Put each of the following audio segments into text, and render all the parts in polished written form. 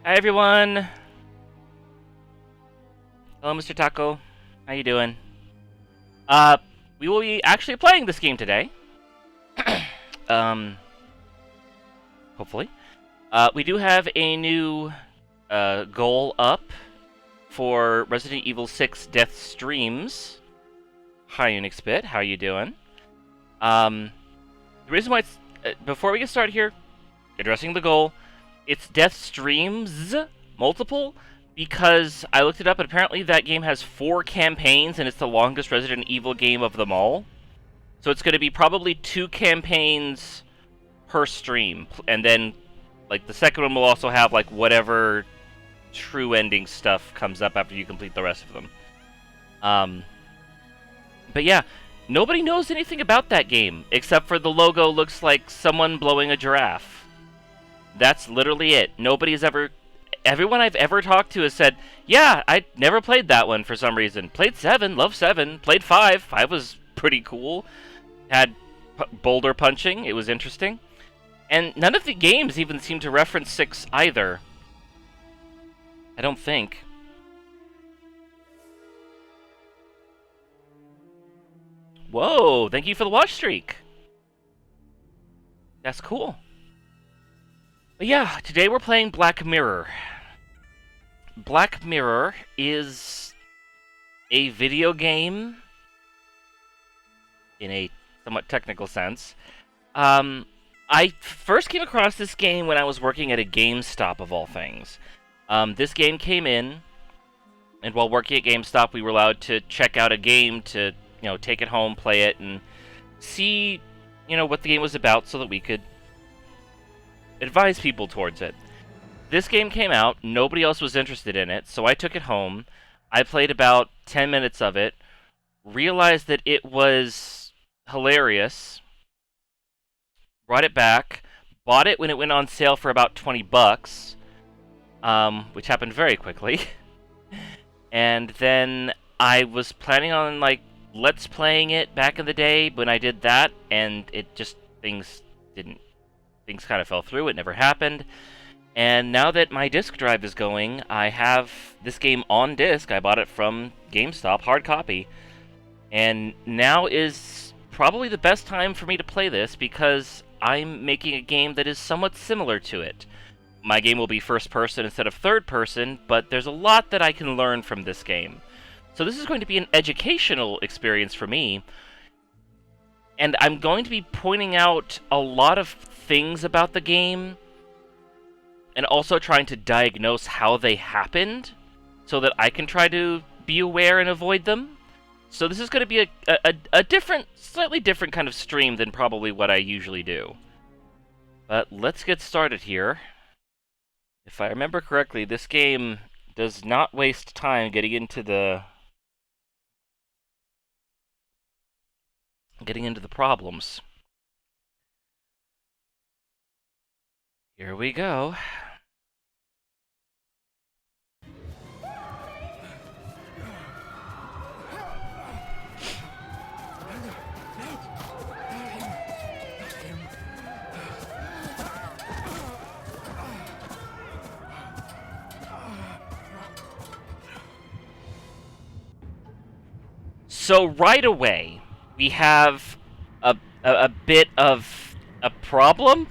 Hi everyone. Hello, Mr. Taco. How you doing? We will be actually playing this game today. Hopefully. We do have a new goal up for Resident Evil 6 Death Streams. Hi, UnixBit. How you doing? The reason why it's before we get started here, addressing the goal, it's Death Streams multiple. Because I looked it up, and apparently that game has 4 campaigns, and it's the longest Resident Evil game of them all. So it's going to be probably 2 campaigns per stream, and then, like, the second one will also have, like, whatever true ending stuff comes up after you complete the rest of them. But yeah, nobody knows anything about that game, except for the logo looks like someone blowing a giraffe. That's literally it. Everyone I've ever talked to has said, yeah, I never played that one for some reason. Played 7, loved 7. Played 5. 5 was pretty cool. Had boulder punching. It was interesting. And none of the games even seem to reference 6 either. I don't think. Whoa, thank you for the watch streak. That's cool. But yeah, today we're playing Black Mirror. Black Mirror is a video game in a somewhat technical sense. I first came across this game when I was working at a GameStop, of all things. This game came in, and while working at GameStop, we were allowed to check out a game to, take it home, play it, and see, what the game was about so that we could advise people towards it. This game came out, nobody else was interested in it, so I took it home. I played about 10 minutes of it, realized that it was hilarious, brought it back, bought it when it went on sale for about $20, which happened very quickly. And then I was planning on, Let's Playing it back in the day when I did that, and it just, things kind of fell through, it never happened. And now that my disk drive is going, I have this game on disc. I bought it from GameStop, hard copy. And now is probably the best time for me to play this because I'm making a game that is somewhat similar to it. My game will be first person instead of third person, but there's a lot that I can learn from this game. So this is going to be an educational experience for me. And I'm going to be pointing out a lot of things about the game, and also trying to diagnose how they happened, so that I can try to be aware and avoid them. So this is going to be a different, slightly different kind of stream than probably what I usually do. But let's get started here. If I remember correctly, this game does not waste time getting into the problems. Here we go. So right away, we have a bit of a problem.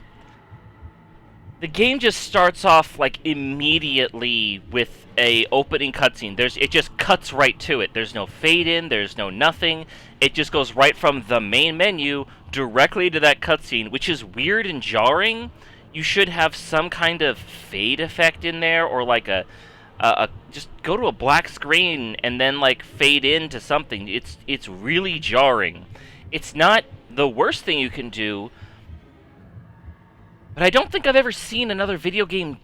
The game just starts off, immediately with a opening cutscene. It just cuts right to it. There's no fade in, there's no nothing. It just goes right from the main menu directly to that cutscene, which is weird and jarring. You should have some kind of fade effect in there, or just go to a black screen and then fade into something. It's really jarring. It's not the worst thing you can do, but I don't think I've ever seen another video game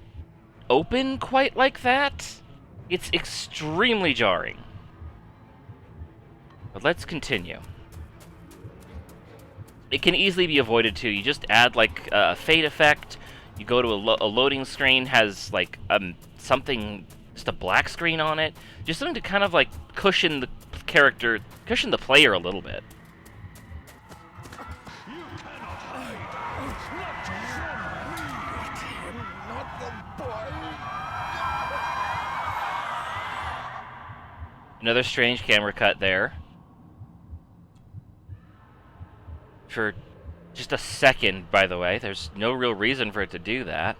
open quite like that. It's extremely jarring. But let's continue. It can easily be avoided too. You just add a fade effect. You go to a loading screen, has something, just a black screen on it. Just something to kind of cushion the player a little bit. Another strange camera cut there. For just a second, by the way. There's no real reason for it to do that.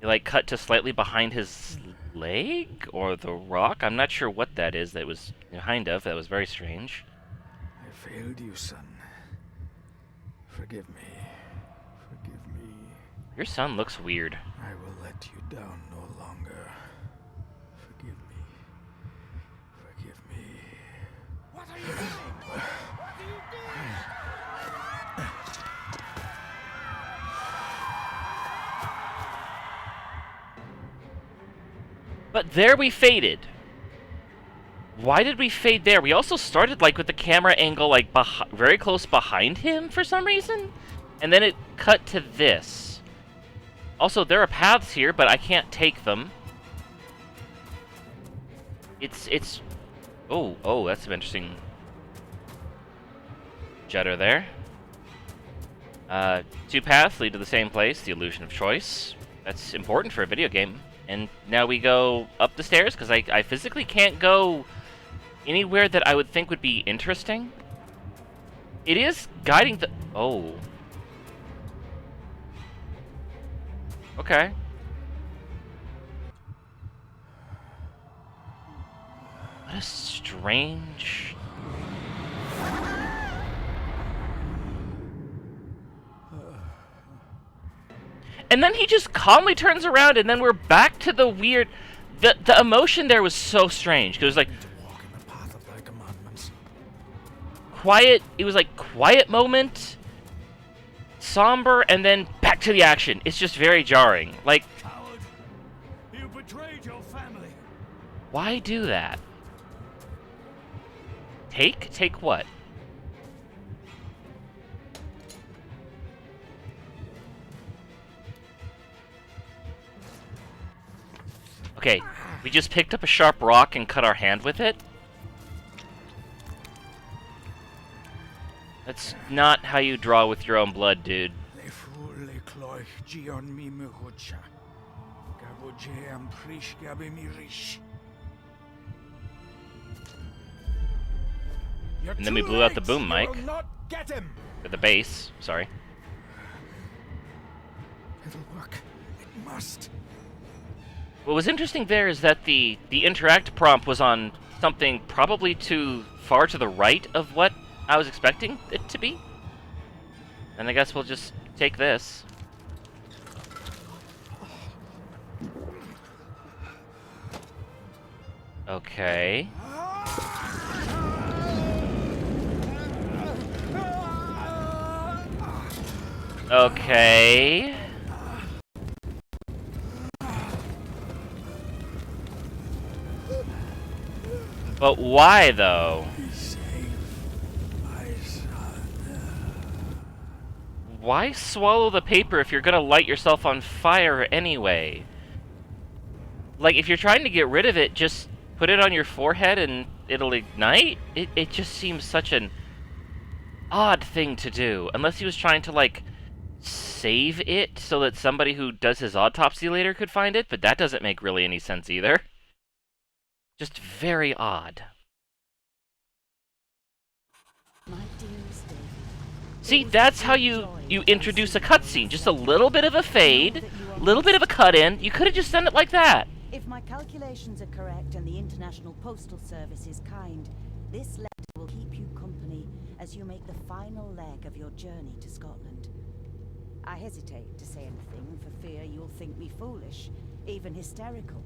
It, like, cut to slightly behind his leg? Or the rock? I'm not sure what that is that was behind of. That was very strange. I failed you, son. Forgive me. Forgive me. Your son looks weird. I will let you down no longer. Forgive me. Forgive me. What are you doing? What are you doing? But there we faded. Why did we fade there? We also started, like, with the camera angle, like, very close behind him for some reason. And then it cut to this. Also, there are paths here, but I can't take them. It's... Oh, that's some interesting judder there. Two paths lead to the same place, the illusion of choice. That's important for a video game. And now we go up the stairs, because I physically can't go anywhere that I would think would be interesting. It is guiding the... Oh. Okay. What a strange... And then he just calmly turns around, and then we're back to the weird... The emotion there was so strange, because it was like... Walk in the path of thy commandments. Quiet, it was like quiet moment, somber, and then back to the action. It's just very jarring. Like, Coward! You betrayed your family. why do that? Take what? Okay, we just picked up a sharp rock and cut our hand with it? That's not how you draw with your own blood, dude. And then we blew out the boom mic. Or the bass, sorry. It'll work. It must. What was interesting there is that the interact prompt was on something probably too far to the right of what I was expecting it to be. And I guess we'll just take this. Okay. Okay. But why, though? Why swallow the paper if you're gonna light yourself on fire anyway? Like, if you're trying to get rid of it, just put it on your forehead and it'll ignite? It just seems such an odd thing to do. Unless he was trying to, like, save it so that somebody who does his autopsy later could find it, but that doesn't make really any sense either. Just very odd. See, that's how you introduce a cutscene. Just a little bit of a fade, a little bit of a cut-in. You could have just done it like that. If my calculations are correct and the International Postal Service is kind, this letter will keep you company as you make the final leg of your journey to Scotland. I hesitate to say anything for fear you'll think me foolish, even hysterical.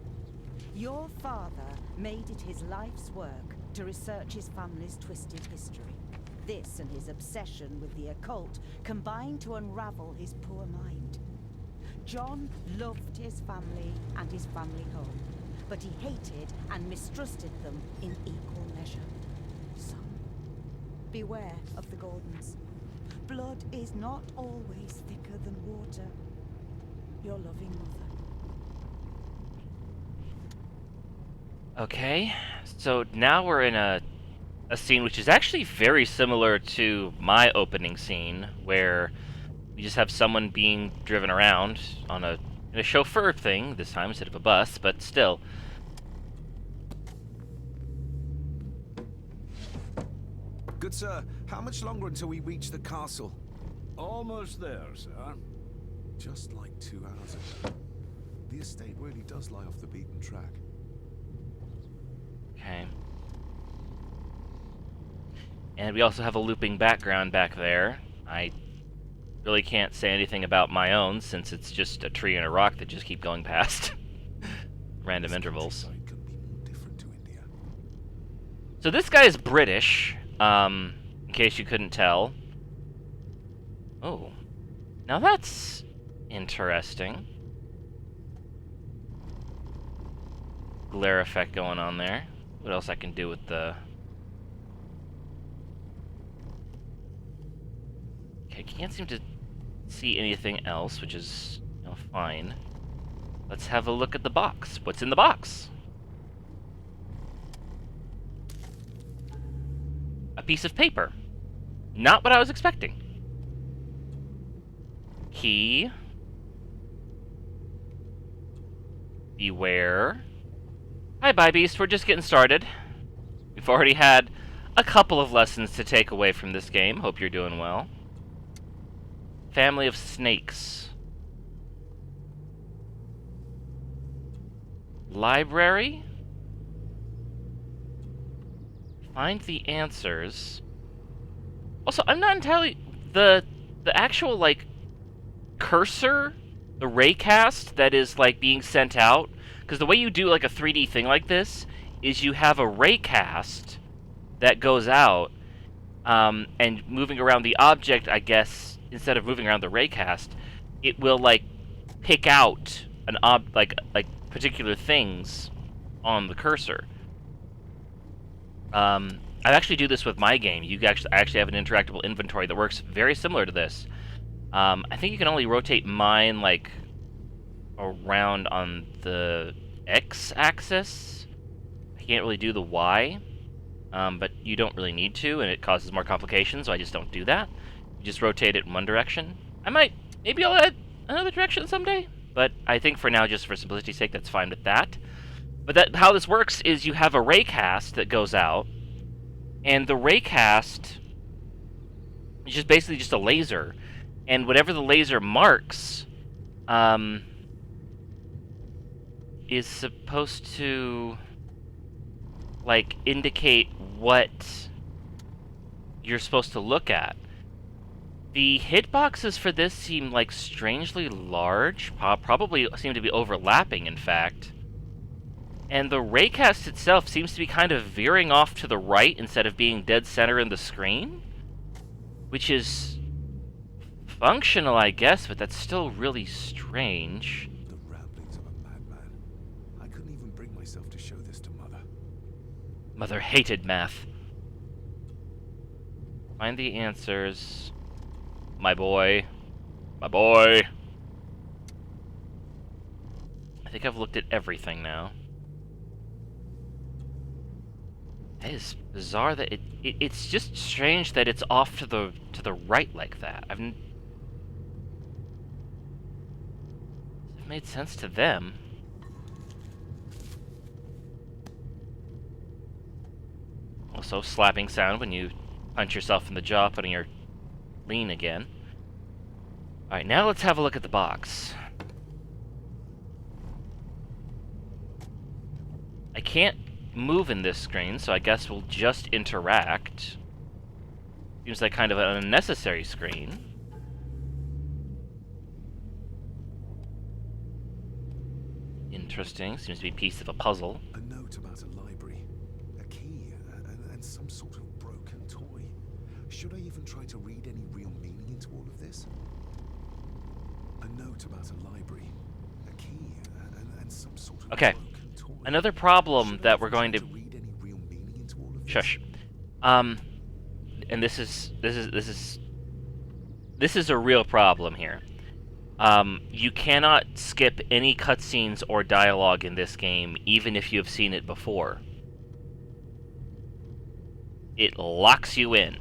Your father made it his life's work to research his family's twisted history. This and his obsession with the occult combined to unravel his poor mind. John loved his family and his family home, but he hated and mistrusted them in equal measure. Son, beware of the Gordons. Blood is not always thicker than water. Your loving mother. Okay, so now we're in a scene which is actually very similar to my opening scene, where we just have someone being driven around on in a chauffeur thing, this time instead of a bus, but still. Good sir, how much longer until we reach the castle? Almost there, sir. Just like 2 hours ago. The estate really does lie off the beaten track. Okay. And we also have a looping background back there. I really can't say anything about my own since it's just a tree and a rock that just keep going past. Random intervals. Countryside couldn't be more different to India. So this guy is British, in case you couldn't tell. Oh. Now that's interesting. Glare effect going on there. What else I can do with the... Okay, can't seem to see anything else, which is, you know, fine. Let's have a look at the box. What's in the box? A piece of paper. Not what I was expecting. Key. Beware. Hi, Bye Beast. We're just getting started. We've already had a couple of lessons to take away from this game. Hope you're doing well. Family of snakes. Library. Find the answers. Also, I'm not entirely... The actual, like, cursor, the raycast that is, like, being sent out, because the way you do, like, a 3D thing like this is you have a raycast that goes out, and moving around the object, I guess, instead of moving around the raycast, it will, like, pick out an like particular things on the cursor. I actually do this with my game. I actually have an interactable inventory that works very similar to this. I think you can only rotate mine, like, around on the X-axis. I can't really do the Y, but you don't really need to, and it causes more complications, so I just don't do that. You just rotate it in one direction. Maybe I'll add another direction someday, but I think for now, just for simplicity's sake, that's fine with that. But how this works is you have a raycast that goes out, and the raycast is just basically just a laser, and whatever the laser marks, is supposed to, like, indicate what you're supposed to look at. The hitboxes for this seem, like, strangely large, probably seem to be overlapping, in fact. And the raycast itself seems to be kind of veering off to the right instead of being dead center in the screen, which is functional, I guess, but that's still really strange. The ramblings of a madman. I couldn't even bring myself to show this to Mother. Mother hated math. Find the answers. My boy. My boy. I think I've looked at everything now. It is bizarre that it's just strange that it's off to the right like that. It made sense to them. Also, slapping sound when you punch yourself in the jaw, putting your lean again. Alright, now let's have a look at the box. I can't move in this screen, so I guess we'll just interact. Seems like kind of an unnecessary screen. Interesting. Seems to be a piece of a puzzle. A note about a library, a key, and some sort of broken toy. Should I even try to read any real meaning into all of this? A note about a library, a key, and some sort of Okay. broken toy. Another problem that we're going to read any real meaning into all of this? shush. And this is a real problem here. You cannot skip any cutscenes or dialogue in this game, even if you have seen it before. It locks you in.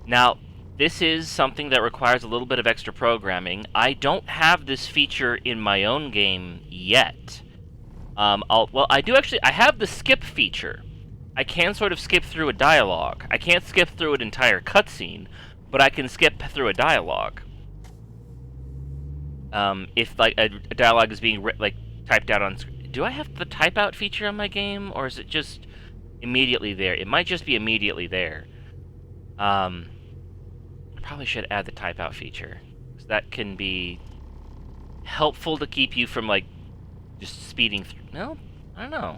Now, this is something that requires a little bit of extra programming. I don't have this feature in my own game yet. I have the skip feature. I can sort of skip through a dialogue. I can't skip through an entire cutscene, but I can skip through a dialogue. If like a dialogue is being like typed out on screen. Do I have the type out feature on my game, or is it just immediately there? It might just be immediately there. I probably should add the type out feature, because that can be helpful to keep you from like just speeding through. No, I don't know.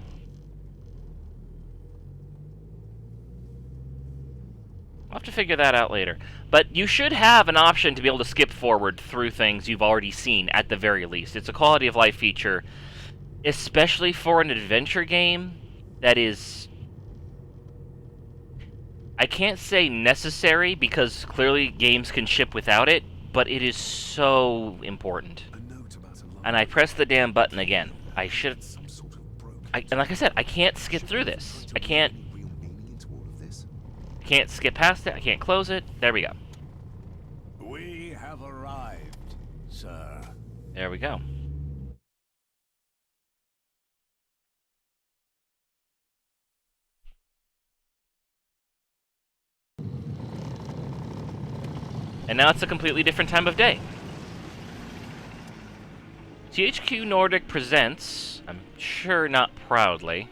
I'll have to figure that out later. But you should have an option to be able to skip forward through things you've already seen, at the very least. It's a quality of life feature, especially for an adventure game that is... I can't say necessary, because clearly games can ship without it, but it is so important. And I pressed the damn button again. I should... and like I said, I can't skip through this. I can't skip past it. I can't close it. There we go. We have arrived, sir. There we go. And now it's a completely different time of day. THQ Nordic presents, I'm sure not proudly,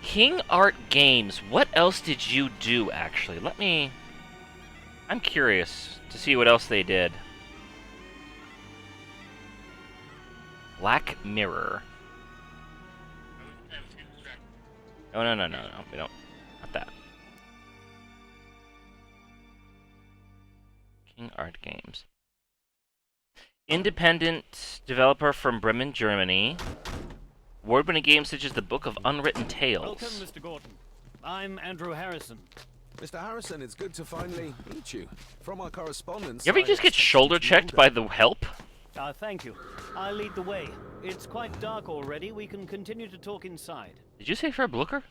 King Art Games. What else did you do, actually? I'm curious to see what else they did. Black Mirror. Oh, no, we don't. Not that. King Art Games. Independent developer from Bremen, Germany. Award-winning games such as The Book of Unwritten Tales. Welcome, Mr. Gordon. I'm Andrew Harrison. Mr. Harrison, it's good to finally meet you. From our correspondence... You ever just get shoulder-checked by the help? Thank you. I'll lead the way. It's quite dark already. We can continue to talk inside. Did you say for a Blooker?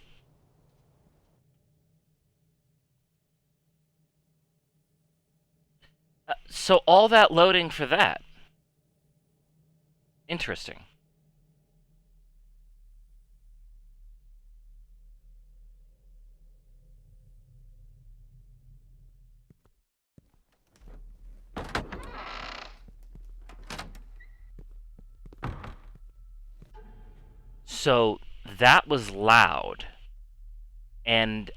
So all that loading for that. Interesting. So that was loud. And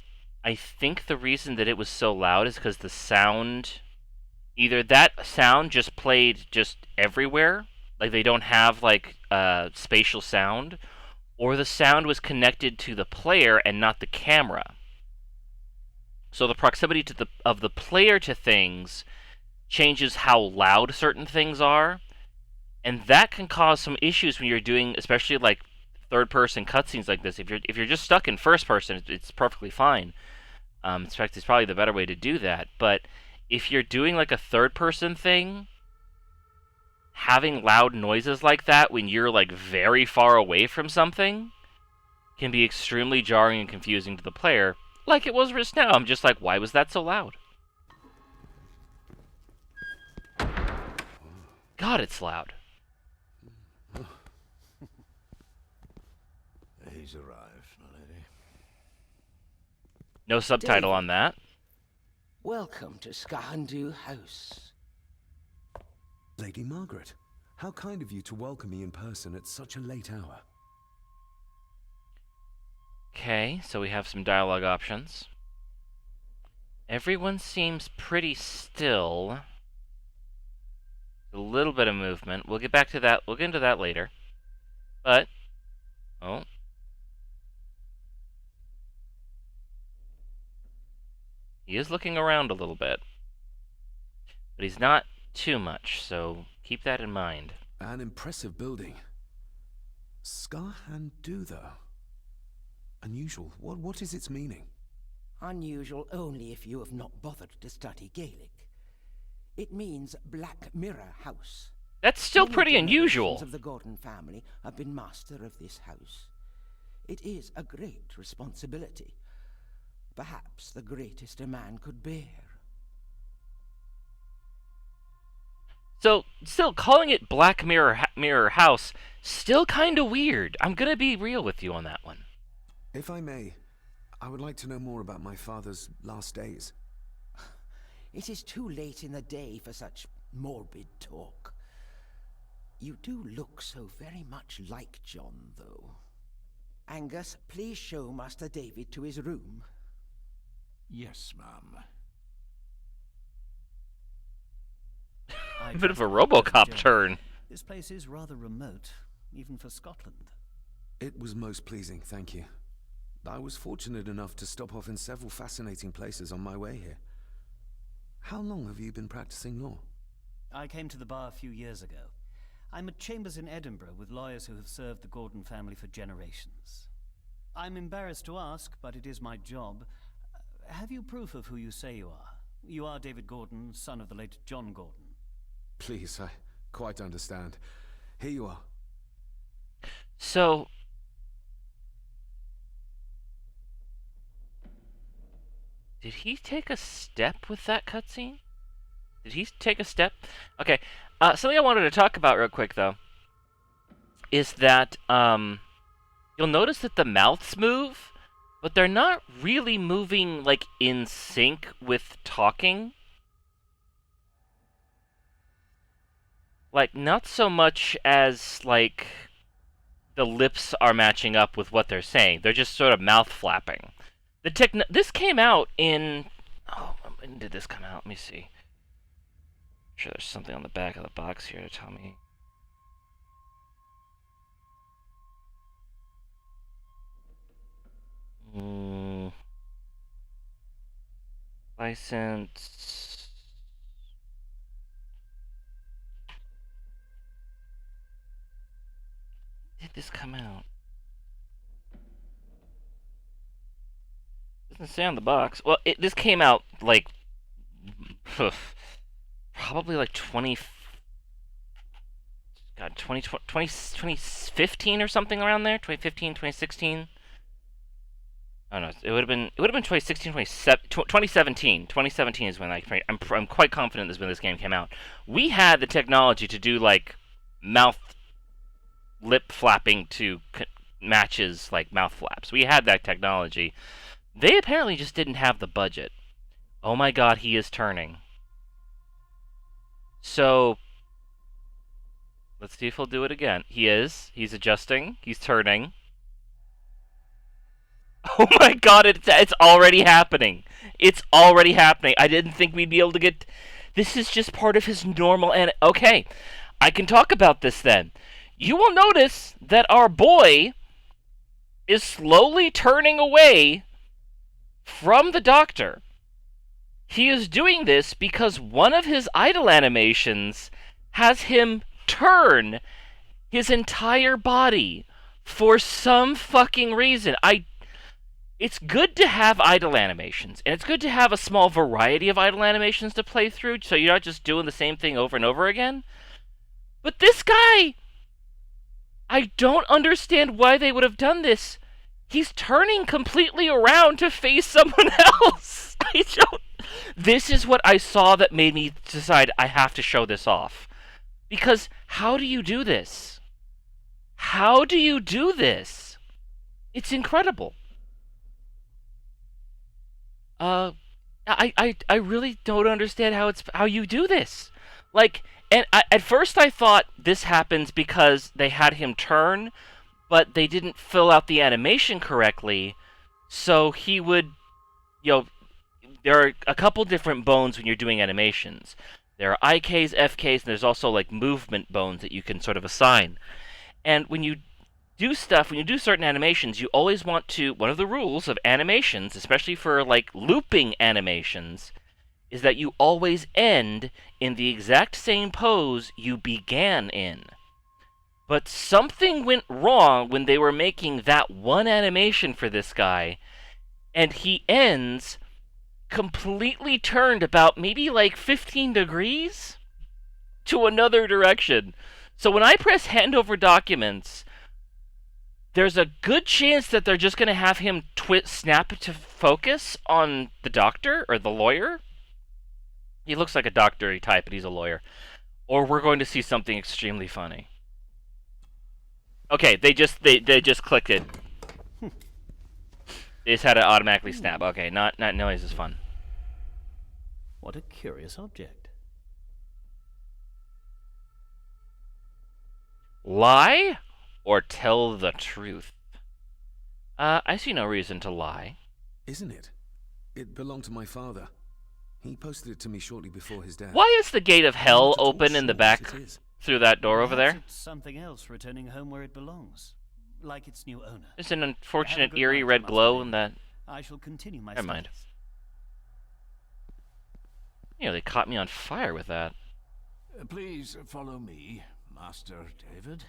I think the reason that it was so loud is because the sound... Either that sound just played just everywhere, like they don't have like spatial sound, or the sound was connected to the player and not the camera. So the proximity to of the player to things changes how loud certain things are, and that can cause some issues when you're doing, especially like third-person cutscenes like this. If you're just stuck in first person, it's perfectly fine. In fact, it's probably the better way to do that. But if you're doing like a third-person thing, having loud noises like that when you're like very far away from something can be extremely jarring and confusing to the player, like it was just now. I'm just like, why was that so loud? God, it's loud. He's arrived, my lady. No subtitle on that. Welcome to Skahandu House. Lady Margaret, how kind of you to welcome me in person at such a late hour. Okay, so we have some dialogue options. Everyone seems pretty still. A little bit of movement. We'll get back to that. We'll get into that later. But, oh. He is looking around a little bit. But he's not too much, so keep that in mind. An impressive building. Skahandu, though. Unusual. What is its meaning? Unusual only if you have not bothered to study Gaelic. It means Black Mirror House. That's still Many pretty generations unusual. of the Gordon family have been master of this house. It is a great responsibility. Perhaps the greatest a man could bear. So, still, calling it Black Mirror House, still kind of weird. I'm gonna be real with you on that one. If I may, I would like to know more about my father's last days. It is too late in the day for such morbid talk. You do look so very much like John, though. Angus, please show Master David to his room. Yes, ma'am. I A bit of a trust you, RoboCop Joe. turn. This place is rather remote, even for Scotland. It was most pleasing, thank you. I was fortunate enough to stop off in several fascinating places on my way here. How long have you been practicing law? I came to the bar a few years ago. I'm at chambers in Edinburgh with lawyers who have served the Gordon family for generations. I'm embarrassed to ask, but it is my job. Have you proof of who you say you are? You are David Gordon, son of the late John Gordon. Please, I quite understand. Here you are. So, did he take a step with that cutscene? Did he take a step? Okay, something I wanted to talk about real quick, though, is that, you'll notice that the mouths move, but they're not really moving, like, in sync with talking. Like, not so much as, like, the lips are matching up with what they're saying. They're just sort of mouth flapping. This came out in... Oh, when did this come out? Let me see. I'm sure there's something on the back of the box here to tell me. License... Did this come out? Doesn't say on the box. Well, this came out like probably like 2015 or something around there. 2015, 2016. Oh no, it would have been 2016, 2017. 2017 is when I'm quite confident this is when this game came out. We had the technology to do like mouth lip flapping to matches like mouth flaps. We had that technology. They apparently just didn't have the budget. Oh my god, he is turning. So, let's see if he'll do it again. He is. He's adjusting. He's turning. Oh my god, it's already happening. It's already happening. I didn't think we'd be able to get... This is just part of his normal... Okay, I can talk about this then. You will notice that our boy is slowly turning away from the doctor. He is doing this because one of his idle animations has him turn his entire body for some fucking reason. It's good to have idle animations, and it's good to have a small variety of idle animations to play through, so you're not just doing the same thing over and over again. But this guy, I don't understand why they would have done this. He's turning completely around to face someone else. This is what I saw that made me decide I have to show this off. Because how do you do this? How do you do this? It's incredible. I really don't understand how you do this. Like, and at first I thought this happens because they had him turn, but they didn't fill out the animation correctly, so he would, there are a couple different bones when you're doing animations. There are IKs, FKs, and there's also, like, movement bones that you can sort of assign. And when you do certain animations, you always want to, one of the rules of animations, especially for, like, looping animations, is that you always end in the exact same pose you began in. But something went wrong when they were making that one animation for this guy, and he ends completely turned about maybe like 15 degrees to another direction. So when I press hand over documents, there's a good chance that they're just going to have him snap to focus on the doctor or the lawyer. He looks like a doctor-y type, but he's a lawyer. Or we're going to see something extremely funny. Okay, they just clicked it. They just had to automatically snap. Okay, not noise is fun. What a curious object. Lie or tell the truth? I see no reason to lie. Isn't it? It belonged to my father. He posted it to me shortly before his death. Why is the gate of I'm hell not at all open in the sure back what it is. through that door over Perhaps there? It's something else returning home where it belongs, like its new owner. There's an Have unfortunate a good eerie night, red Master glow David. in that. I shall continue my Never mind. studies. They caught me on fire with that. Please follow me, Master David.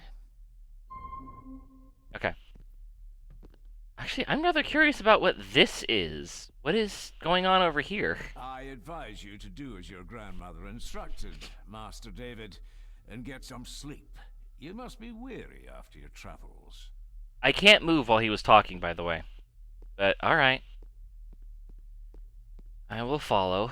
Okay. Actually, I'm rather curious about what this is. What is going on over here? I advise you to do as your grandmother instructed, Master David, and get some sleep. You must be weary after your travels. I can't move while he was talking, by the way. But, alright. I will follow.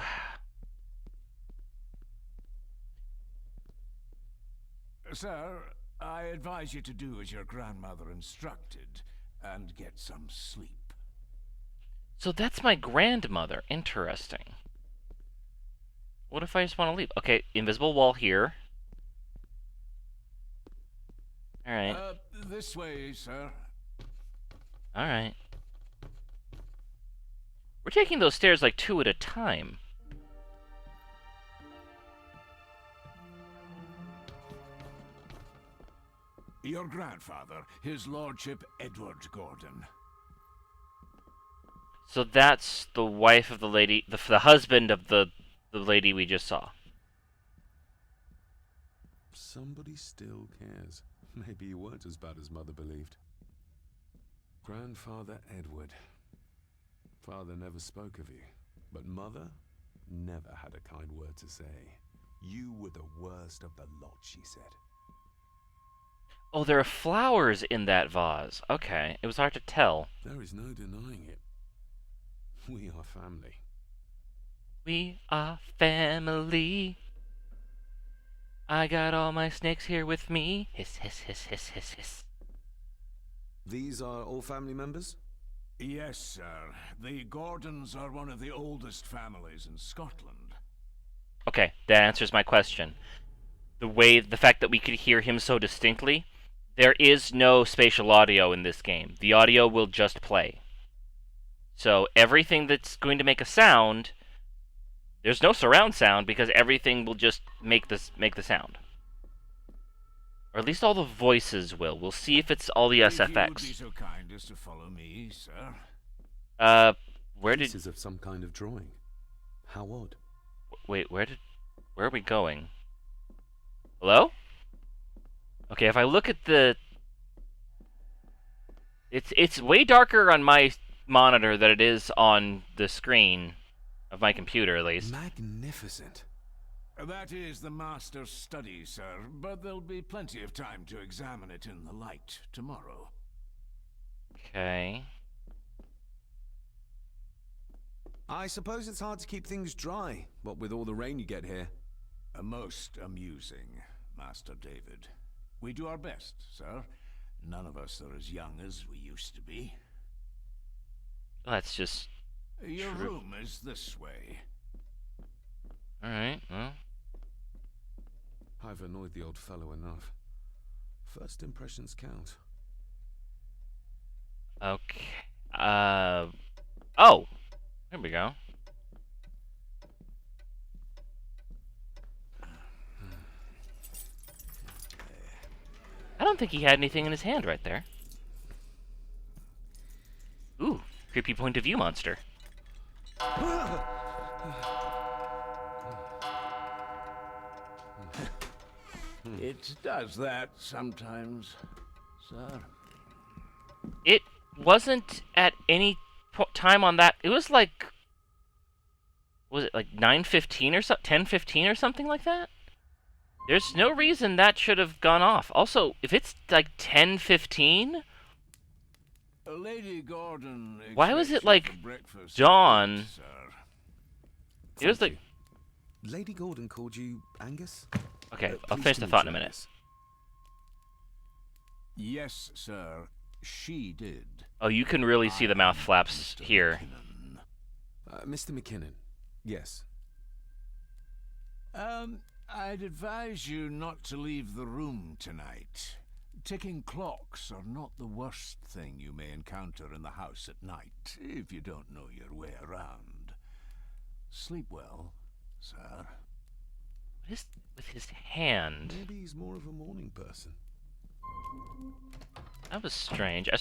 Sir, I advise you to do as your grandmother instructed, and get some sleep. So that's my grandmother. Interesting. What if I just want to leave? Okay, invisible wall here. Alright. This way, sir. Alright. We're taking those stairs like 2 at a time. Your grandfather, his lordship Edward Gordon. So that's the wife of the lady, the husband of the lady we just saw. Somebody still cares. Maybe you weren't as bad as Mother believed. Grandfather Edward. Father never spoke of you, but Mother never had a kind word to say. You were the worst of the lot, she said. Oh, there are flowers in that vase. Okay, it was hard to tell. There is no denying it. We are family. We are family. I got all my snakes here with me. Hiss, hiss, hiss, hiss, hiss, hiss. These are all family members? Yes, sir. The Gordons are one of the oldest families in Scotland. Okay, that answers my question. The fact that we could hear him so distinctly, there is no spatial audio in this game. The audio will just play. So everything that's going to make a sound, there's no surround sound because everything will just make the sound. Or at least all the voices will. We'll see if it's all the If you would be SFX. so kind as to follow me, sir. Where did... Pieces of some kind of drawing. How odd. Wait, where are we going? Hello? Okay, if I look at the... It's way darker on my monitor than it is on the screen of my computer, at least. Magnificent. That is the master's study, sir, but there'll be plenty of time to examine it in the light tomorrow. Okay. I suppose it's hard to keep things dry, what with all the rain you get here. Most amusing, Master David. We do our best, sir. None of us are as young as we used to be. Well, that's just... Your True. room is this way. Alright, well... I've annoyed the old fellow enough. First impressions count. Okay. Oh! There we go. I don't think he had anything in his hand right there. Ooh, creepy point of view monster. It does that sometimes, sir. It wasn't at any time on that. It was like... Was it like 9:15 or so? 10:15 or something like that? There's no reason that should have gone off. Also, if it's like 10:15... Lady Gordon. Why was expects it like you for breakfast, dawn? sir. It was Thank like... you. Lady Gordon called you Angus? Okay, I'll Pleased finish to the meet thought in you, a minute. Yes, sir. she did. Oh, you can really see the mouth flaps Mr. here. McKinnon. Mr. McKinnon. Yes. I'd advise you not to leave the room tonight. Ticking clocks are not the worst thing you may encounter in the house at night, if you don't know your way around. Sleep well, sir. What is with his hand? Maybe he's more of a morning person. That was strange. I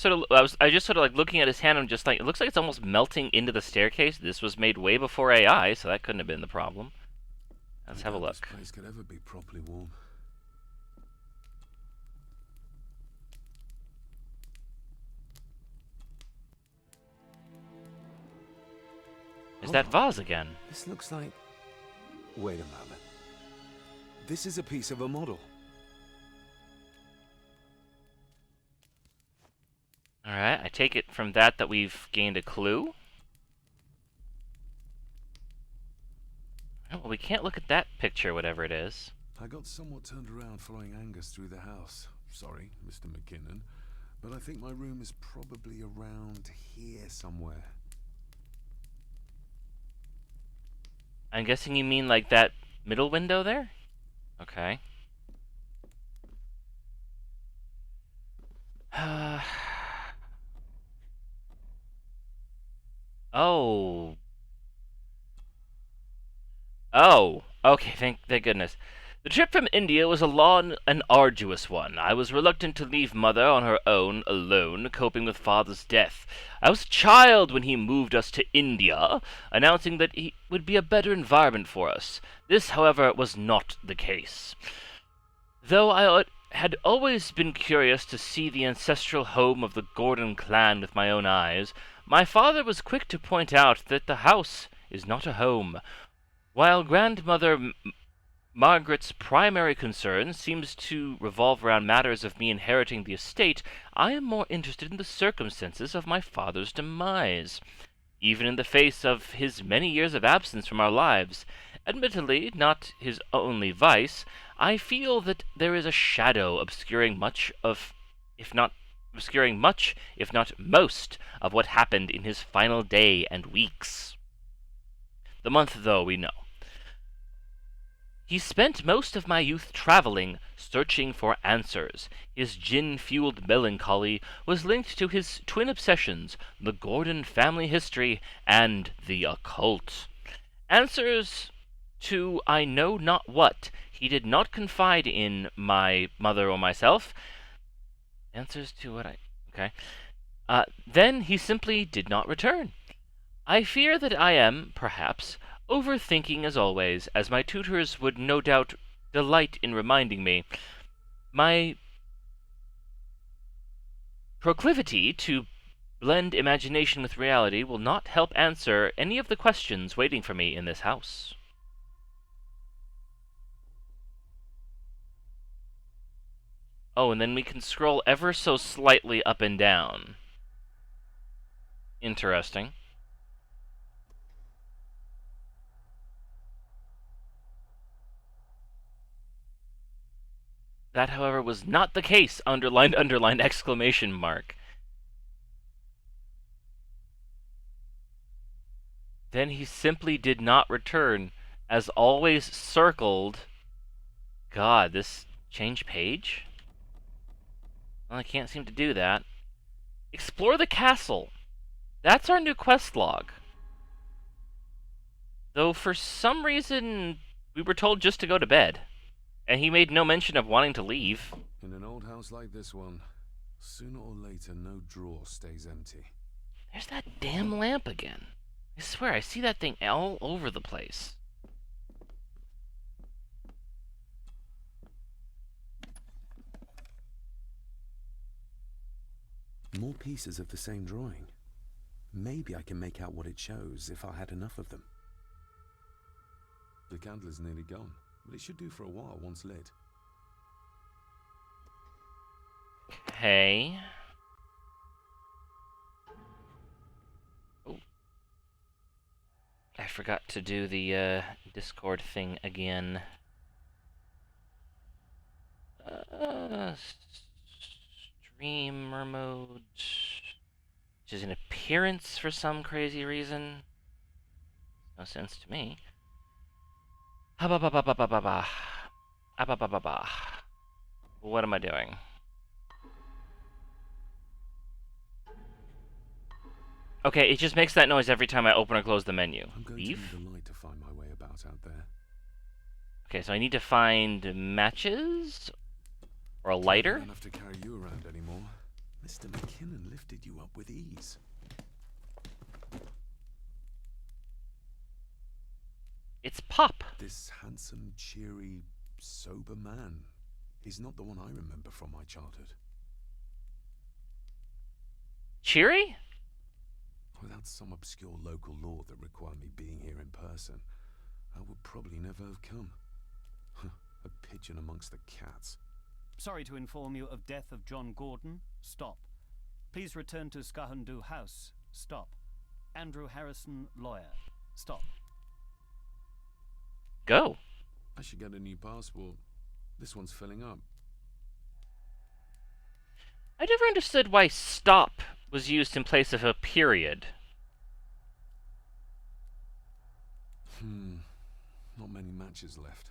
just sort of like looking at his hand and just like, it looks like it's almost melting into the staircase. This was made way before AI, so that couldn't have been the problem. Let's have a look. This place could ever be properly warm. Is that vase again? This looks like... Wait a moment. This is a piece of a model. Alright, I take it from that we've gained a clue. Oh, well, we can't look at that picture, whatever it is. I got somewhat turned around following Angus through the house. Sorry, Mr. McKinnon, but I think my room is probably around here somewhere. I'm guessing you mean like that middle window there? Okay. Oh. Oh. Okay, thank goodness. The trip from India was a long and arduous one. I was reluctant to leave Mother on her own, alone, coping with Father's death. I was a child when he moved us to India, announcing that he would be a better environment for us. This, however, was not the case. Though I had always been curious to see the ancestral home of the Gordon clan with my own eyes, my father was quick to point out that the house is not a home. While grandmother Margaret's primary concern seems to revolve around matters of me inheriting the estate, I am more interested in the circumstances of my father's demise. Even in the face of his many years of absence from our lives, admittedly not his only vice, I feel that there is a shadow obscuring much, if not most, of what happened in his final day and weeks. The month, though, we know. He spent most of my youth traveling, searching for answers. His gin-fueled melancholy was linked to his twin obsessions, the Gordon family history and the occult. Answers to I know not what. He did not confide in my mother or myself. Answers to what Okay. Then he simply did not return. I fear that I am, perhaps, overthinking as always, as my tutors would no doubt delight in reminding me. My proclivity to blend imagination with reality will not help answer any of the questions waiting for me in this house. Oh, and then we can scroll ever so slightly up and down. Interesting. That, however, was not the case, underlined, exclamation mark. Then he simply did not return, as always circled. God, this change page? Well, I can't seem to do that. Explore the castle. That's our new quest log. Though for some reason, we were told just to go to bed. And he made no mention of wanting to leave. In an old house like this one, sooner or later, no drawer stays empty. There's that damn lamp again. I swear, I see that thing all over the place. More pieces of the same drawing. Maybe I can make out what it shows if I had enough of them. The candle is nearly gone, but it should do for a while once lit. Okay. Oh. I forgot to do the Discord thing again. Dreamer mode, which is an appearance for some crazy reason. No sense to me. Ha-ba-ba-ba-ba-ba-ba-ba. Ah-ba-ba-ba-ba. What am I doing? Okay, it just makes that noise every time I open or close the menu. I'm going Leave? to need a light to find my way about out there. Okay, so I need to find matches? Or a lighter? I don't have to carry you around anymore. Mr. McKinnon lifted you up with ease. It's Pop. This handsome, cheery, sober man. He's not the one I remember from my childhood. Cheery? Without some obscure local law that required me being here in person, I would probably never have come. A pigeon amongst the cats. Sorry to inform you of death of John Gordon. Stop. Please return to Skahandu House. Stop. Andrew Harrison, lawyer. Stop. Go. I should get a new passport. This one's filling up. I never understood why stop was used in place of a period. Not many matches left.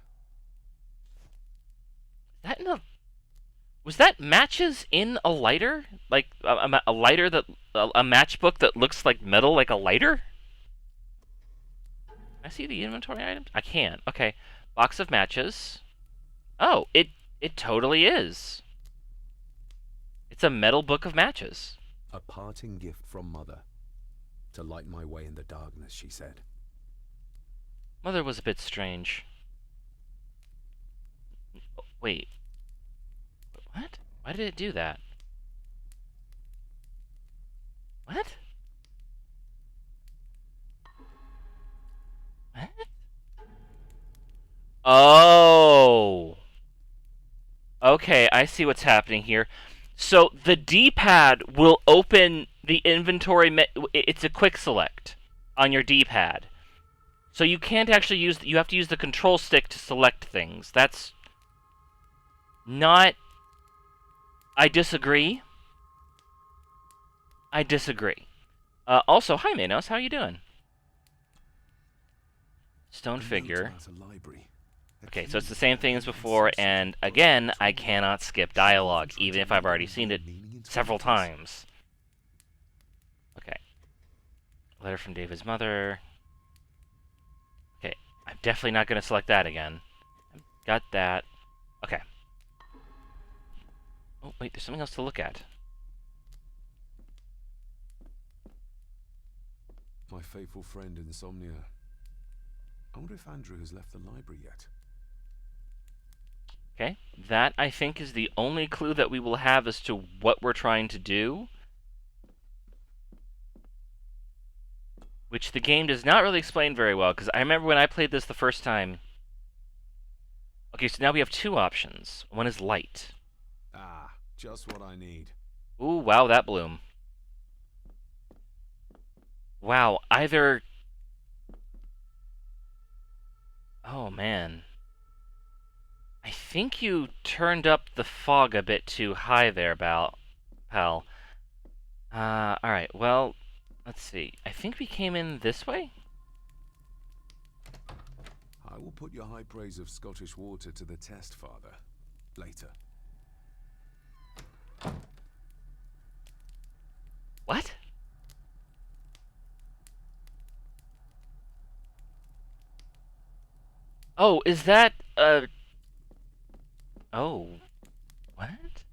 That in a... Was that matches in a lighter? Like a lighter that... a matchbook that looks like metal like a lighter? I see the inventory items? I can't. Okay. Box of matches. Oh, it totally is. It's a metal book of matches. A parting gift from Mother. To light my way in the darkness, she said. Mother was a bit strange. Wait. What? Why did it do that? What? What? Oh. Okay, I see what's happening here. So the D-pad will open the inventory. It's a quick select on your D-pad. So you can't actually use... You have to use the control stick to select things. That's not... I disagree. I disagree. Also, hi Manos, how you doing? Stone figure. Okay, so it's the same thing as before, and again, I cannot skip dialogue, even if I've already seen it several times. Okay. Letter from David's mother. Okay, I'm definitely not going to select that again. Got that. Okay. Oh, wait, there's something else to look at. My faithful friend Insomnia. I wonder if Andrew has left the library yet. Okay, that, I think, is the only clue that we will have as to what we're trying to do. Which the game does not really explain very well, because I remember when I played this the first time... Okay, so now we have two options. One is light. Ah, just what I need. Ooh, wow, that bloom. Wow, either... Oh, man. I think you turned up the fog a bit too high there, pal. Alright, well, let's see. I think we came in this way? I will put your high praise of Scottish water to the test, Father. Later. What? Oh, is that, Oh. What?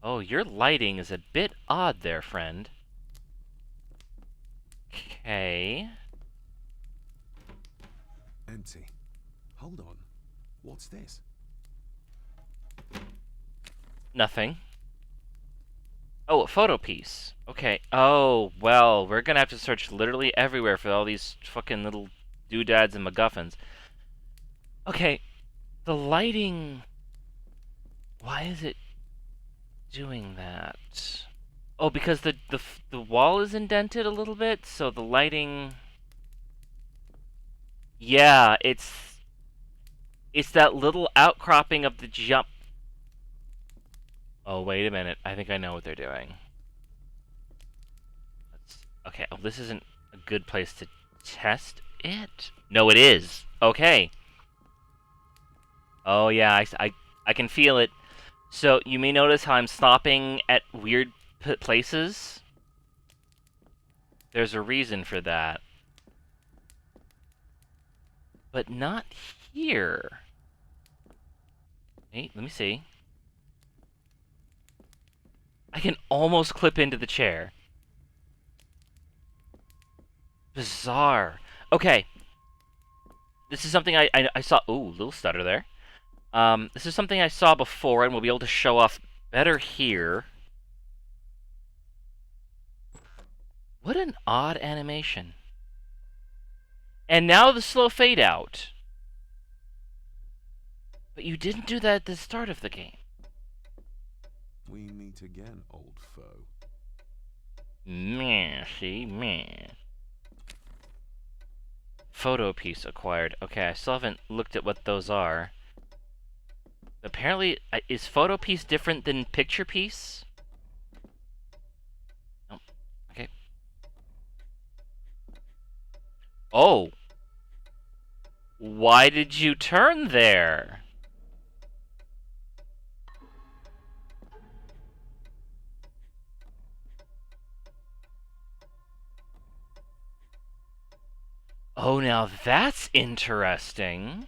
Oh, your lighting is a bit odd there, friend. Okay. Empty. Hold on. What's this? Nothing. Oh, a photo piece. Okay. Oh, well, we're gonna have to search literally everywhere for all these fucking little doodads and MacGuffins. Okay. The lighting... Why is it doing that? Oh, because the wall is indented a little bit, so the lighting... Yeah, it's that little outcropping of the jump. Oh, wait a minute. I think I know what they're doing. Okay, oh, this isn't a good place to test it. No, it is. Okay. Oh, yeah, I can feel it. So, you may notice how I'm stopping at weird places. There's a reason for that. But not here. Wait, let me see. I can almost clip into the chair. Bizarre. Okay. This is something I saw... Ooh, little stutter there. This is something I saw before, and we'll be able to show off better here. What an odd animation. And now the slow fade out. But you didn't do that at the start of the game. We meet again, old foe. Meh, see? Meh. Photo piece acquired. Okay, I still haven't looked at what those are. Apparently, is photo piece different than picture piece? Oh, okay. Oh! Why did you turn there? Oh, now that's interesting.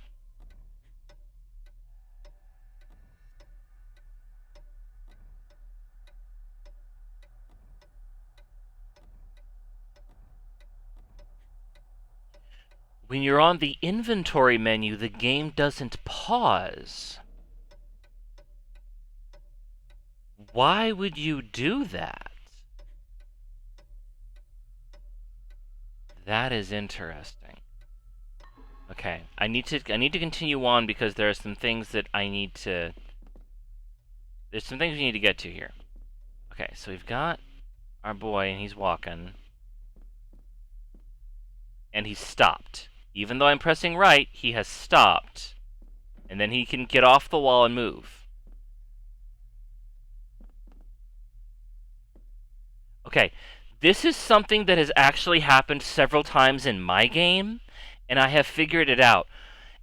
When you're on the inventory menu, the game doesn't pause. Why would you do that? That is interesting. Okay, I need to continue on because there are some things that I need to... There's some things we need to get to here. Okay, so we've got our boy, and he's walking. And he's stopped. Even though I'm pressing right, he has stopped. And then he can get off the wall and move. Okay, this is something that has actually happened several times in my game, and I have figured it out.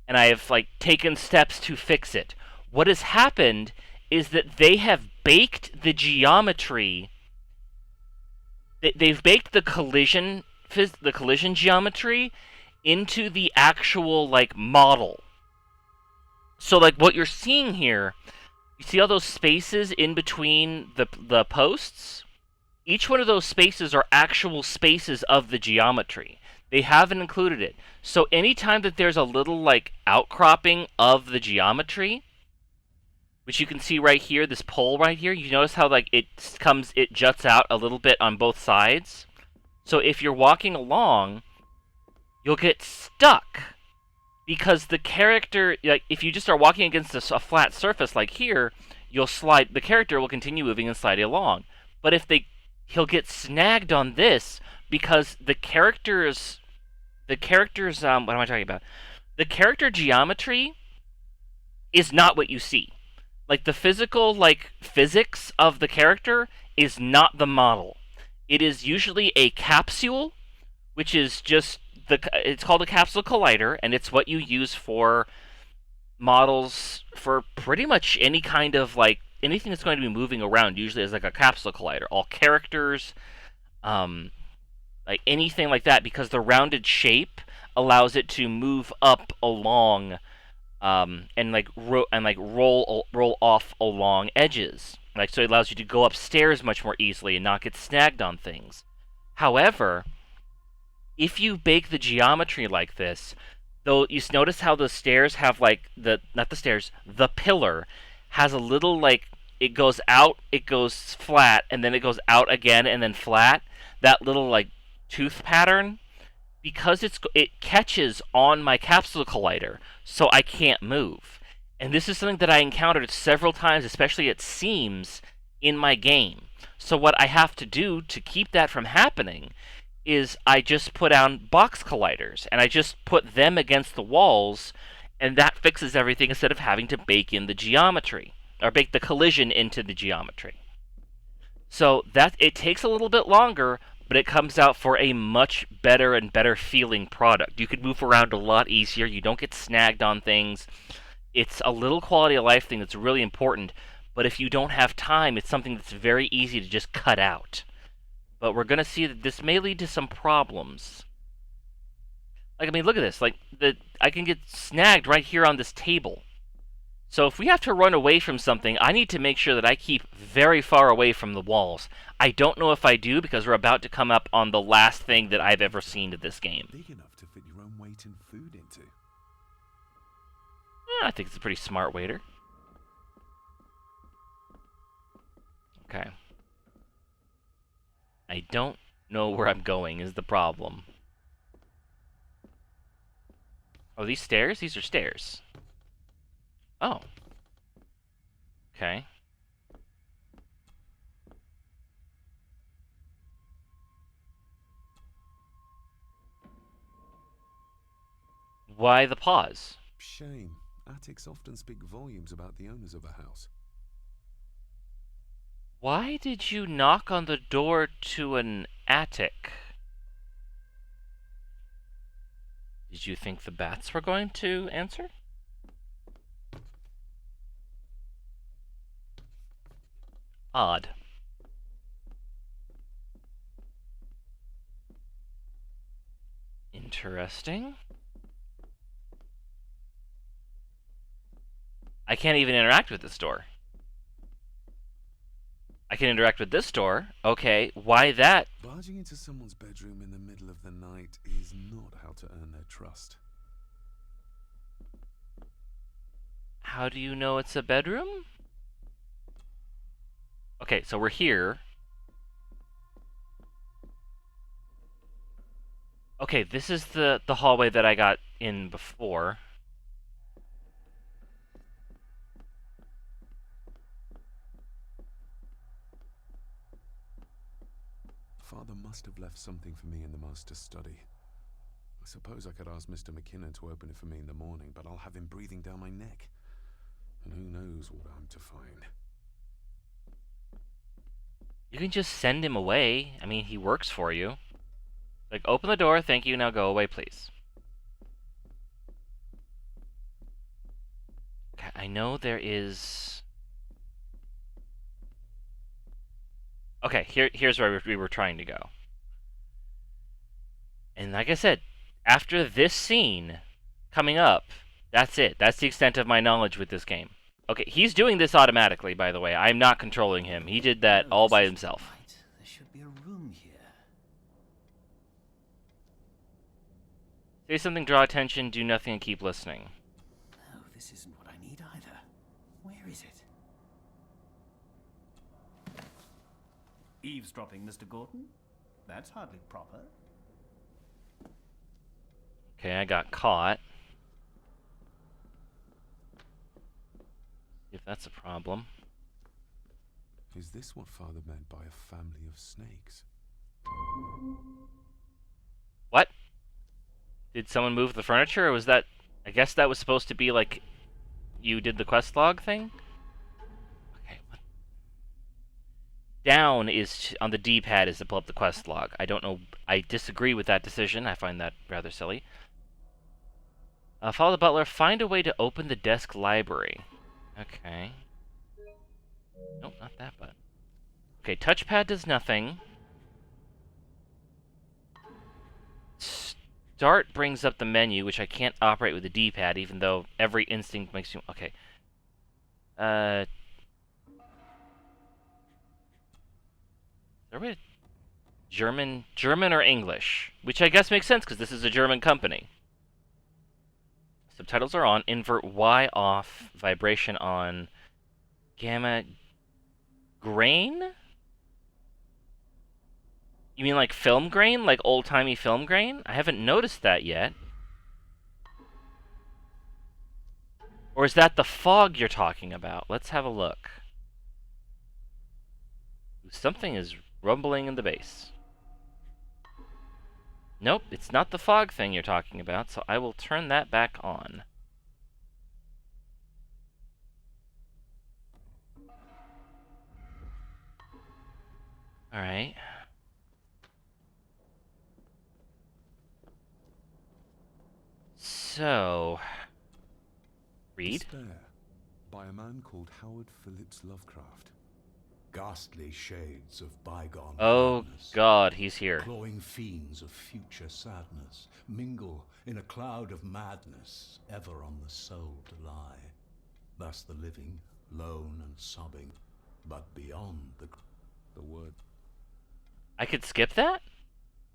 And I have, like, taken steps to fix it. What has happened is that they have baked the geometry. They've baked the collision geometry into the actual, like, model. So, like, what you're seeing here, you see all those spaces in between the posts? Each one of those spaces are actual spaces of the geometry. They haven't included it. So anytime that there's a little, like, outcropping of the geometry, which you can see right here, this pole right here, you notice how, like, it juts out a little bit on both sides? So if you're walking along, you'll get stuck. Because the character, like, if you just are walking against a flat surface like here, you'll slide, the character will continue moving and sliding along. But if he'll get snagged on this because the character's, what am I talking about? The character geometry is not what you see. Like, the physical, like, physics of the character is not the model. It is usually a capsule, which is just it's called a capsule collider, and it's what you use for models for pretty much any kind of, like, anything that's going to be moving around, usually is like a capsule collider. All characters, like anything like that, because the rounded shape allows it to move up along, and roll off along edges. Like, so it allows you to go upstairs much more easily and not get snagged on things. However, if you bake the geometry like this, though, you notice how the stairs have, like, the pillar has a little, like, it goes out, it goes flat, and then it goes out again and then flat. That little, like, tooth pattern, because it catches on my capsule collider, so I can't move. And this is something that I encountered several times, especially at seams in my game. So what I have to do to keep that from happening is I just put down box colliders, and I just put them against the walls, and that fixes everything instead of having to bake in the geometry. or bake the collision into the geometry. So that it takes a little bit longer, but it comes out for a much better and better feeling product. You can move around a lot easier. You don't get snagged on things. It's a little quality of life thing that's really important, but if you don't have time, it's something that's very easy to just cut out. But we're going to see that this may lead to some problems. Like, I mean, look at this. Like, I can get snagged right here on this table. So if we have to run away from something, I need to make sure that I keep very far away from the walls. I don't know if I do, because we're about to come up on the last thing that I've ever seen to this game. Big enough to fit your own weight and food into. I think it's a pretty smart waiter. Okay. I don't know where I'm going is the problem. Oh, these stairs? These are stairs. Oh. Okay. Why the pause? Shame. Attics often speak volumes about the owners of a house. Why did you knock on the door to an attic? Did you think the bats were going to answer? Odd. Interesting. I can't even interact with this door. I can interact with this door. Okay, why that? Barging into someone's bedroom in the middle of the night is not how to earn their trust. How do you know it's a bedroom? Okay, so we're here. Okay, this is the hallway that I got in before. Father must have left something for me in the master's study. I suppose I could ask Mr. McKinnon to open it for me in the morning, but I'll have him breathing down my neck. And who knows what I'm to find. You can just send him away. I mean, he works for you. Like, open the door, thank you, now go away, please. Okay, I know there is... Okay, here's where we were trying to go. And like I said, after this scene coming up, that's it. That's the extent of my knowledge with this game. Okay, he's doing this automatically, by the way. I'm not controlling him. He did that all by himself. Right. There should be a room here. Say something, draw attention, do nothing, and keep listening. No, this isn't what I need either. Where is it? Eavesdropping, Mr. Gordon? That's hardly proper. Okay, I got caught. See if that's a problem. Is this what Father meant by a family of snakes? What? Did someone move the furniture, or was that... I guess that was supposed to be like... You did the quest log thing? Okay, what? Down is... On the D-pad is to pull up the quest log. I don't know... I disagree with that decision. I find that rather silly. Follow the butler. Find a way to open the desk library. Okay. Nope, not that button. Okay, touchpad does nothing. Start brings up the menu, which I can't operate with the D-pad, even though every instinct makes you... Okay. Is there a way to... German or English? Which I guess makes sense, because this is a German company. Subtitles are on. Invert Y off. Vibration on. Gamma... Grain? You mean like film grain? Like old-timey film grain? I haven't noticed that yet. Or is that the fog you're talking about? Let's have a look. Something is rumbling in the base. Nope, it's not the fog thing you're talking about, so I will turn that back on. Alright. So... Read? Despair, by a man called Howard Phillips Lovecraft. Ghastly shades of bygone Oh madness, god, he's here. clawing fiends of future sadness, mingle in a cloud of madness, ever on the soul to lie. Thus the living, lone and sobbing, but beyond the word. I could skip that?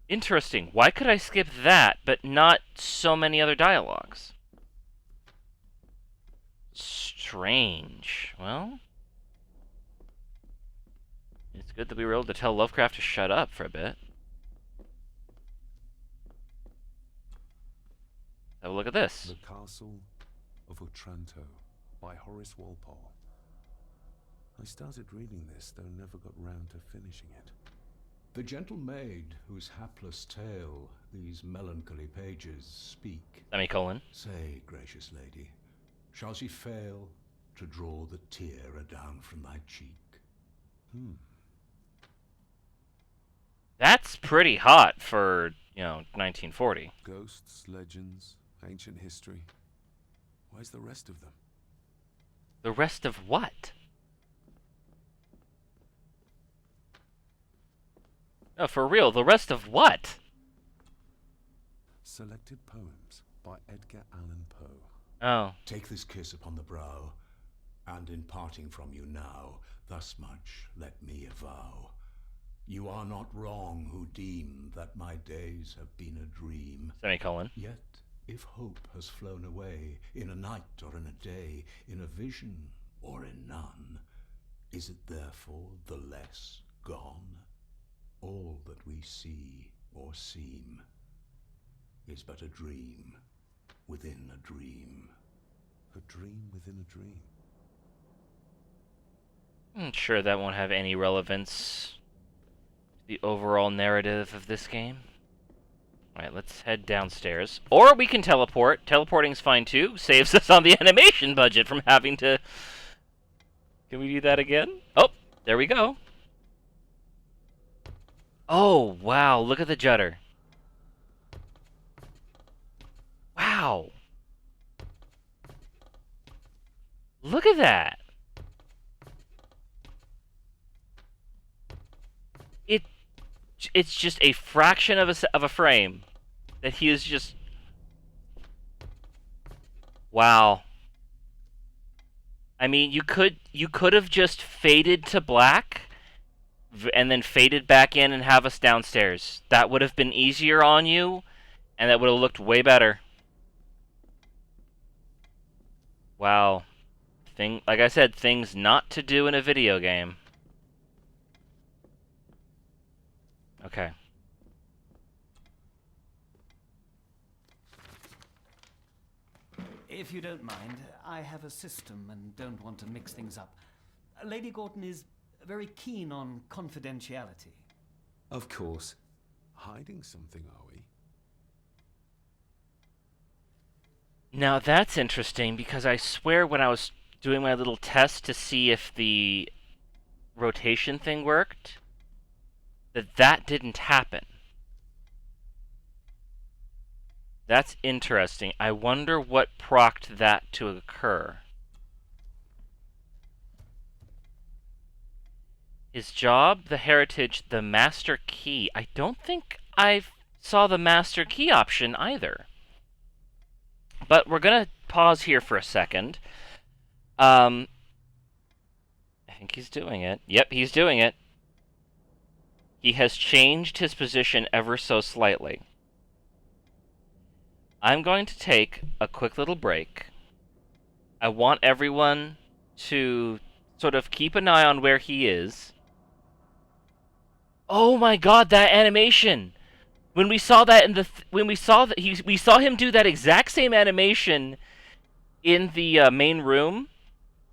Interesting. Why could I skip that, but not so many other dialogues? Strange. Well... It's good that we were able to tell Lovecraft to shut up for a bit. Have a look at this. The Castle of Otranto by Horace Walpole. I started reading this, though never got round to finishing it. The gentle maid whose hapless tale these melancholy pages speak. Semicolon. Say, gracious lady, shall she fail to draw the tear adown from thy cheek? That's pretty hot for, 1940. Ghosts, legends, ancient history. Where's the rest of them? The rest of what? No, for real, the rest of what? Selected poems by Edgar Allan Poe. Oh. Take this kiss upon the brow, and in parting from you now, thus much let me avow. You are not wrong who deem that my days have been a dream. Semicolon. Yet, if hope has flown away, in a night or in a day, in a vision or in none, is it therefore the less gone? All that we see or seem is but a dream within a dream. A dream within a dream. I'm sure that won't have any relevance to the overall narrative of this game. Alright, let's head downstairs. Or we can teleport. Teleporting's fine too. Saves us on the animation budget from having to... Can we do that again? Oh, there we go. Oh, wow, look at the judder. Wow. Look at that. It's just a fraction of a frame that he is just... Wow. I mean, you could have just faded to black and then faded back in and have us downstairs. That would have been easier on you, and that would have looked way better. Wow. Like I said, things not to do in a video game. Okay. If you don't mind, I have a system and don't want to mix things up. Lady Gordon is very keen on confidentiality. Of course. Hiding something, are we? Now that's interesting, because I swear when I was doing my little test to see if the rotation thing worked, that didn't happen. That's interesting. I wonder what procced that to occur. His job, the heritage, the master key. I don't think I saw the master key option either. But we're gonna pause here for a second. I think he's doing it. Yep, he's doing it. He has changed his position ever so slightly. I'm going to take a quick little break. I want everyone to sort of keep an eye on where he is. Oh my god, that animation! When we saw that in the we saw him do that exact same animation in the main room,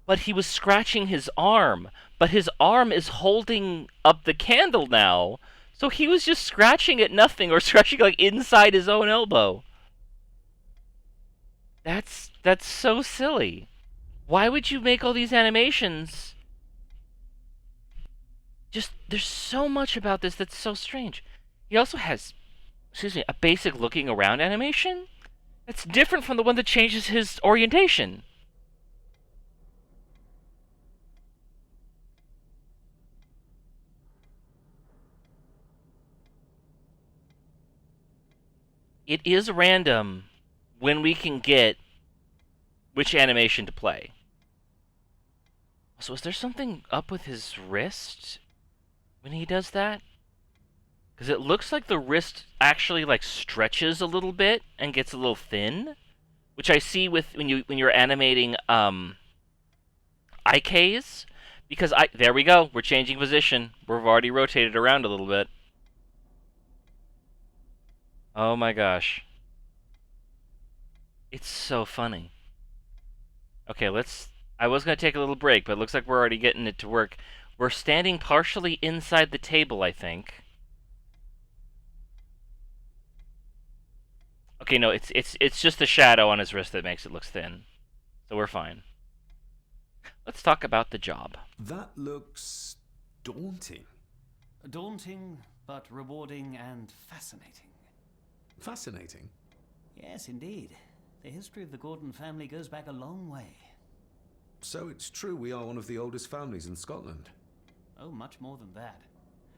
but he was scratching his arm. But his arm is holding up the candle now, so he was just scratching at nothing, or scratching like inside his own elbow. That's so silly. Why would you make all these animations Just, there's so much about this that's so strange. He also has, excuse me, a basic looking around animation that's different from the one that changes his orientation. It is random when we can get which animation to play. So is there something up with his wrist when he does that? Because it looks like the wrist actually like stretches a little bit and gets a little thin, which I see with when you're animating IKs. Because there we go, we're changing position. We've already rotated around a little bit. Oh my gosh. It's so funny. Okay, I was going to take a little break, but it looks like we're already getting it to work. We're standing partially inside the table, I think. Okay, no, it's just the shadow on his wrist that makes it look thin. So we're fine. Let's talk about the job. That looks daunting. Daunting, but rewarding and fascinating. Fascinating. Yes, indeed. The history of the Gordon family goes back a long way. So it's true we are one of the oldest families in Scotland. Oh, much more than that.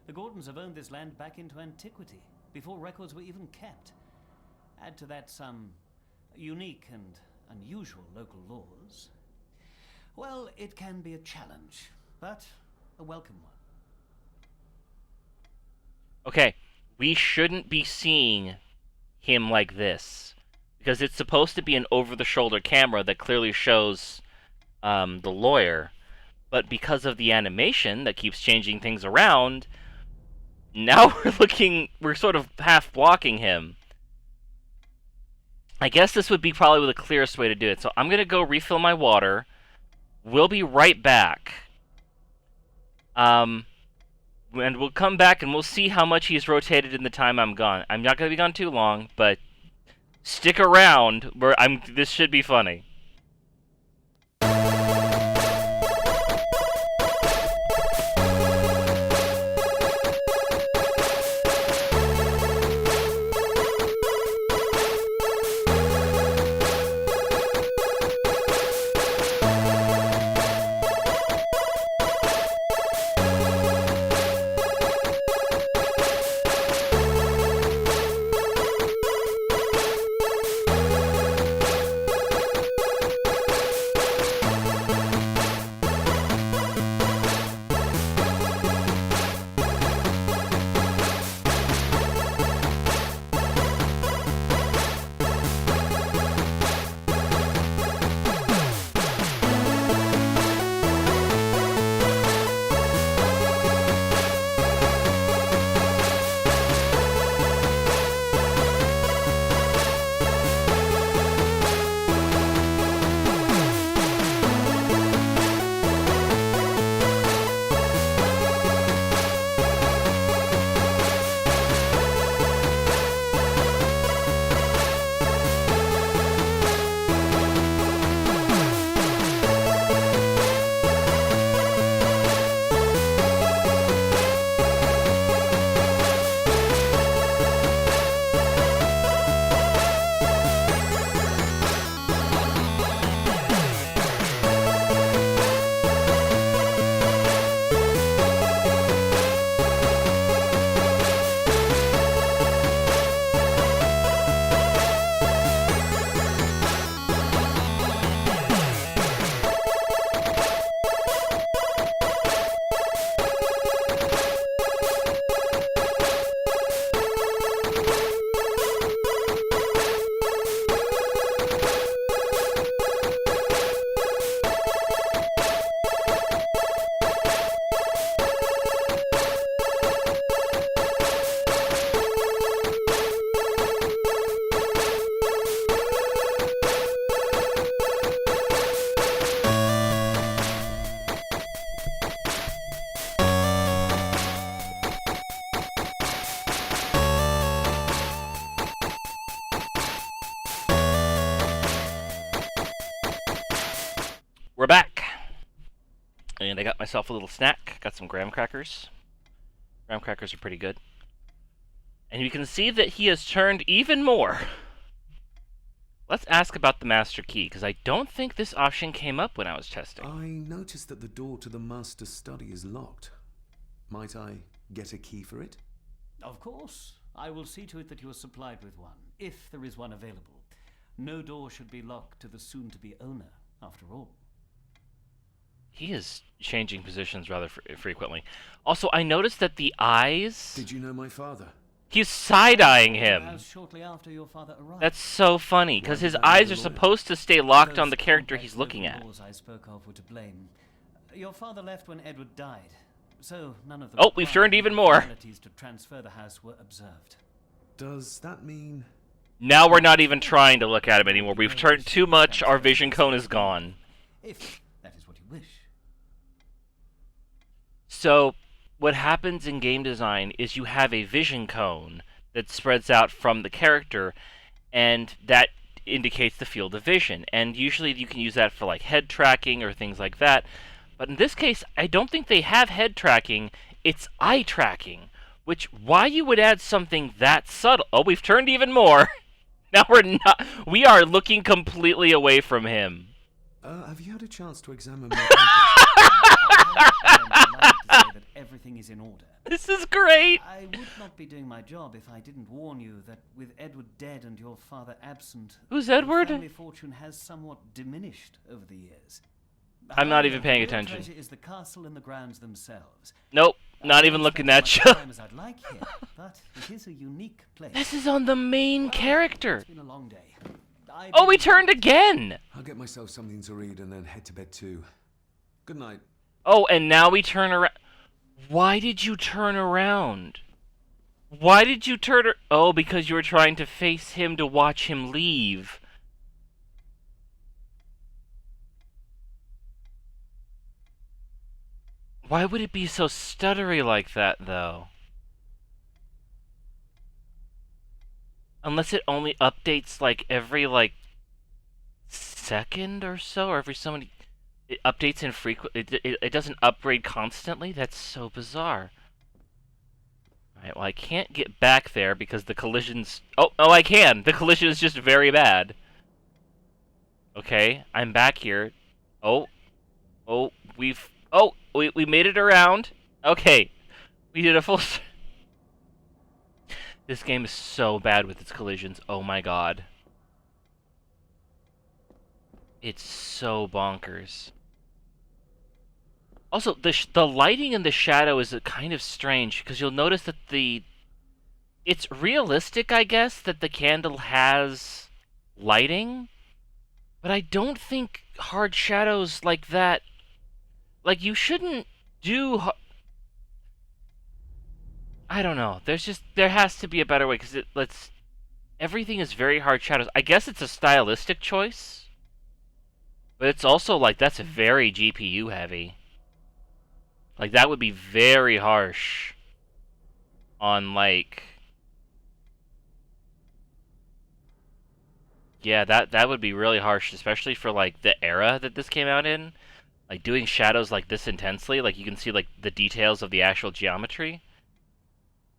The Gordons have owned this land back into antiquity, before records were even kept. Add to that some unique and unusual local laws. Well, it can be a challenge, but a welcome one. Okay, we shouldn't be seeing him like this, because it's supposed to be an over-the-shoulder camera that clearly shows the lawyer, but because of the animation that keeps changing things around, now we're sort of half blocking him. I guess this would be probably the clearest way to do it, so I'm going to go refill my water. We'll be right back. And we'll come back and we'll see how much he's rotated in the time I'm gone. I'm not going to be gone too long, but stick around. This should be funny. We're back. And I got myself a little snack. Got some graham crackers. Graham crackers are pretty good. And you can see that he has turned even more. Let's ask about the master key, because I don't think this option came up when I was testing. I noticed that the door to the master's study is locked. Might I get a key for it? Of course. I will see to it that you are supplied with one, if there is one available. No door should be locked to the soon-to-be owner, after all. He is changing positions rather frequently. Also, I noticed that the eyes... Did you know my father? He's side-eyeing him. As shortly after your father arrived. That's so funny, because his that eyes the are lawyer? supposed to stay locked on Those the character complex he's looking local at. laws I spoke of were to blame. Your father left when Edward died, so none of the Oh, we've turned even more. formalities to transfer the house were observed. Does that mean... Now we're not even trying to look at him anymore. We've turned too much, our vision cone is gone. If that is what you wish. So, what happens in game design is you have a vision cone that spreads out from the character, and that indicates the field of vision. And usually you can use that for like head tracking or things like that. But in this case, I don't think they have head tracking, it's eye tracking. Which, why you would add something that subtle? Oh, we've turned even more. Now we are looking completely away from him. have you had a chance to examine my papers? I like to say that everything is in order. This is great! I would not be doing my job if I didn't warn you that with Edward dead and your father absent, Who's the Edward? family fortune has somewhat diminished over the years. I'm not even However, paying the real attention. treasure is the castle and the grounds themselves. Nope, not I even don't looking spend at as you. much time as I'd like here, but it is a unique place. This is on the main Well, character. It's been a long day. Oh, we turned again! I'll get myself something to read and then head to bed too. Good night. Oh, and now we turn around. Why did you turn around? Why did you turn Oh, because you were trying to face him to watch him leave. Why would it be so stuttery like that, though? Unless it only updates, like, every, like, second or so, or every so many... It updates infrequently. It doesn't upgrade constantly? That's so bizarre. Alright, well, I can't get back there because the collision's... Oh, I can! The collision is just very bad. Okay, I'm back here. Oh, we've... Oh, we made it around. Okay, we did a full... This game is so bad with its collisions. Oh my god. It's so bonkers. Also, the lighting and the shadow is kind of strange, because you'll notice that it's realistic, I guess, that the candle has lighting, but I don't think hard shadows like that... Like, you shouldn't do... I don't know. There has to be a better way, because everything is very hard shadows. I guess it's a stylistic choice, but it's also, like, that's very GPU heavy. Like, that would be very harsh on, like... Yeah, that would be really harsh, especially for, like, the era that this came out in. Like, doing shadows like this intensely, like, you can see, like, the details of the actual geometry.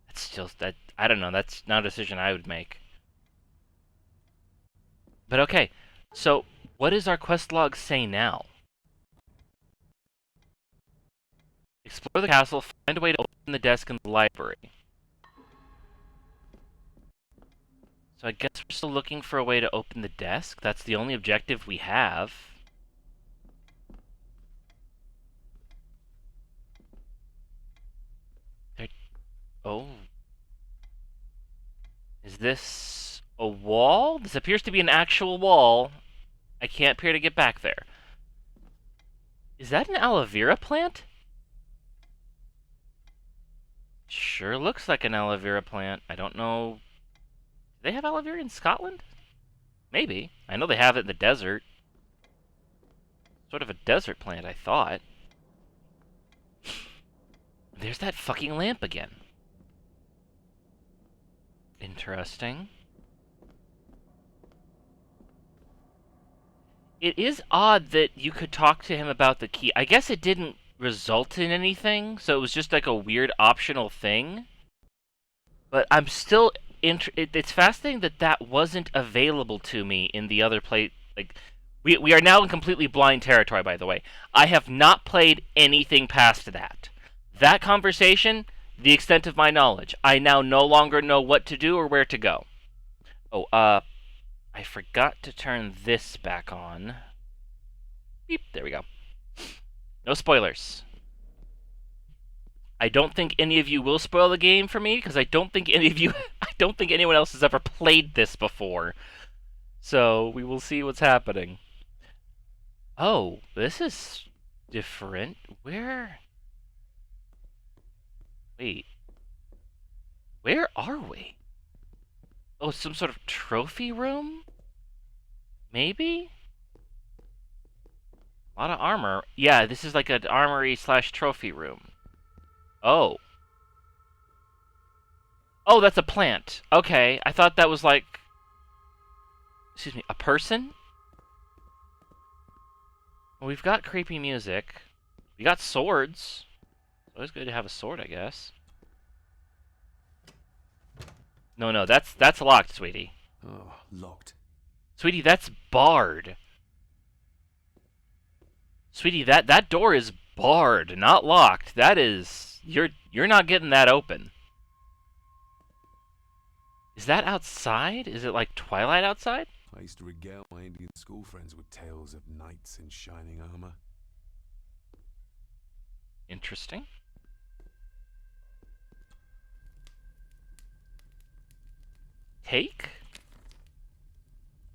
That's still... I don't know, that's not a decision I would make. But okay, so, what does our quest log say now? Explore the castle, find a way to open the desk in the library. So I guess we're still looking for a way to open the desk. That's the only objective we have. Oh. Is this a wall? This appears to be an actual wall. I can't appear to get back there. Is that an aloe vera plant? Sure looks like an aloe vera plant. I don't know. Do they have aloe vera in Scotland? Maybe. I know they have it in the desert. Sort of a desert plant, I thought. There's that fucking lamp again. Interesting. It is odd that you could talk to him about the key. I guess it didn't result in anything, so it was just like a weird optional thing. But I'm still it's fascinating that that wasn't available to me in the other play. Like, we are now in completely blind territory, by the way. I have not played anything past that. That conversation, the extent of my knowledge. I now no longer know what to do or where to go. Oh, I forgot to turn this back on. Beep, there we go. No spoilers. I don't think any of you will spoil the game for me, because I don't think anyone else has ever played this before. So, we will see what's happening. Oh, this is different. Where? Wait. Where are we? Oh, some sort of trophy room? Maybe? A lot of armor. Yeah, this is like an armory / trophy room. Oh. Oh, that's a plant. Okay, I thought that was like... Excuse me, a person? Well, we've got creepy music. We got swords. It's always good to have a sword, I guess. No, that's locked, sweetie. Oh, locked. Sweetie, that's barred. Sweetie, that door is barred, not locked. That is... You're not getting that open. Is that outside? Is it like twilight outside? I used to regale my Indian school friends with tales of knights in shining armor. Interesting. Take?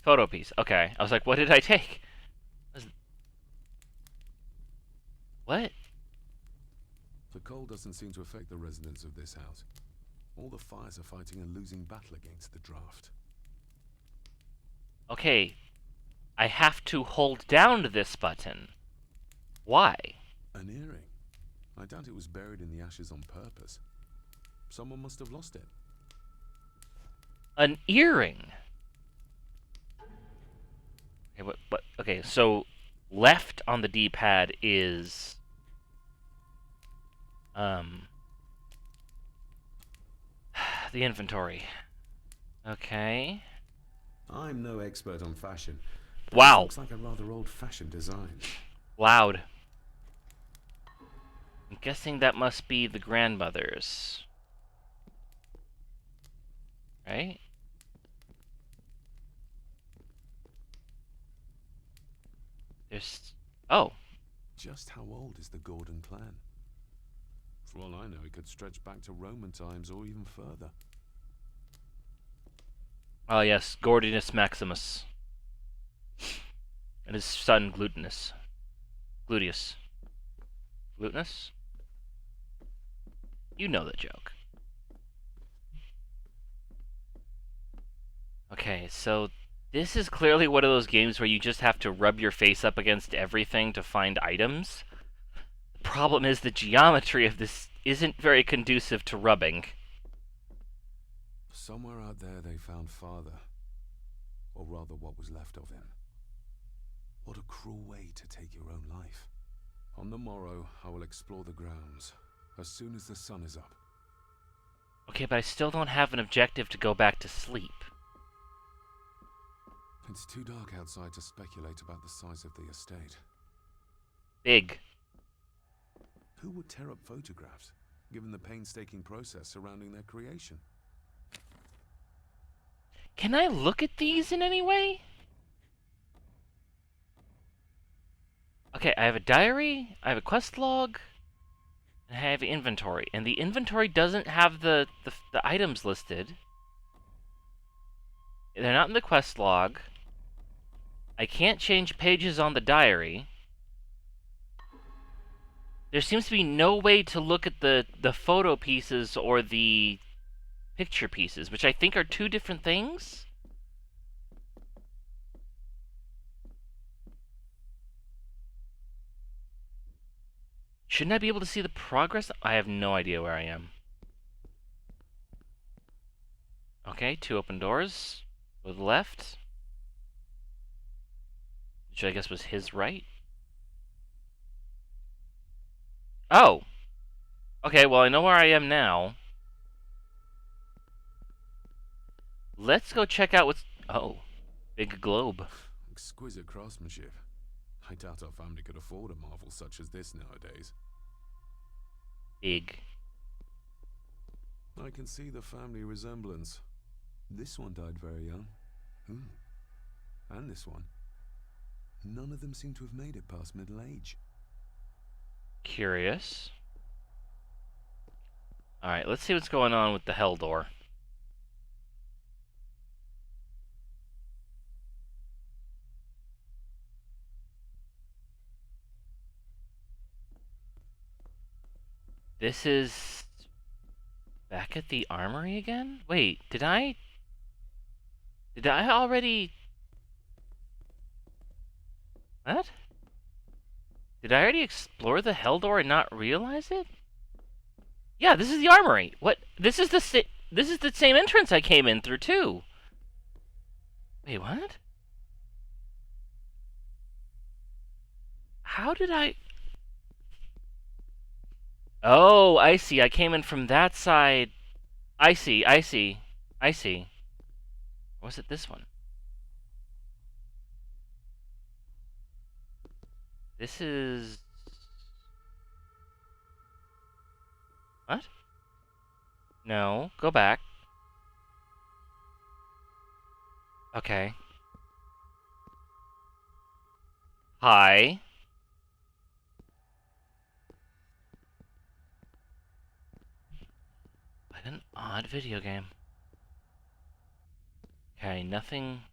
Photo piece. Okay. I was like, what did I take? What? The cold doesn't seem to affect the residents of this house. All the fires are fighting a losing battle against the draft. Okay. I have to hold down this button. Why? An earring. I doubt it was buried in the ashes on purpose. Someone must have lost it. An earring? Okay, okay, so left on the D-pad is... the inventory. Okay. I'm no expert on fashion. Wow. Looks like a rather old-fashioned design. Loud. I'm guessing that must be the grandmother's. Right? There's... Oh. Just how old is the Gordon clan? For all I know, it could stretch back to Roman times or even further. Oh yes, Gordinus Maximus. And his son Glutinus. Gluteus. Glutinus? You know the joke. Okay, so this is clearly one of those games where you just have to rub your face up against everything to find items. The problem is the geometry of this isn't very conducive to rubbing. Somewhere out there they found father. Or rather what was left of him. What a cruel way to take your own life. On the morrow, I will explore the grounds, as soon as the sun is up. Okay, but I still don't have an objective to go back to sleep. It's too dark outside to speculate about the size of the estate. Big. Who would tear up photographs, given the painstaking process surrounding their creation? Can I look at these in any way? Okay, I have a diary, I have a quest log, and I have an inventory. And the inventory doesn't have the items listed. They're not in the quest log. I can't change pages on the diary. There seems to be no way to look at the photo pieces or the picture pieces, which I think are two different things. Shouldn't I be able to see the progress? I have no idea where I am. Okay, 2 open doors. Go to the left. Which I guess was his right. Oh. Okay, well, I know where I am now. Let's go check out what's... Oh. Big globe. Exquisite craftsmanship. I doubt our family could afford a marvel such as this nowadays. Big. I can see the family resemblance. This one died very young. And this one. None of them seem to have made it past middle age. Curious. Alright, let's see what's going on with the hell door. This is... back at the armory again? Wait, did I already... What? Did I already explore the hell door and not realize it? Yeah, this is the armory. What? This is the same entrance I came in through too. Wait, what? How did I... Oh, I see. I came in from that side. I see. Or was it this one? This is... What? No, go back. Okay. Hi. What an odd video game. Okay, nothing...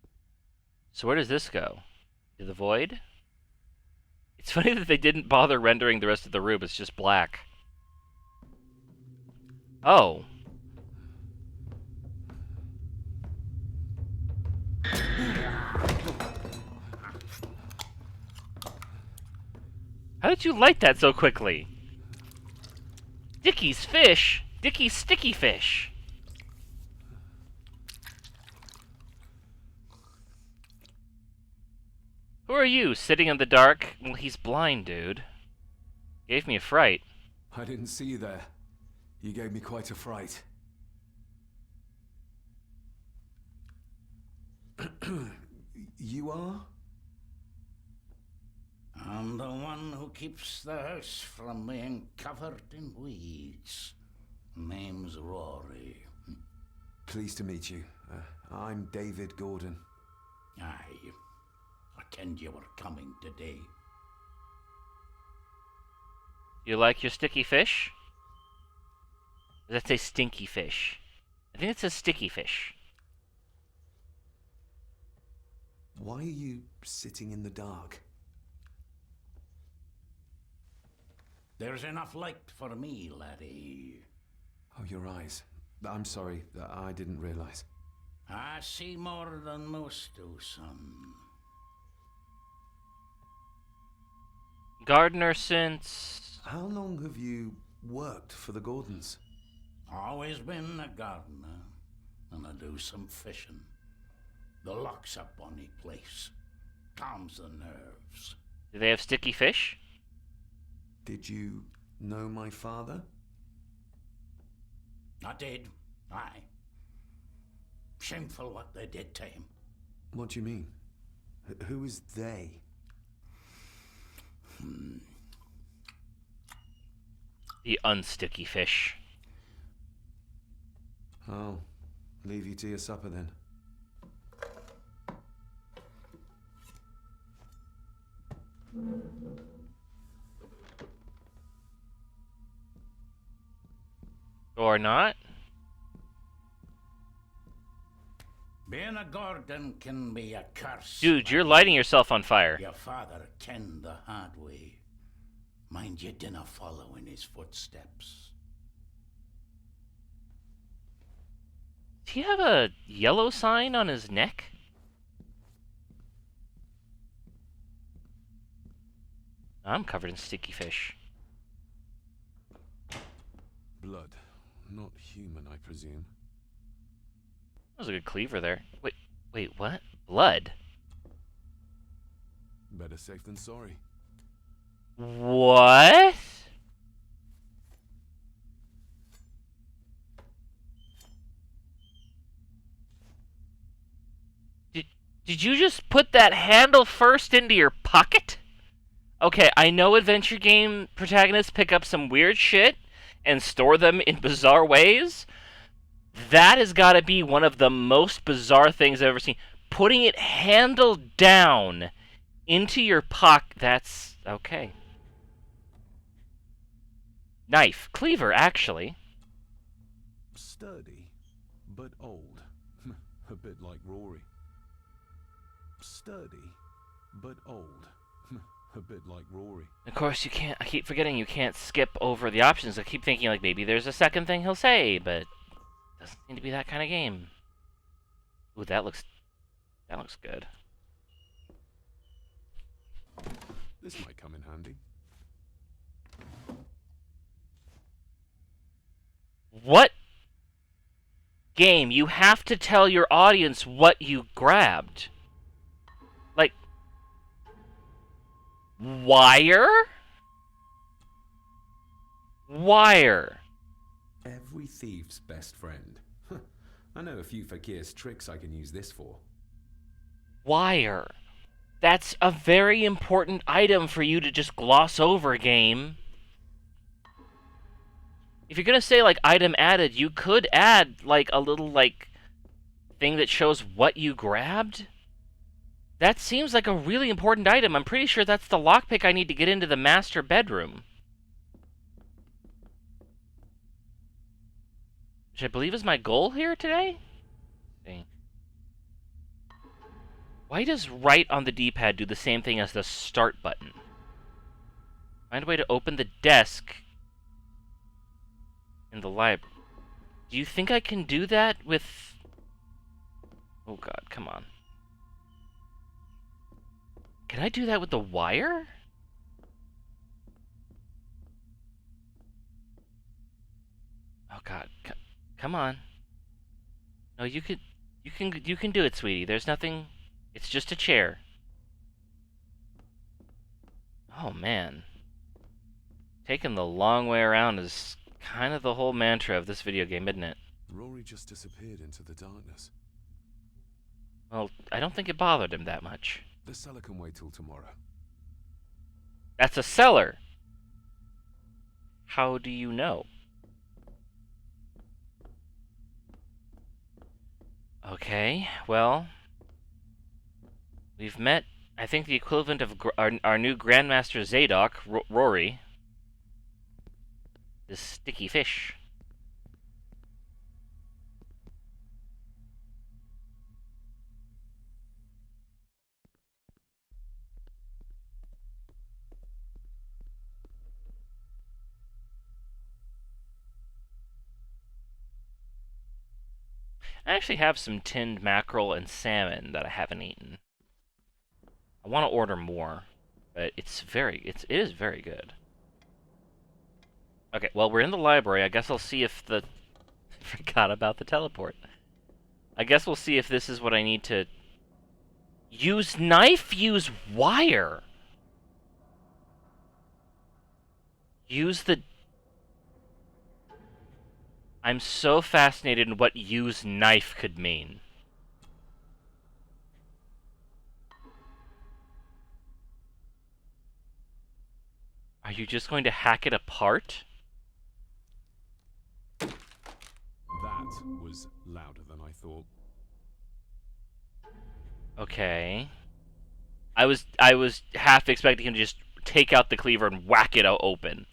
So where does this go? To the void? It's funny that they didn't bother rendering the rest of the room, it's just black. Oh. How did you light that so quickly? Dickie's fish? Dickie's sticky fish. Who are you, sitting in the dark? Well, he's blind, dude. Gave me a fright. I didn't see you there. You gave me quite a fright. You are? I'm the one who keeps the house from being covered in weeds. Name's Rory. Pleased to meet you. I'm David Gordon. Aye. I kenned you were coming today. You like your sticky fish? Or does that say stinky fish? I think it says sticky fish. Why are you sitting in the dark? There's enough light for me, laddie. Oh, your eyes. I'm sorry, I didn't realize. I see more than most do, son. Gardener since... How long have you worked for the Gordons? Always been a gardener, and I do some fishing. The lock's a bonny place. Calms the nerves. Do they have sticky fish? Did you know my father? I did, aye. Shameful what they did to him. What do you mean? Who is they? The unsticky fish. I'll leave you to your supper then. Or not? Being a Gordon can be a curse. Dude, you're lighting yourself on fire. Your father kenned the hard way. Mind you dinna follow in his footsteps. Does he have a yellow sign on his neck? I'm covered in sticky fish. Blood. Not human, I presume. That was a good cleaver there. Wait, what? Blood? Better safe than sorry. What? Did you just put that handle first into your pocket? Okay, I know adventure game protagonists pick up some weird shit and store them in bizarre ways. That has got to be one of the most bizarre things I've ever seen. Putting it handle down into your pocket. That's okay. Knife. Cleaver, actually. Sturdy, but old. A bit like Rory. Sturdy, but old. A bit like Rory. Of course, you can't. I keep forgetting you can't skip over the options. I keep thinking, like, maybe there's a second thing he'll say, but it doesn't seem to be that kind of game. Ooh, that looks good. This might come in handy. What game? You have to tell your audience what you grabbed. Like, wire? Wire. Every thief's best friend. I know a few fakir's tricks I can use this for. Wire. That's a very important item for you to just gloss over, game. If you're gonna say, like, item added, you could add, like, a little, like, thing that shows what you grabbed. That seems like a really important item. I'm pretty sure that's the lockpick I need to get into the master bedroom. Which I believe is my goal here today? Let's see. Why does right on the D-pad do the same thing as the start button? Find a way to open the desk in the library. Do you think I can do that with... Oh god, come on. Can I do that with the wire? Oh god, come on. No, you can do it, sweetie. There's nothing. It's just a chair. Oh man. Taking the long way around is kind of the whole mantra of this video game, isn't it? Rory just disappeared into the darkness. Well, I don't think it bothered him that much. The cellar can wait till tomorrow. That's a cellar. How do you know? Okay, well, we've met, I think, the equivalent of our new Grandmaster Zadok, Rory. This sticky fish. I actually have some tinned mackerel and salmon that I haven't eaten. I want to order more, but it is very good. Okay, well, we're in the library. I guess I'll see if the... Forgot about the teleport. I guess we'll see if this is what I need to... Use knife, use wire. Use the... I'm so fascinated in what use knife could mean. Are you just going to hack it apart? That was louder than I thought. Okay. I was half expecting him to just take out the cleaver and whack it open.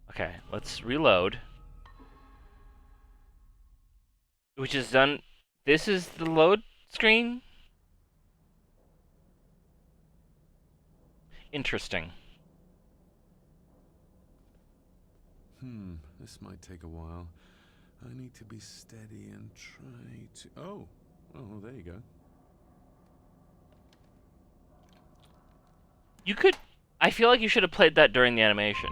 Okay, let's reload. Which is done. This is the load screen? Interesting. This might take a while. I need to be steady and try to... Oh, there you go. You could... I feel like you should have played that during the animation.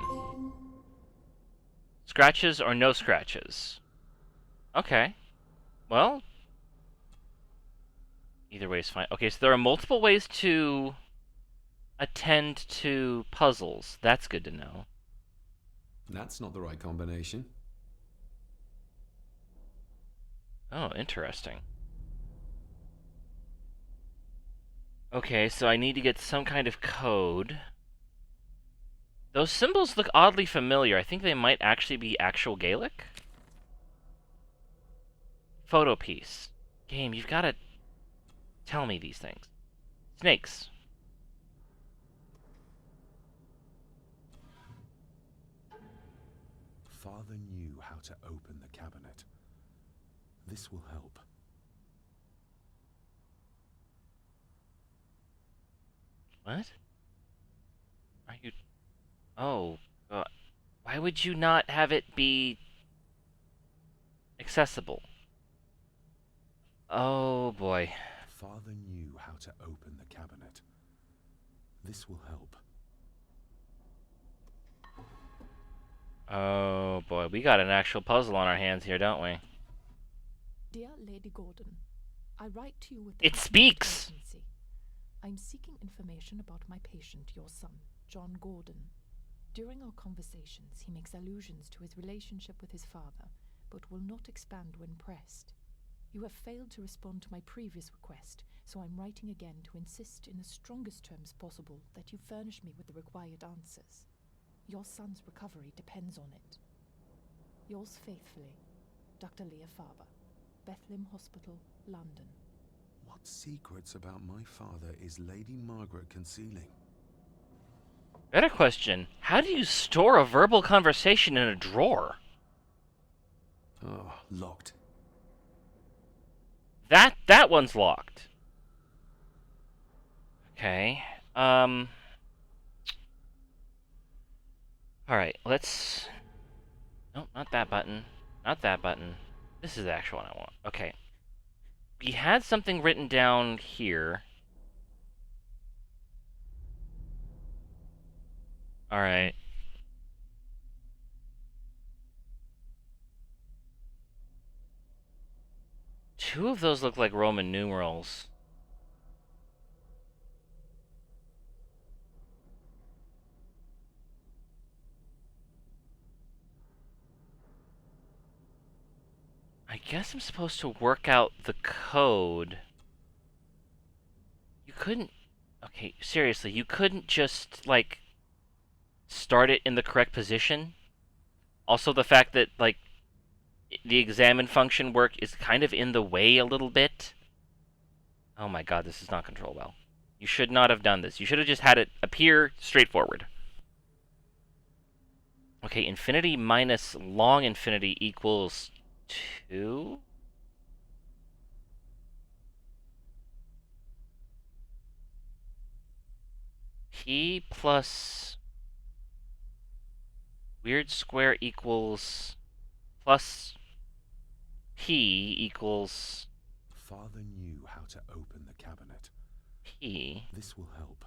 Scratches or no scratches? Okay. Well... Either way is fine. Okay, so there are multiple ways to attend to puzzles. That's good to know. That's not the right combination. Oh, interesting. Okay, so I need to get some kind of code. Those symbols look oddly familiar. I think they might actually be actual Gaelic. Photo piece. Game, you've got to tell me these things. Snakes. Father knew how to open the cabinet. This will help. What? Are you... Oh, why would you not have it be accessible? Oh, boy. Father knew how to open the cabinet. This will help. Oh, boy. We got an actual puzzle on our hands here, don't we? Dear Lady Gordon, I write to you with It speaks! urgency. I'm seeking information about my patient, your son, John Gordon. During our conversations, he makes allusions to his relationship with his father, but will not expand when pressed. You have failed to respond to my previous request, so I'm writing again to insist in the strongest terms possible that you furnish me with the required answers. Your son's recovery depends on it. Yours faithfully, Dr. Leah Farber, Bethlehem Hospital, London. What secrets about my father is Lady Margaret concealing? Better question. How do you store a verbal conversation in a drawer? Oh, locked. That one's locked. Okay. Alright, let's... Nope, not that button. Not that button. This is the actual one I want. Okay. We had something written down here. Alright. Two of those look like Roman numerals. I guess I'm supposed to work out the code. You couldn't... Okay, seriously, you couldn't just, like, start it in the correct position? Also, the fact that, like, the examine function work is kind of in the way a little bit. Oh my god, this does not control well. You should not have done this. You should have just had it appear straightforward. Okay, infinity minus long infinity equals 2? P plus weird square equals plus P equals Father knew how to open the cabinet. P. This will help.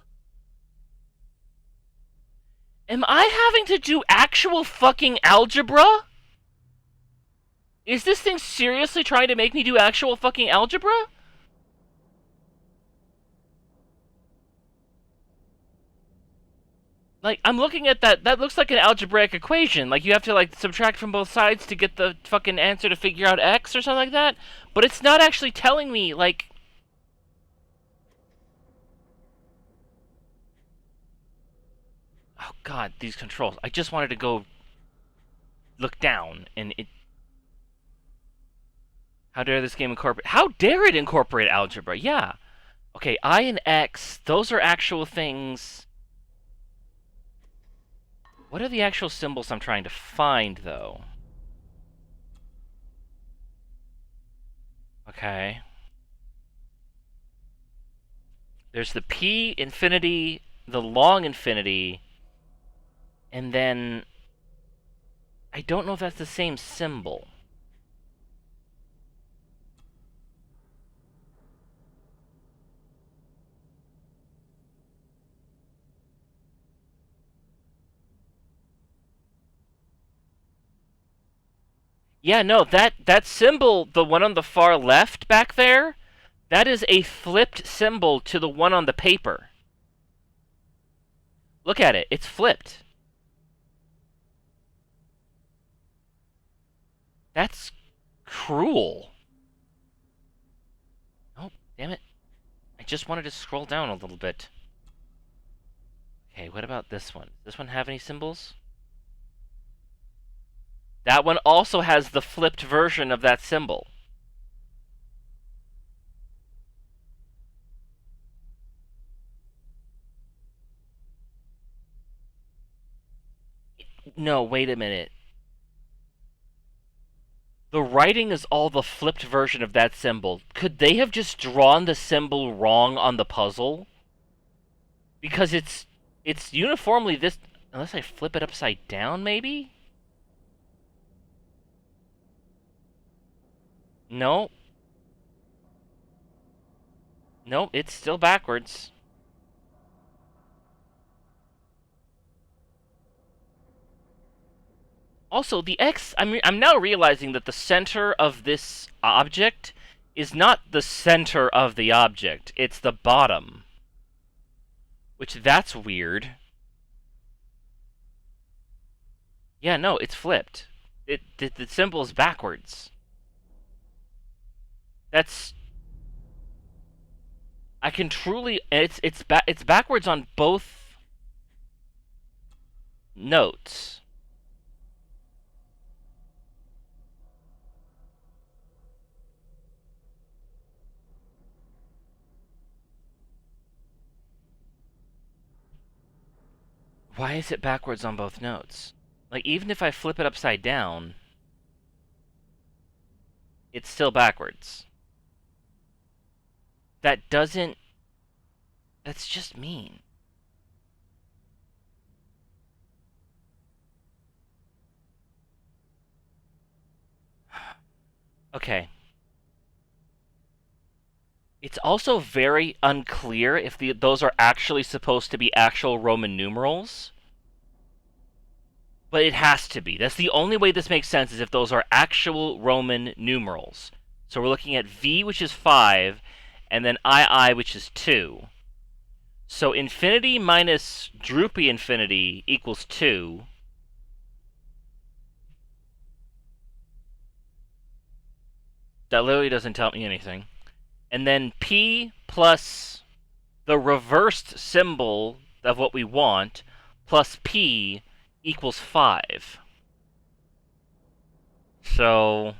Am I having to do actual fucking algebra? Is this thing seriously trying to make me do actual fucking algebra? Like, I'm looking at that. That looks like an algebraic equation. Like, you have to, like, subtract from both sides to get the fucking answer to figure out x or something like that. But it's not actually telling me, like... Oh, God, these controls. I just wanted to go look down, and it... How dare this game incorporate... How dare it incorporate algebra? Yeah. Okay, I and x, those are actual things... What are the actual symbols I'm trying to find, though? Okay. There's the P infinity, the long infinity, and then... I don't know if that's the same symbol. Yeah, no, that symbol, the one on the far left back there, that is a flipped symbol to the one on the paper. Look at it, it's flipped. That's cruel. Oh, damn it. just wanted to scroll down a little bit. Okay, what about this one? Does this one have any symbols? That one also has the flipped version of that symbol. No, wait a minute. The writing is all the flipped version of that symbol. Could they have just drawn the symbol wrong on the puzzle? Because it's uniformly this... Unless I flip it upside down, maybe? No. Nope, it's still backwards. Also, the X, I'm now realizing that the center of this object is not the center of the object. It's the bottom. Which, that's weird. Yeah, no, it's flipped. The symbol is backwards. That's... I can truly... It's backwards on both notes. Why is it backwards on both notes? Like, even if I flip it upside down, it's still backwards. That doesn't... That's just mean. Okay. It's also very unclear if those are actually supposed to be actual Roman numerals. But it has to be. That's the only way this makes sense, is if those are actual Roman numerals. So we're looking at V, which is 5, and then II, which is 2. So infinity minus droopy infinity equals 2. That literally doesn't tell me anything. And then P plus the reversed symbol of what we want plus P equals 5. So...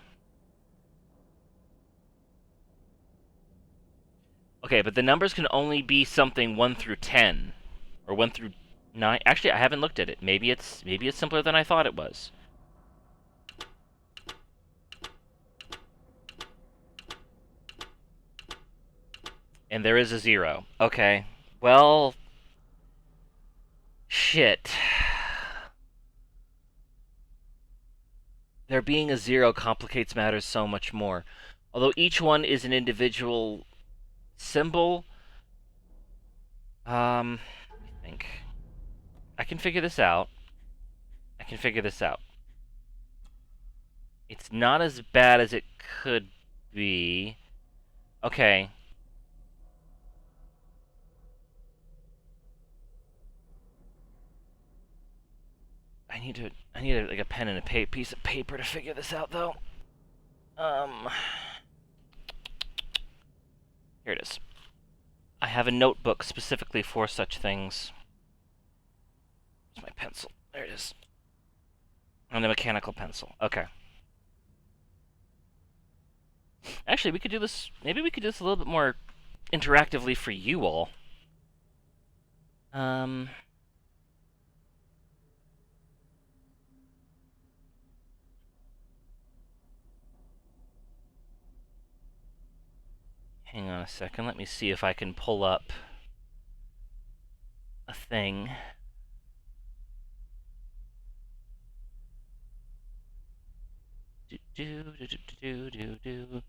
Okay, but the numbers can only be something 1 through 10. Or 1 through 9. Actually, I haven't looked at it. Maybe it's simpler than I thought it was. And there is a 0. Okay. Well... Shit. There being a 0 complicates matters so much more. Although each one is an individual symbol. I think. I can figure this out. It's not as bad as it could be. Okay. I need like a pen and a piece of paper to figure this out, though. Here it is. I have a notebook specifically for such things. Where's my pencil? There it is. And a mechanical pencil. Okay. Actually, we could do this... Maybe we could do this a little bit more interactively for you all. Hang on a second, let me see if I can pull up a thing. Images.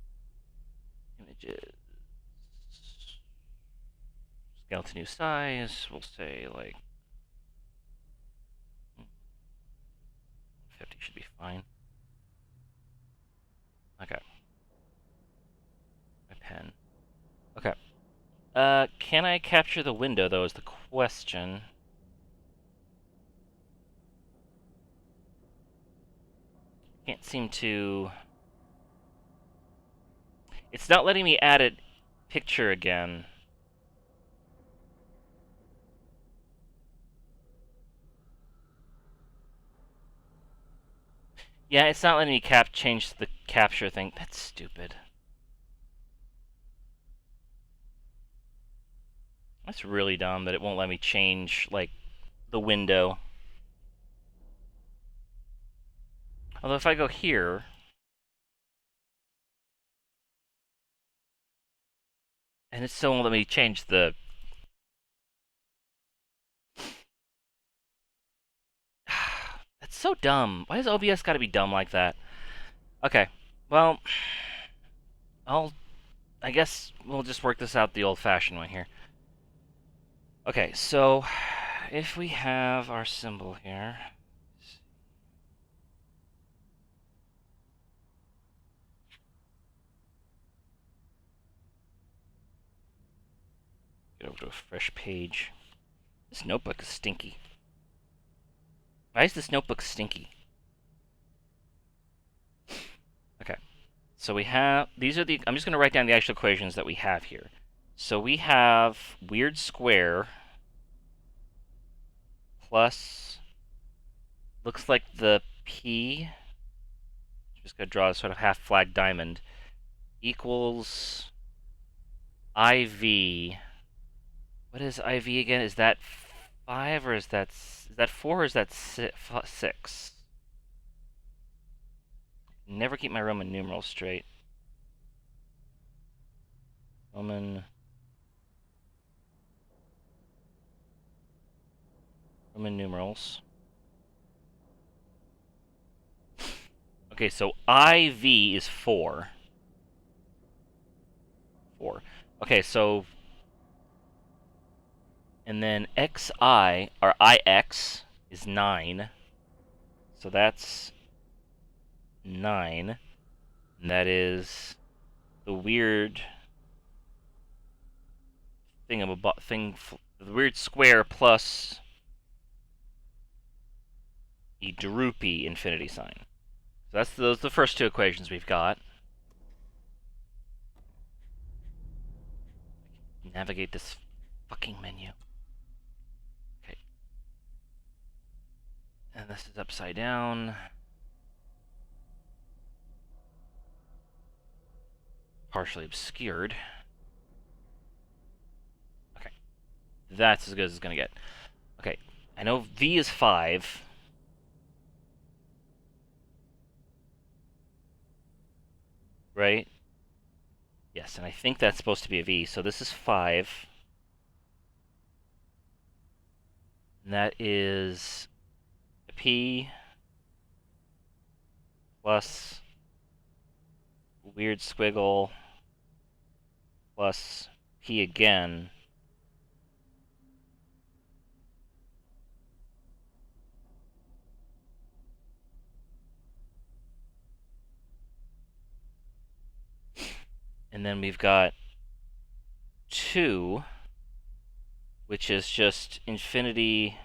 Scale to new size, we'll say like 50 should be fine. Okay. My pen. Okay. Can I capture the window, though, is the question. Can't seem to... It's not letting me add a picture again. Yeah, it's not letting me change the capture thing. That's stupid. That's really dumb that it won't let me change, like, the window. Although if I go here... And it still won't let me change the... That's so dumb. Why does OBS gotta be dumb like that? Okay, well... I guess we'll just work this out the old-fashioned way here. Okay, so... If we have our symbol here... Get over to a fresh page. This notebook is stinky. Why is this notebook stinky? Okay. So we have... These are the... I'm just going to write down the actual equations that we have here. So we have weird square plus... Looks like the P... Just going to draw a sort of half-flag diamond. Equals... IV... What is IV again? Is that 5 or is that 4 or is that 6? Never keep my Roman numerals straight. Roman numerals. Okay, so IV is 4. 4. Okay, so... And then XI, or IX, is 9. So that's 9. And that is the weird the weird square plus a droopy infinity sign. So those are the first two equations we've got. Navigate this fucking menu. Okay. And this is upside down. Partially obscured. Okay. That's as good as it's gonna get. Okay. I know V is 5. Right? Yes, and I think that's supposed to be a V, so this is 5. And that is a P plus weird squiggle plus P again. And then we've got 2, which is just infinity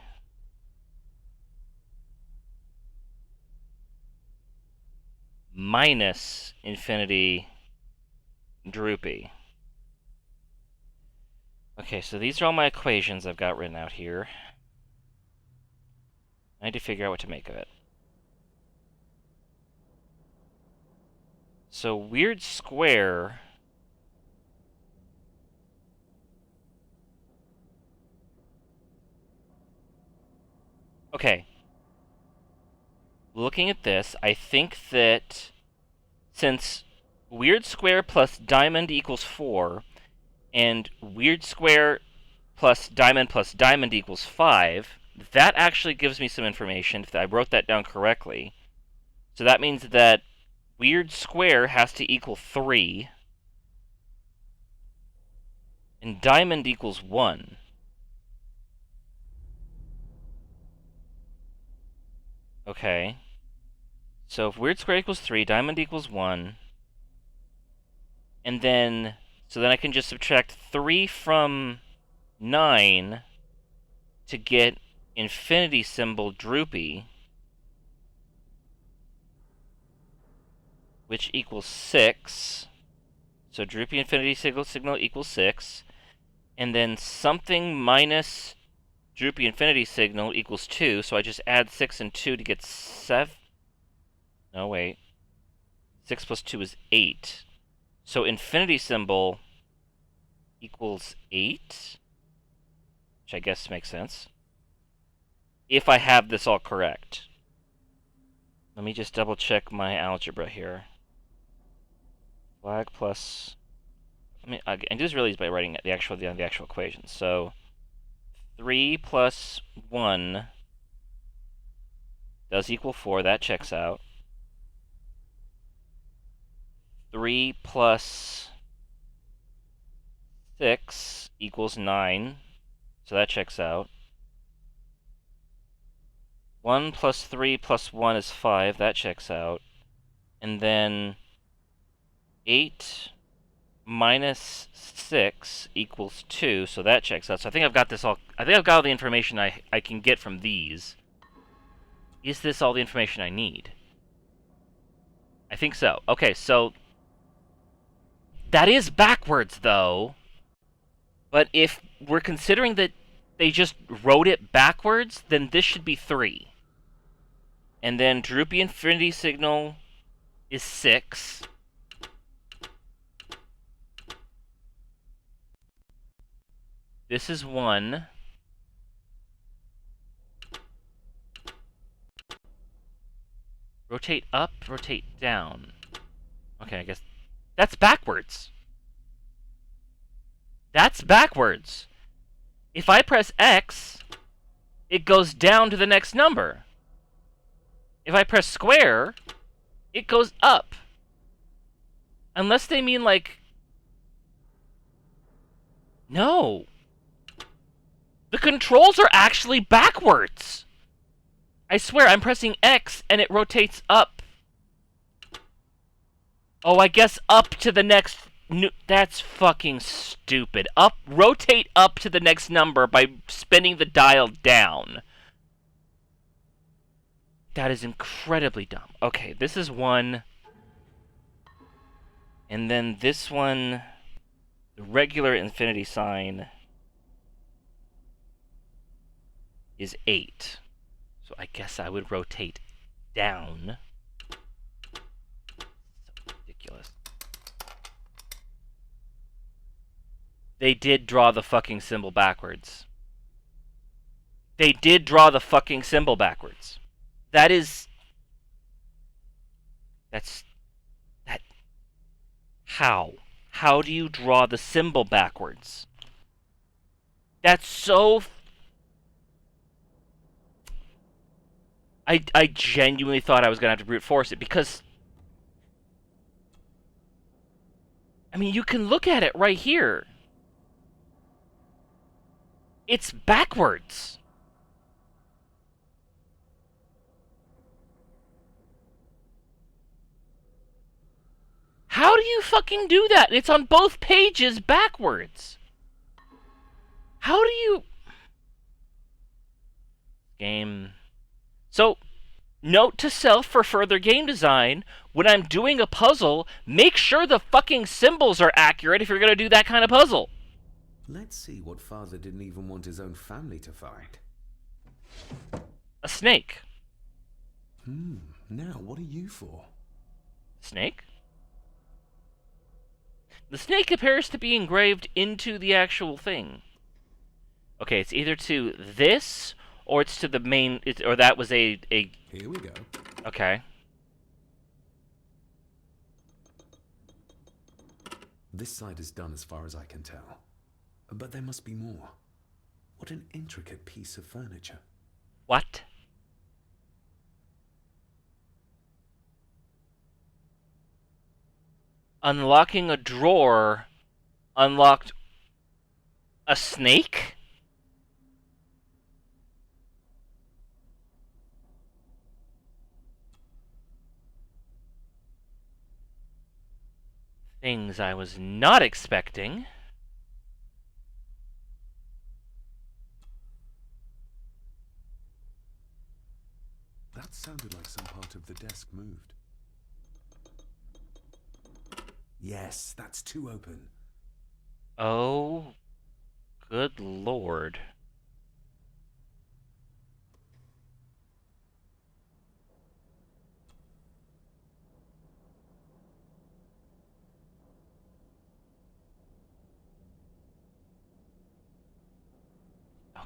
minus infinity droopy. Okay, so these are all my equations I've got written out here. I need to figure out what to make of it. So weird square... Okay. Looking at this, I think that since weird square plus diamond equals 4, and weird square plus diamond equals 5, that actually gives me some information, if I wrote that down correctly. So that means that weird square has to equal 3, and diamond equals 1. Okay. So if weird square equals 3, diamond equals 1, and then, so then I can just subtract 3 from 9 to get infinity symbol droopy, which equals 6. So droopy infinity signal equals 6. And then something minus droopy infinity signal equals 2, so I just add 6 and 2 to get 7. No, wait. 6 plus 2 is 8. So infinity symbol equals 8? Which I guess makes sense. If I have this all correct. Let me just double check my algebra here. Flag plus... I can do this really easy by writing the actual equation. So 3 plus 1 does equal 4. That checks out. 3 plus 6 equals 9. So that checks out. 1 plus 3 plus 1 is 5. That checks out. And then 8 minus 6 equals 2. So that checks out. So I think I've got this all... I think I've got all the information I can get from these. Is this all the information I need? I think so. Okay, so... That is backwards, though. But if we're considering that they just wrote it backwards, then this should be 3. And then droopy infinity signal is 6. This is 1. Rotate up, rotate down. Okay, I guess that's backwards. That's backwards. If I press X, it goes down to the next number. If I press square, it goes up. Unless they mean like... No. The controls are actually backwards. I swear, I'm pressing X and it rotates up. Oh, I guess up to the next... That's fucking stupid. Rotate up to the next number by spinning the dial down. That is incredibly dumb. Okay, this is 1. And then this one, the regular infinity sign, is 8. So I guess I would rotate down. So ridiculous. They did draw the fucking symbol backwards. They did draw the fucking symbol backwards. That is... That's... That... How? How do you draw the symbol backwards? That's so... I genuinely thought I was going to have to brute force it, because... I mean, you can look at it right here. It's backwards. How do you fucking do that? It's on both pages backwards. How do you... Game... So, note to self for further game design, when I'm doing a puzzle, make sure the fucking symbols are accurate if you're going to do that kind of puzzle. Let's see what father didn't even want his own family to find. A snake. Now what are you for? Snake? The snake appears to be engraved into the actual thing. Okay, it's either to this, or it's to the main... or that was a... Here we go. Okay. This side is done as far as I can tell. But there must be more. What an intricate piece of furniture. What? Unlocking a drawer unlocked a snake? Things I was not expecting. That sounded like some part of the desk moved. Yes, that's too open. Oh, good lord.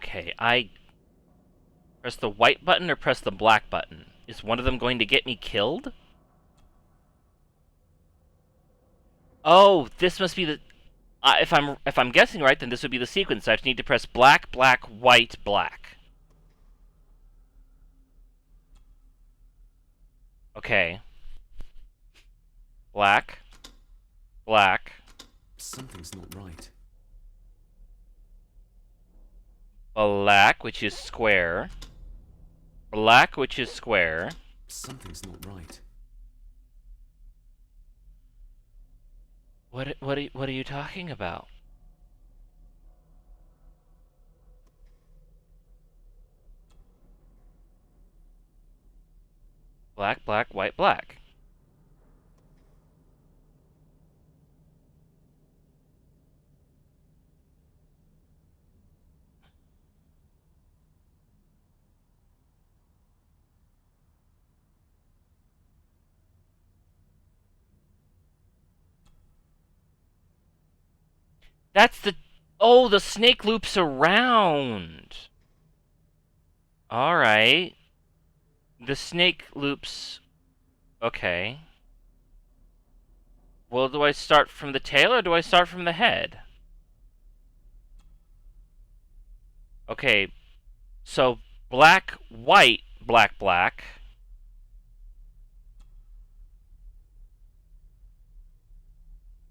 Okay, I press the white button or press the black button? Is one of them going to get me killed? Oh, this must be the... if I'm guessing right, then this would be the sequence. I just need to press black, black, white, black. Okay. Black. Black. Something's not right. Black, which is square. Black, which is square. Something's not right. What are you talking about? Black, black, white, black. That's the... Oh, the snake loops around. Alright. The snake loops... Okay. Well, do I start from the tail or do I start from the head? Okay. So, black, white, black, black.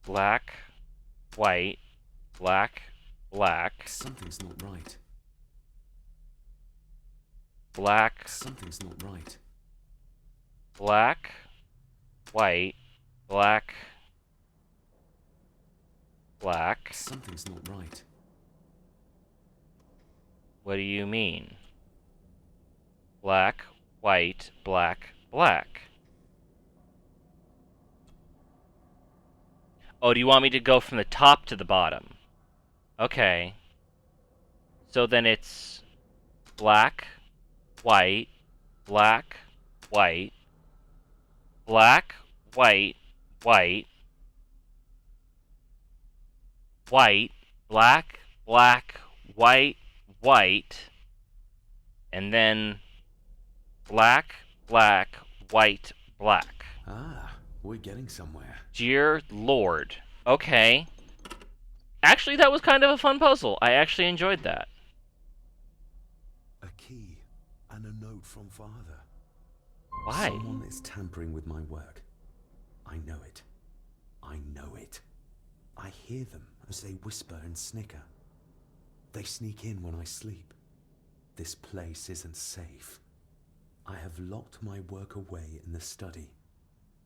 Black, white, black, black. Something's not right. Black. Something's not right. Black, white, black, black. Something's not right. What do you mean? Black, white, black, black. Oh, do you want me to go from the top to the bottom? Okay. So then it's black, white, black, white, black, white, white, white, black, black, white, white, and then black, black, white, black. Ah, we're getting somewhere. Dear Lord. Okay. Actually, that was kind of a fun puzzle. I actually enjoyed that. A key and a note from Father. Why? Someone is tampering with my work. I know it. I know it. I hear them as they whisper and snicker. They sneak in when I sleep. This place isn't safe. I have locked my work away in the study.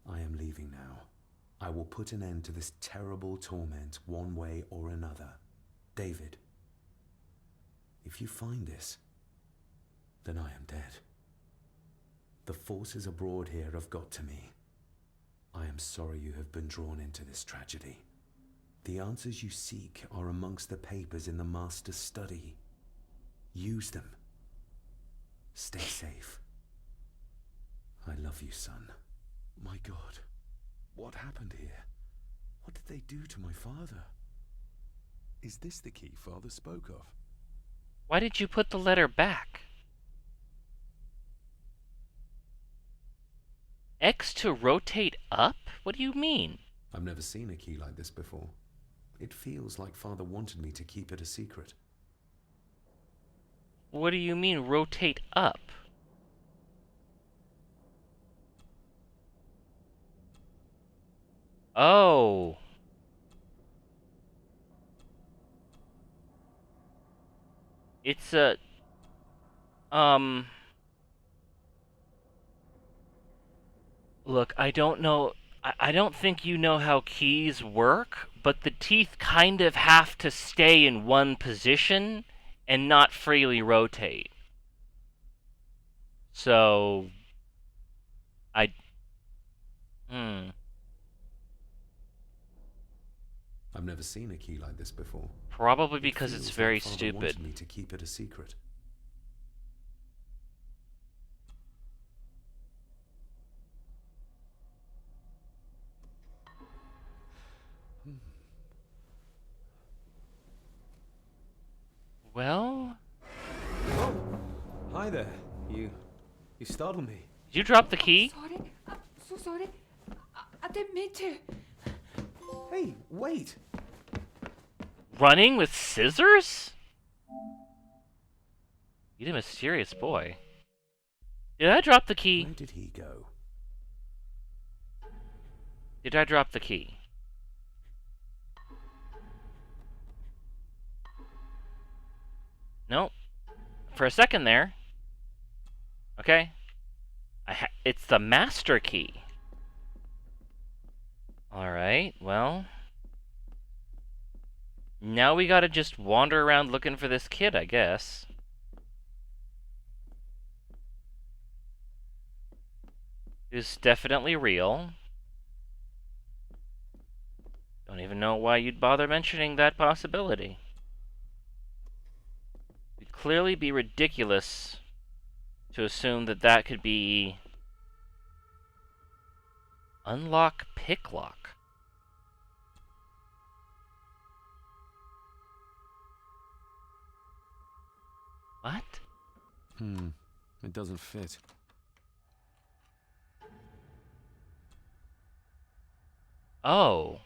I am leaving now. I will put an end to this terrible torment one way or another. David, if you find this, then I am dead. The forces abroad here have got to me. I am sorry you have been drawn into this tragedy. The answers you seek are amongst the papers in the Master's study. Use them. Stay safe. I love you, son. My God, what happened here? What did they do to my father? Is this the key Father spoke of? Why did you put the letter back? X to rotate up? What do you mean? I've never seen a key like this before. It feels like Father wanted me to keep it a secret. What do you mean, rotate up? Oh. It's a... Look, I don't know... I don't think you know how keys work, but the teeth kind of have to stay in one position and not freely rotate. So... I've never seen a key like this before. Probably because it's feels very like Father stupid. wanted me to keep it a secret. Well... Hi there. You startled me. Did you drop the key? Sorry. I'm so sorry. I didn't mean to. Hey, wait. Running with scissors? You the mysterious boy. Did I drop the key? Where did he go? Did I drop the key? Nope. For a second there. Okay. It's the master key. Alright, well. Now we gotta just wander around looking for this kid, I guess. Who's definitely real. Don't even know why you'd bother mentioning that possibility. It'd clearly be ridiculous to assume that that could be... Unlock picklock. What? It doesn't fit. Oh.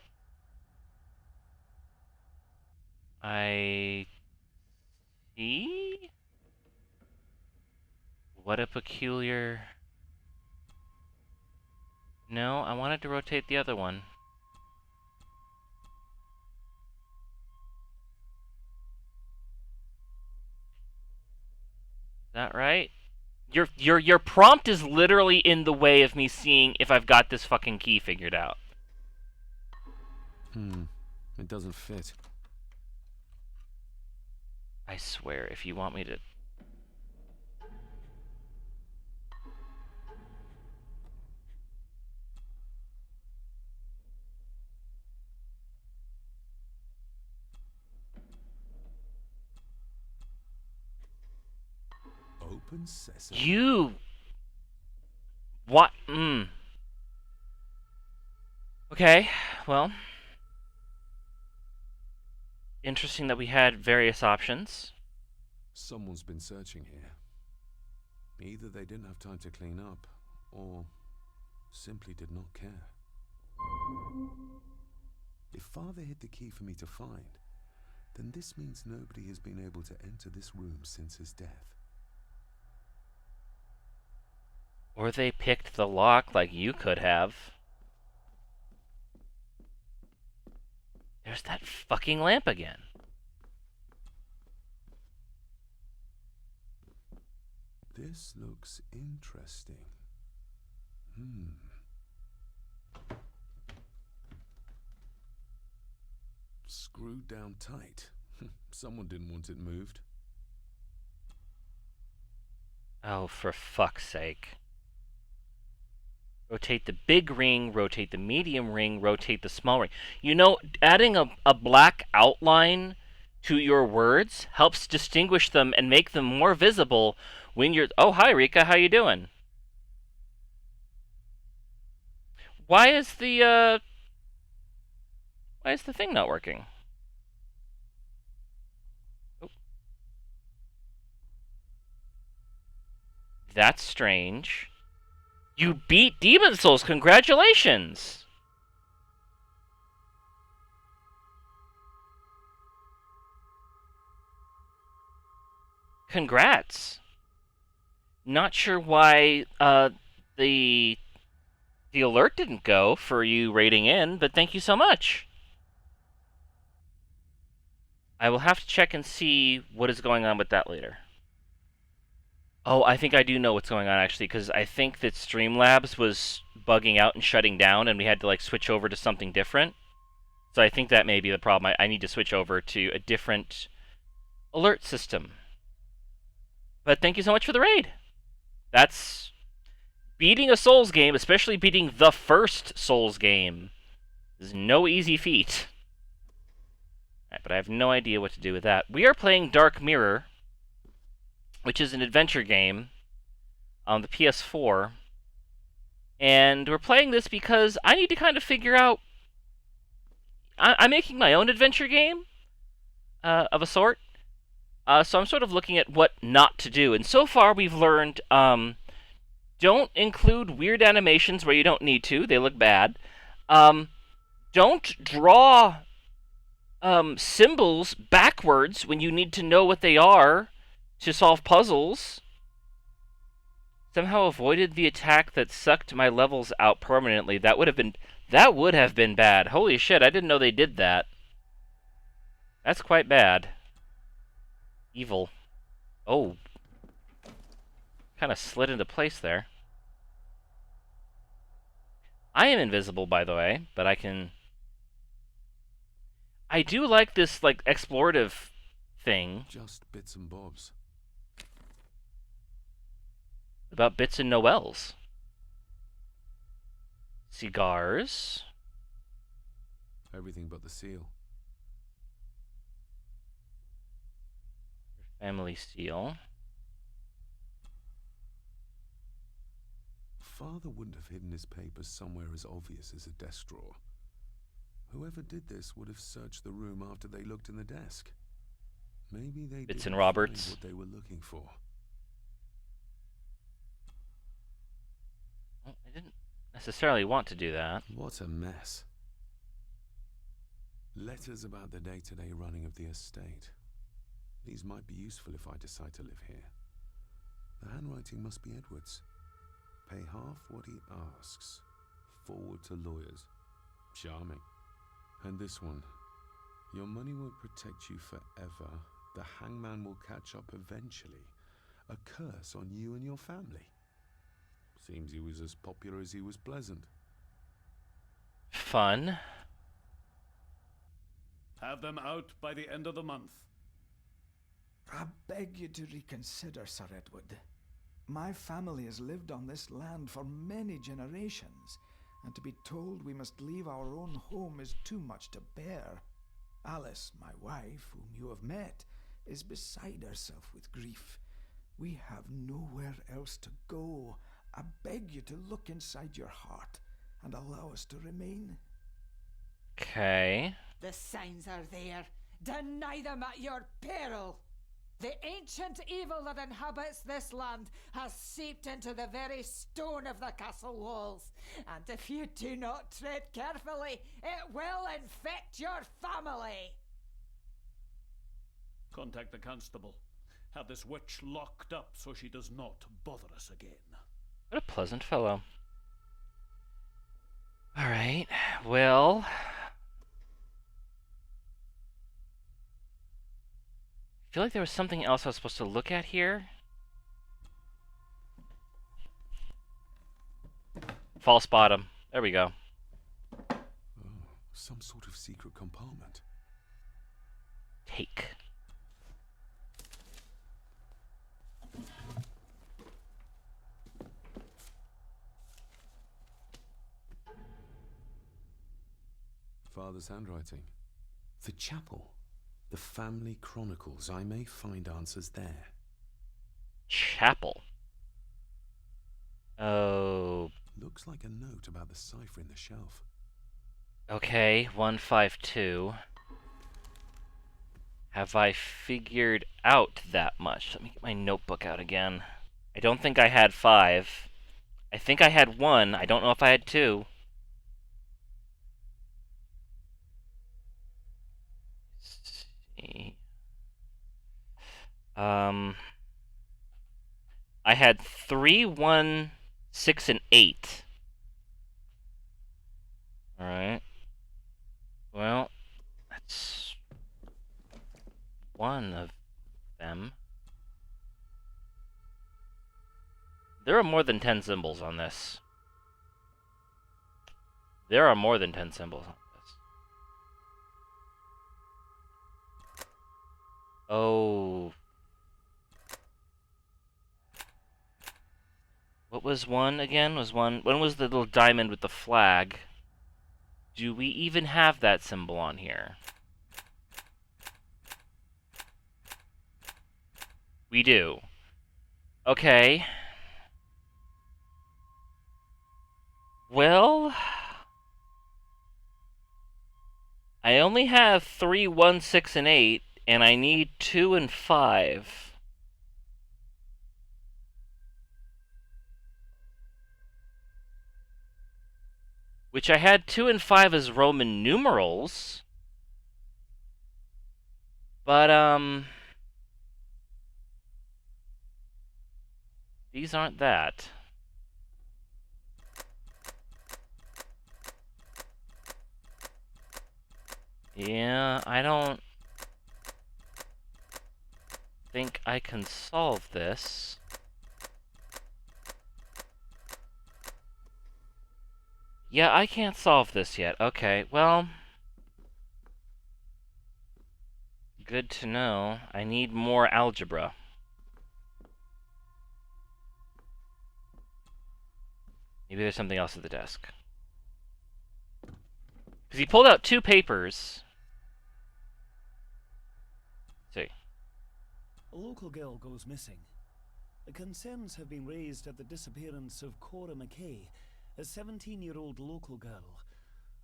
I see? What a peculiar... No, I wanted to rotate the other one. Is that right? Your prompt is literally in the way of me seeing if I've got this fucking key figured out. It doesn't fit. I swear, if you want me to... Open sesame. You... What? Okay, well... Interesting that we had various options. Someone's been searching here. Either they didn't have time to clean up, or simply did not care. If Father hid the key for me to find, then this means nobody has been able to enter this room since his death. Or they picked the lock like you could have. There's that fucking lamp again. This looks interesting. Screwed down tight. Someone didn't want it moved. Oh, for fuck's sake. Rotate the big ring, rotate the medium ring, rotate the small ring. You know, adding a black outline to your words helps distinguish them and make them more visible when you're... Oh, hi, Rika, how you doing? Why is the thing not working? Oh. That's strange. You beat Demon Souls, congratulations! Congrats. Not sure why the alert didn't go for you rating in, but thank you so much. I will have to check and see what is going on with that later. Oh, I think I do know what's going on, actually, because I think that Streamlabs was bugging out and shutting down, and we had to, like, switch over to something different. So I think that may be the problem. I need to switch over to a different alert system. But thank you so much for the raid. That's... Beating a Souls game, especially beating the first Souls game, is no easy feat. Right, but I have no idea what to do with that. We are playing Dark Mirror, which is an adventure game on the PS4. And we're playing this because I need to kind of figure out... I'm making my own adventure game of a sort. So I'm sort of looking at what not to do. And so far we've learned, don't include weird animations where you don't need to. They look bad. Don't draw symbols backwards when you need to know what they are to solve puzzles. Somehow avoided the attack that sucked my levels out permanently. That would have been bad. Holy shit, I didn't know they did that. That's quite bad. Evil. Oh. Kind of slid into place there. I am invisible, by the way, but I can... I do like this, like, explorative thing. Just bits and bobs. About bits and Noels. Cigars. Everything but the seal. Family seal. Father wouldn't have hidden his papers somewhere as obvious as a desk drawer. Whoever did this would have searched the room after they looked in the desk. Maybe they Bits didn't and Roberts. find what they were looking for. Well, I didn't necessarily want to do that. What a mess. Letters about the day-to-day running of the estate. These might be useful if I decide to live here. The handwriting must be Edward's. Pay half what he asks. Forward to lawyers. Charming. And this one. Your money won't protect you forever. The hangman will catch up eventually. A curse on you and your family. Seems he was as popular as he was pleasant. Fun. Have them out by the end of the month. I beg you to reconsider, Sir Edward. My family has lived on this land for many generations, and to be told we must leave our own home is too much to bear. Alice, my wife, whom you have met, is beside herself with grief. We have nowhere else to go. I beg you to look inside your heart and allow us to remain. Okay. The signs are there. Deny them at your peril. The ancient evil that inhabits this land has seeped into the very stone of the castle walls, and if you do not tread carefully, it will infect your family. Contact the constable. Have this witch locked up so she does not bother us again. What a pleasant fellow. Alright, well... I feel like there was something else I was supposed to look at here. False bottom. There we go. Oh, some sort of secret compartment. Take. Father's handwriting. The chapel. The family chronicles. I may find answers there. Chapel. Oh. Looks like a note about the cipher in the shelf. Okay, 152. Have I figured out that much? Let me get my notebook out again. I don't think I had 5. I think I had 1. I don't know if I had 2. I had 3, 1, 6, and 8. Alright. Well, that's one of them. There are more than 10 symbols on this. There are more than 10 symbols on this. Oh. What was one again? When was the little diamond with the flag? Do we even have that symbol on here? We do. Okay. Well, I only have 3, 1, 6, and 8. and I need 2 and 5. Which I had 2 and 5 as Roman numerals. But, these aren't that. Yeah, I don't think I can solve this. Yeah, I can't solve this yet. Okay, well, good to know. I need more algebra. Maybe there's something else at the desk. Because he pulled out 2 papers. Let's see. A local girl goes missing. Concerns have been raised at the disappearance of Cora McKay, a 17-year-old local girl.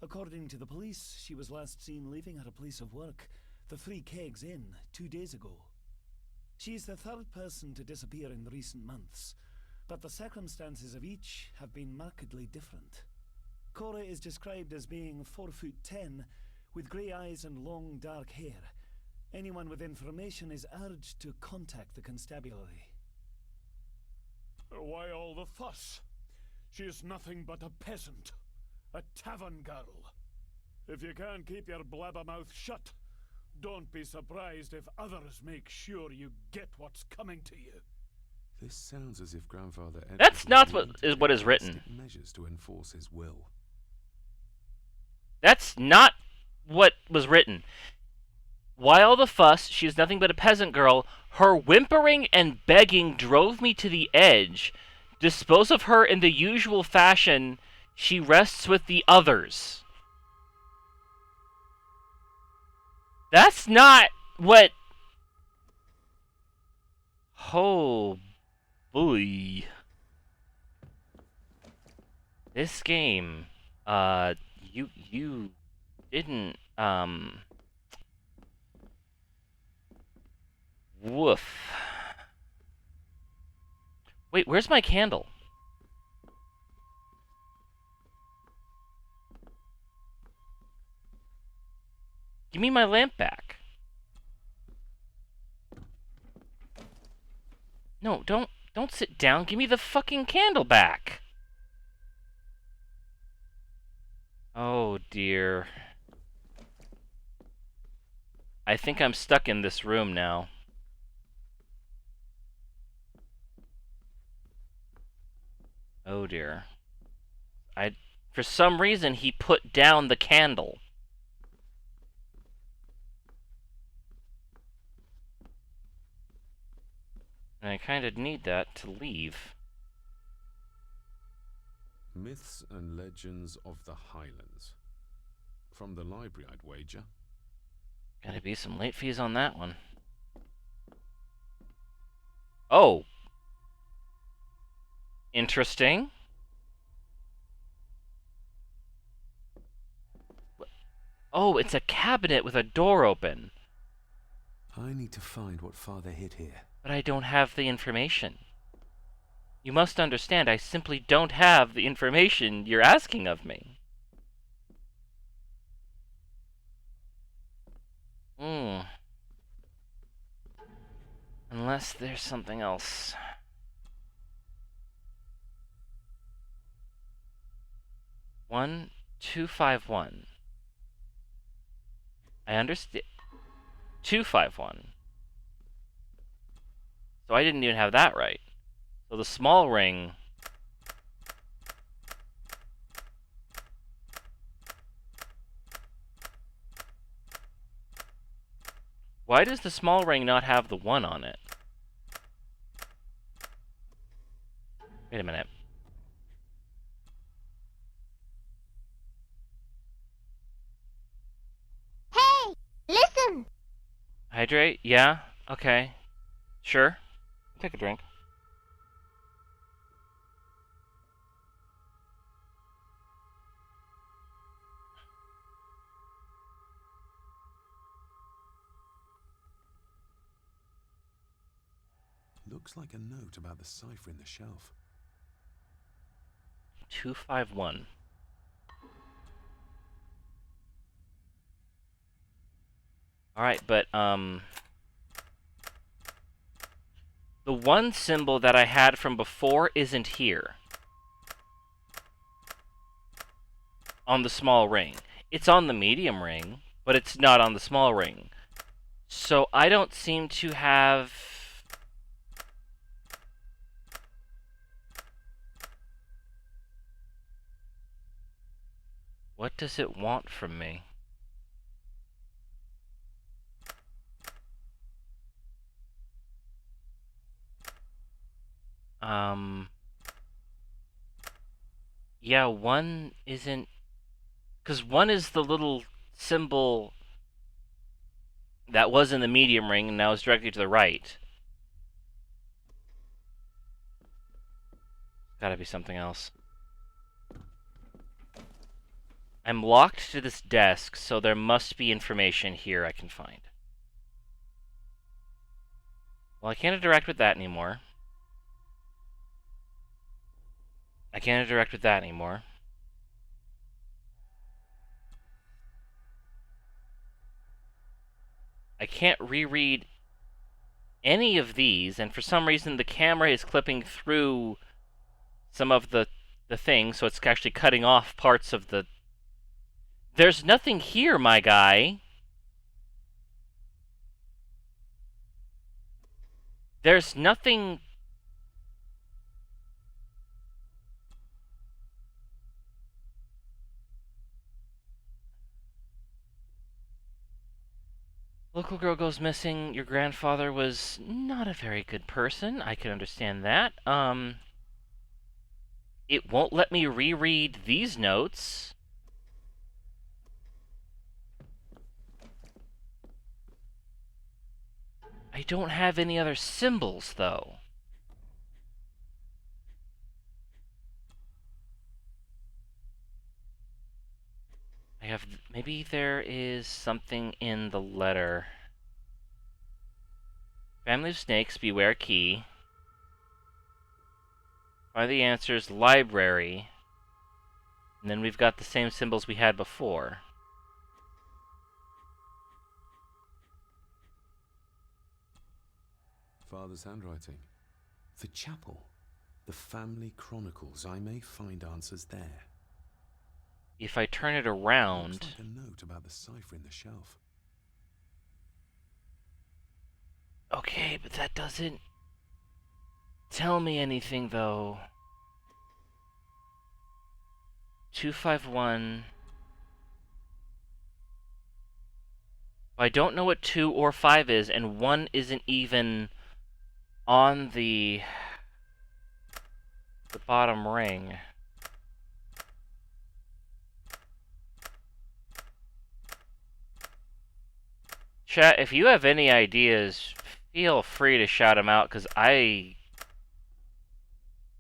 According to the police, she was last seen leaving her place of work, the Three Kegs Inn, 2 days ago. She's the 3rd person to disappear in recent months, but the circumstances of each have been markedly different. Cora is described as being 4'10", with grey eyes and long dark hair. Anyone with information is urged to contact the constabulary. Why all the fuss? She is nothing but a peasant. A tavern girl. If you can't keep your blabbermouth shut, don't be surprised if others make sure you get what's coming to you. This sounds as if Grandfather Edward That's not was what is written. measures to enforce his will. That's not what was written. Why all the fuss? She is nothing but a peasant girl. Her whimpering and begging drove me to the edge. Dispose of her in the usual fashion. She rests with the others. That's not what... Oh, boy. This game, you didn't, woof. Wait, where's my candle? Give me my lamp back. No, don't sit down. Give me the fucking candle back. Oh, dear. I think I'm stuck in this room now. Oh, dear. For some reason, he put down the candle. And I kind of need that to leave. Myths and Legends of the Highlands. From the library, I'd wager. Gotta be some late fees on that one. Oh. Interesting. Oh, it's a cabinet with a door open. I need to find what Father hid here. But I don't have the information. You must understand, I simply don't have the information you're asking of me. Unless there's something else. One, 251. I understand. 251. So I didn't even have that right. So the small ring... Why does the small ring not have the 1 on it? Wait a minute. Hey! Listen! Hydrate? Yeah? Okay. Sure. Take a drink. Looks like a note about the cipher in the shelf. 251. Alright, but, the one symbol that I had from before isn't here. On the small ring. It's on the medium ring, but it's not on the small ring. So I don't seem to have... What does it want from me? Yeah, one isn't... Because one is the little symbol that was in the medium ring and now is directly to the right. Gotta be something else. I'm locked to this desk, so there must be information here I can find. Well, I can't interact with that anymore. I can't interact with that anymore. I can't reread any of these, and for some reason the camera is clipping through some of the thing, so it's actually cutting off parts of the... There's nothing here, my guy. There's nothing... Local girl goes missing. Your grandfather was not a very good person. I can understand that. It won't let me reread these notes. I don't have any other symbols, though. I have... Maybe there is something in the letter. Family of snakes, beware key. Find the answers, library. And then we've got the same symbols we had before. Father's handwriting. The chapel. The family chronicles. I may find answers there. If I turn it around... Looks like a note about the cipher in the shelf. Okay, but that doesn't tell me anything, though. 251... I don't know what 2 or 5 is, and 1 isn't even on the bottom ring. Chat, if you have any ideas, feel free to shout them out, because I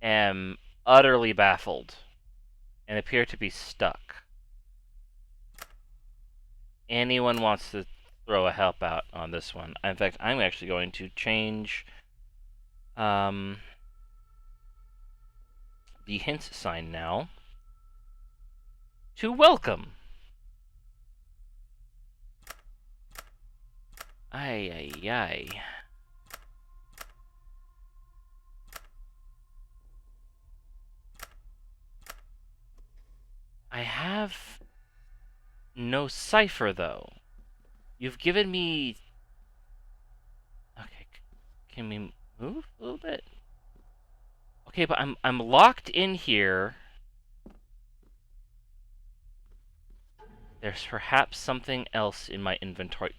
am utterly baffled and appear to be stuck. Anyone wants to throw a help out on this one? In fact, I'm actually going to change the hints sign now to welcome. Ay, ay, ay. I have no cipher, though. You've given me... Okay, can we move a little bit? Okay, but I'm locked in here. There's perhaps something else in my inventory.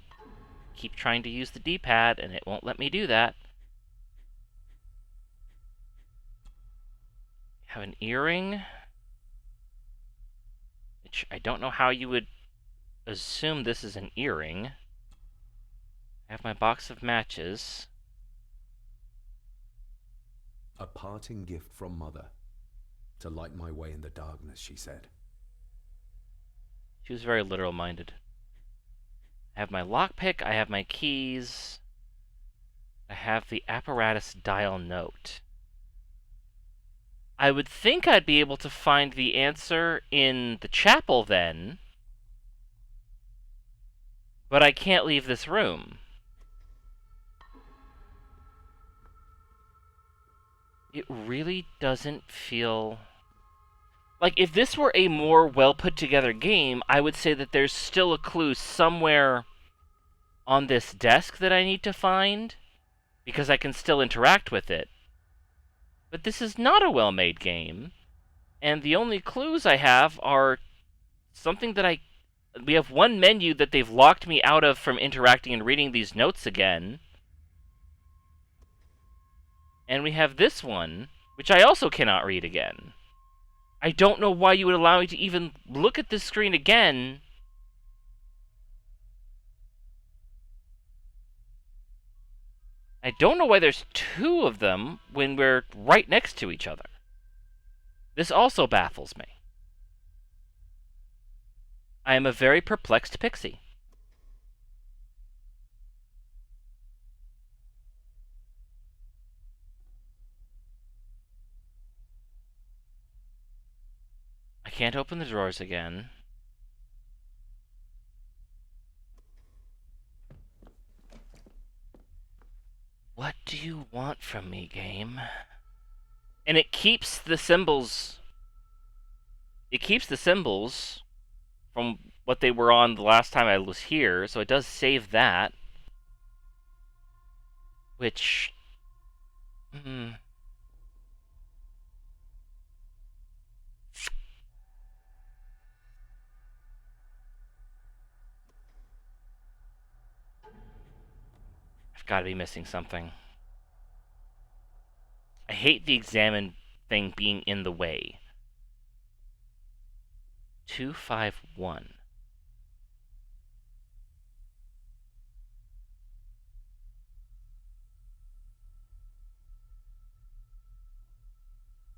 Keep trying to use the D-pad, and it won't let me do that. Have an earring. Which I don't know how you would assume this is an earring. I have my box of matches. A parting gift from Mother. To light my way in the darkness, she said. She was very literal-minded. I have my lockpick, I have my keys. I have the apparatus dial note. I would think I'd be able to find the answer in the chapel then, but I can't leave this room. It really doesn't feel... Like, if this were a more well-put-together game, I would say that there's still a clue somewhere on this desk that I need to find, because I can still interact with it. But this is not a well-made game, and the only clues I have are something that we have one menu that they've locked me out of from interacting and reading these notes again. And we have this one, which I also cannot read again. I don't know why you would allow me to even look at this screen again. I don't know why there's two of them when we're right next to each other. This also baffles me. I am a very perplexed pixie. I can't open the drawers again. What do you want from me, game? And it keeps the symbols... It keeps the symbols from what they were on the last time I was here, so it does save that. Which... I've got to be missing something. I hate the examine thing being in the way. 251.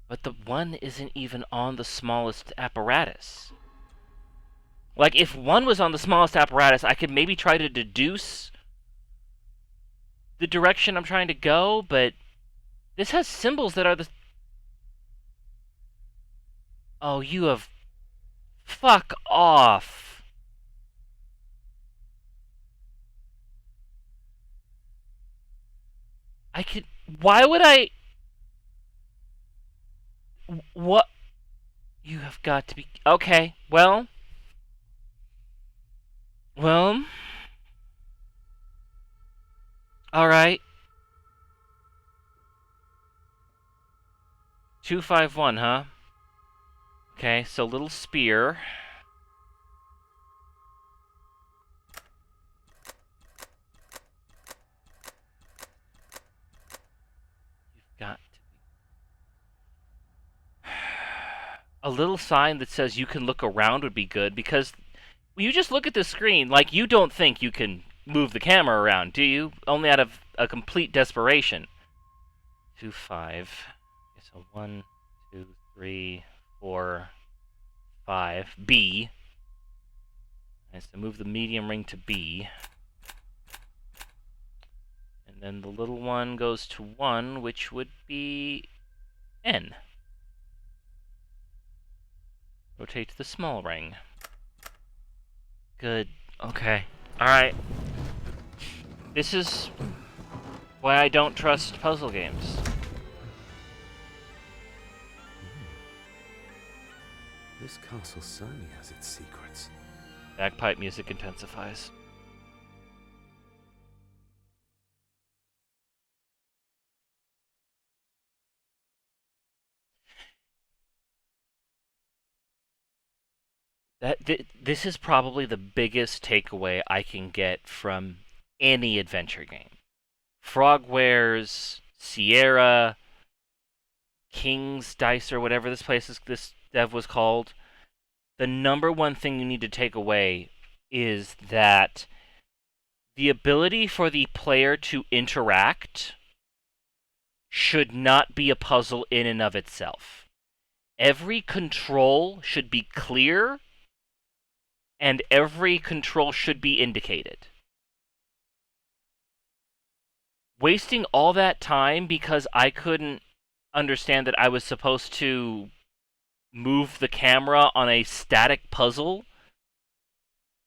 But the 1 isn't even on the smallest apparatus. Like, if 1 was on the smallest apparatus, I could maybe try to deduce the direction I'm trying to go, but this has symbols that are the... Oh, you have... Fuck off. I could... Why would I... What? You have got to be... Okay, well... Alright. 251, huh? Okay, so little spear. You've got to be... A little sign that says you can look around would be good, because when you just look at the screen, like, you don't think you can move the camera around, do you? Only out of a complete desperation. 2, 5. Okay, so 1, 2, 3, 4, 5. B. Nice, to move the medium ring to B. And then the little one goes to 1, which would be N. Rotate the small ring. Good. Okay. Alright. This is why I don't trust puzzle games. This castle certainly has its secrets. Bagpipe music intensifies. This is probably the biggest takeaway I can get from any adventure game. Frogwares, Sierra, King's Dice, or whatever this dev was called. The number one thing you need to take away is that the ability for the player to interact should not be a puzzle in and of itself. Every control should be clear, and every control should be indicated. wasting all that time because I couldn't understand that I was supposed to move the camera on a static puzzle,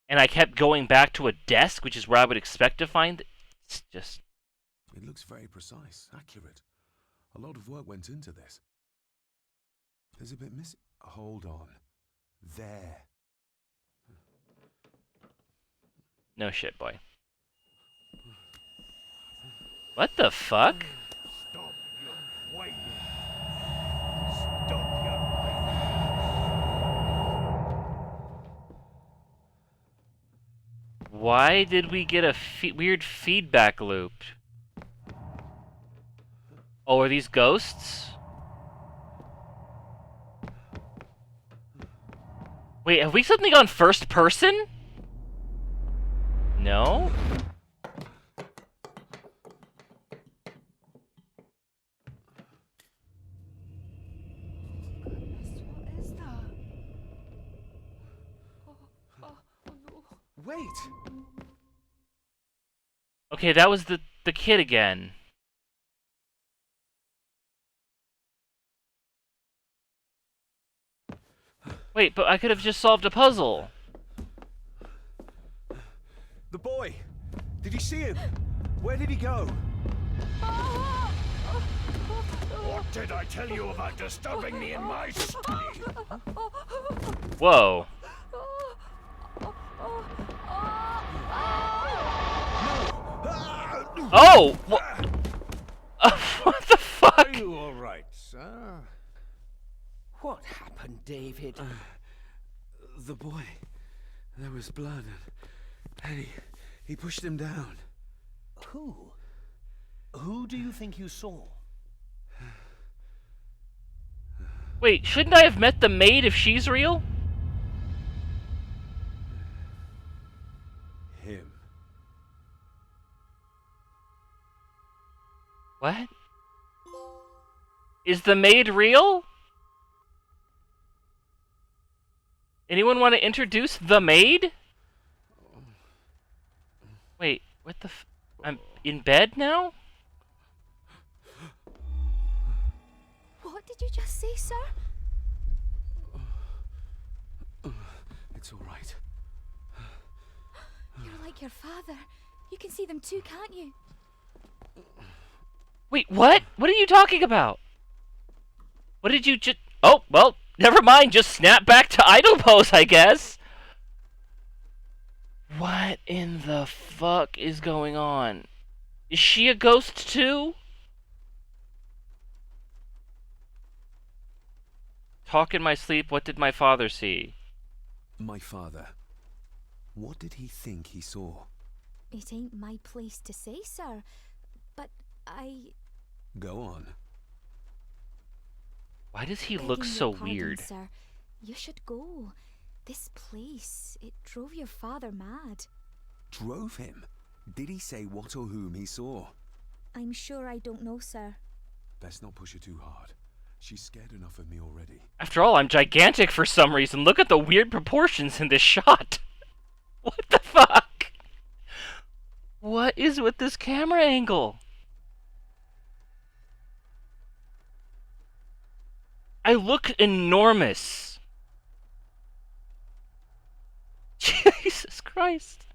and I kept going back to a desk, which is where I would expect to find it. It's just... It looks very precise, accurate. A lot of work went into this. There's a bit missing. Hold on. There. No shit, boy. What the fuck? Stop your whining. Stop your Why did we get a weird feedback loop? Oh, are these ghosts? Wait, have we suddenly gone first person? No? What is that? Oh no. Wait! Okay, that was the kid again. Wait, but I could have just solved a puzzle. The boy! Did you see him? Where did he go? What did I tell you about disturbing me in my study? Whoa. Oh! What the fuck? Are you alright, sir? What happened, David? The boy. There was blood, and he pushed him down. Who? Who do you think you saw? Wait, shouldn't I have met the maid if she's real? Him. What? Is the maid real? Anyone want to introduce the maid? Wait, what the I'm in bed now? What did you just say, sir? It's alright. You're like your father. You can see them too, can't you? Wait, what? What are you talking about? What did you just... Oh, well, never mind. Just snap back to idle pose, I guess. What in the fuck is going on? Is she a ghost too? Talk in my sleep, what did my father see? My father. What did he think he saw? It ain't my place to say, sir. But Go on. Why does he begging look your so pardon, weird? Sir, you should go. This place, it drove your father mad. Drove him? Did he say what or whom he saw? I'm sure I don't know, sir. Best not push her too hard. She's scared enough of me already. After all, I'm gigantic for some reason. Look at the weird proportions in this shot. What the fuck? What is with this camera angle? I look enormous. Jesus Christ.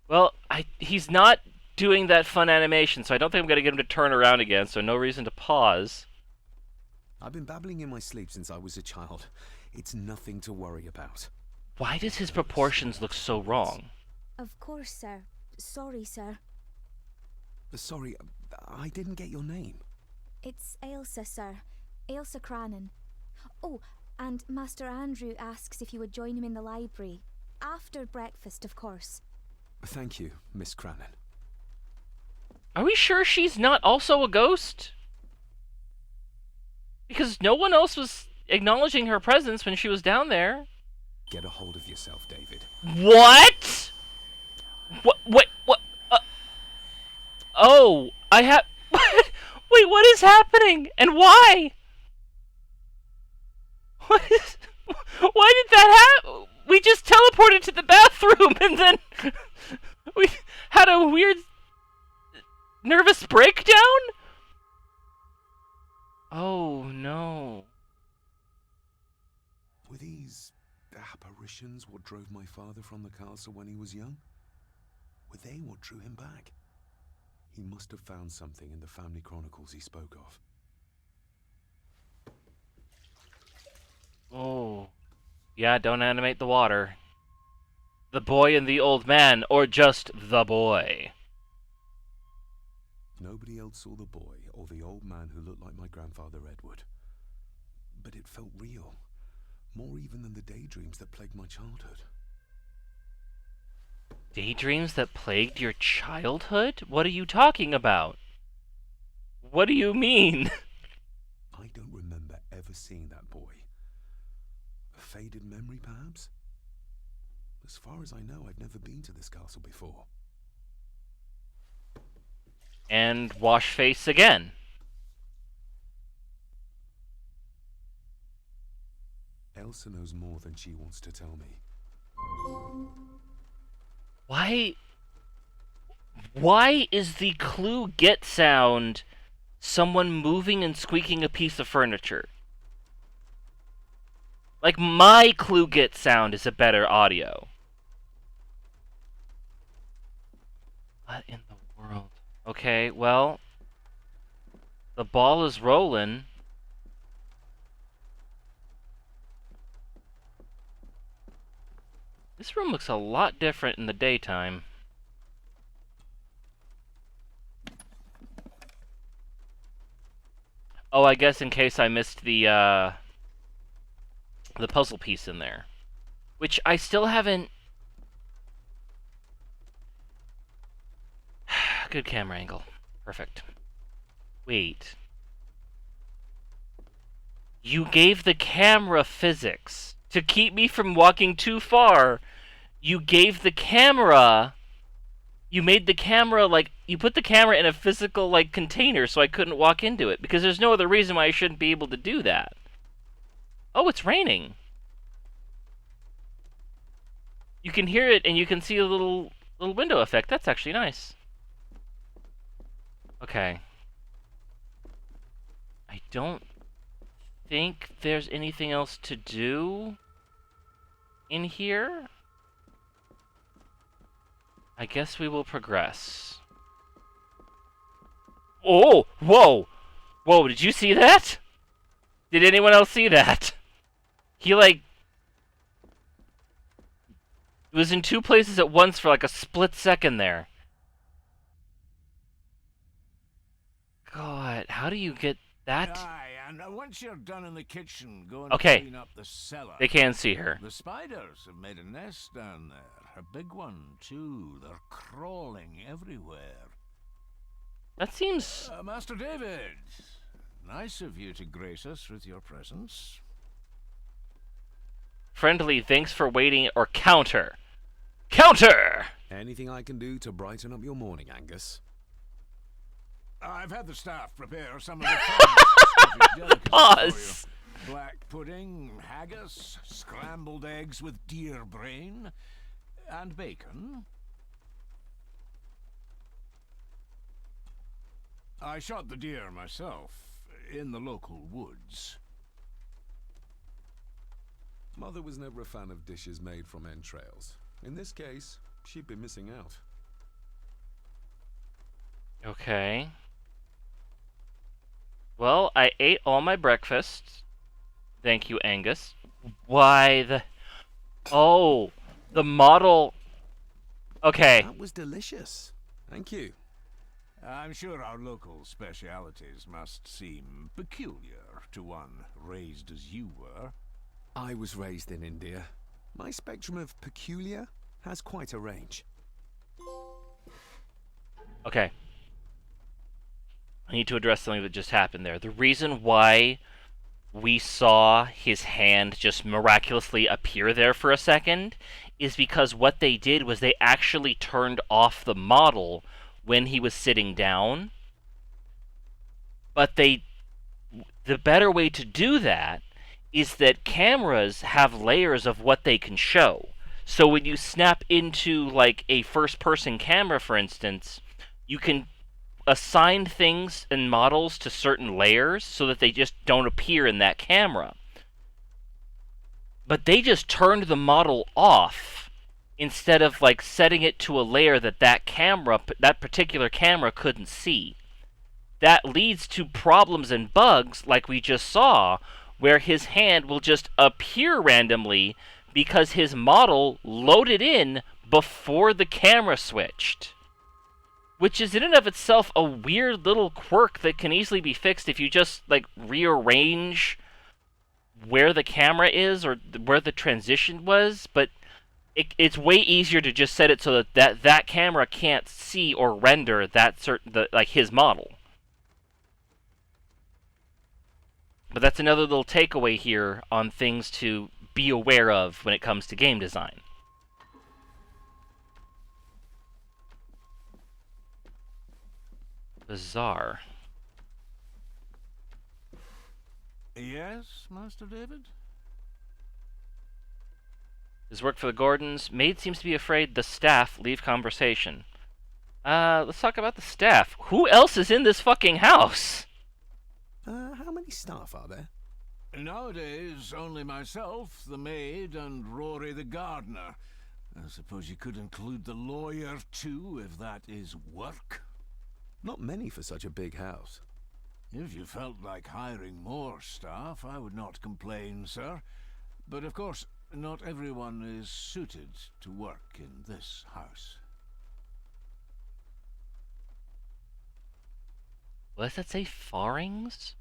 Well, he's not doing that fun animation, so I don't think I'm going to get him to turn around again, so no reason to pause. I've been babbling in my sleep since I was a child. It's nothing to worry about. Why does his proportions look so wrong? Of course, sir. Sorry, sir. Sorry, I didn't get your name. It's Ailsa, sir. Ailsa Cranon. Oh, and Master Andrew asks if you would join him in the library. After breakfast, of course. Thank you, Miss Cranon. Are we sure she's not also a ghost? Because no one else was acknowledging her presence when she was down there. Get a hold of yourself, David. What? What? Oh, I have... Wait, what is happening? And why? Why did that happen? We just teleported to the bathroom and then... we had a weird... possessions what drove my father from the castle when he was young? Were they what drew him back? He must have found something in the family chronicles he spoke of. Oh. Yeah, don't animate the water. The boy and the old man, or just the boy. Nobody else saw the boy or the old man who looked like my grandfather Edward. But it felt real, more even than the daydreams that plagued my childhood. Daydreams that plagued your childhood? What are you talking about? What do you mean? I don't remember ever seeing that boy. A faded memory, perhaps? As far as I know, I've never been to this castle before. And wash face again. Elsa knows more than she wants to tell me. Why is the clue get sound someone moving and squeaking a piece of furniture? Like, my clue get sound is a better audio. What in the world? Okay, well, the ball is rolling. This room looks a lot different in the daytime. Oh, I guess in case I missed the puzzle piece in there. Which I still haven't... Good camera angle. Perfect. Wait. You gave the camera physics. To keep me from walking too far, you gave the camera... You made the camera, like... You put the camera in a physical, like, container so I couldn't walk into it. Because there's no other reason why I shouldn't be able to do that. Oh, it's raining. You can hear it, and you can see a little window effect. That's actually nice. Okay. I don't think there's anything else to do in here. I guess we will progress. Oh! Whoa! Whoa, did you see that? Did anyone else see that? He, like... It was in two places at once for, like, a split second there. God, how do you get that? Aye, and once you're done in the kitchen, go and Okay. clean up the cellar. They can see her. The spiders have made a nest down there. A big one, too. They're crawling everywhere. That seems... Master David, nice of you to grace us with your presence. Friendly, thanks for waiting, or counter. Counter! Anything I can do to brighten up your morning, Angus? I've had the staff prepare some of the finest delicacies Pause. for you. Black pudding, haggis, scrambled eggs with deer brain, and bacon. I shot the deer myself, in the local woods. Mother was never a fan of dishes made from entrails. In this case, she'd be missing out. Okay. Well, I ate all my breakfast. Thank you, Angus. Why the... Oh, the model... Okay. That was delicious. Thank you. I'm sure our local specialities must seem peculiar to one raised as you were. I was raised in India. My spectrum of peculiar has quite a range. Okay. I need to address something that just happened there. The reason why we saw his hand just miraculously appear there for a second is because what they did was they actually turned off the model when he was sitting down. But the better way to do that is that cameras have layers of what they can show. So when you snap into, like, a first-person camera, for instance, you can assign things and models to certain layers so that they just don't appear in that camera. but they just turned the model off instead of like setting it to a layer that that particular camera couldn't see. That leads to problems and bugs like we just saw, where his hand will just appear randomly because his model loaded in before the camera switched. Which is in and of itself a weird little quirk that can easily be fixed if you just like rearrange where the camera is or where the transition was, but it's way easier to just set it so that camera can't see or render like his model. But that's another little takeaway here on things to be aware of when it comes to game design. Bizarre. Yes, Master David? His work for the Gordons. Maid seems to be afraid the staff leave conversation. Let's talk about the staff. Who else is in this fucking house? How many staff are there? Nowadays, only myself, the maid, and Rory the gardener. I suppose you could include the lawyer, too, if that is work. Not many for such a big house. If you felt like hiring more staff, I would not complain, sir. But of course, not everyone is suited to work in this house. What does that say? Farings?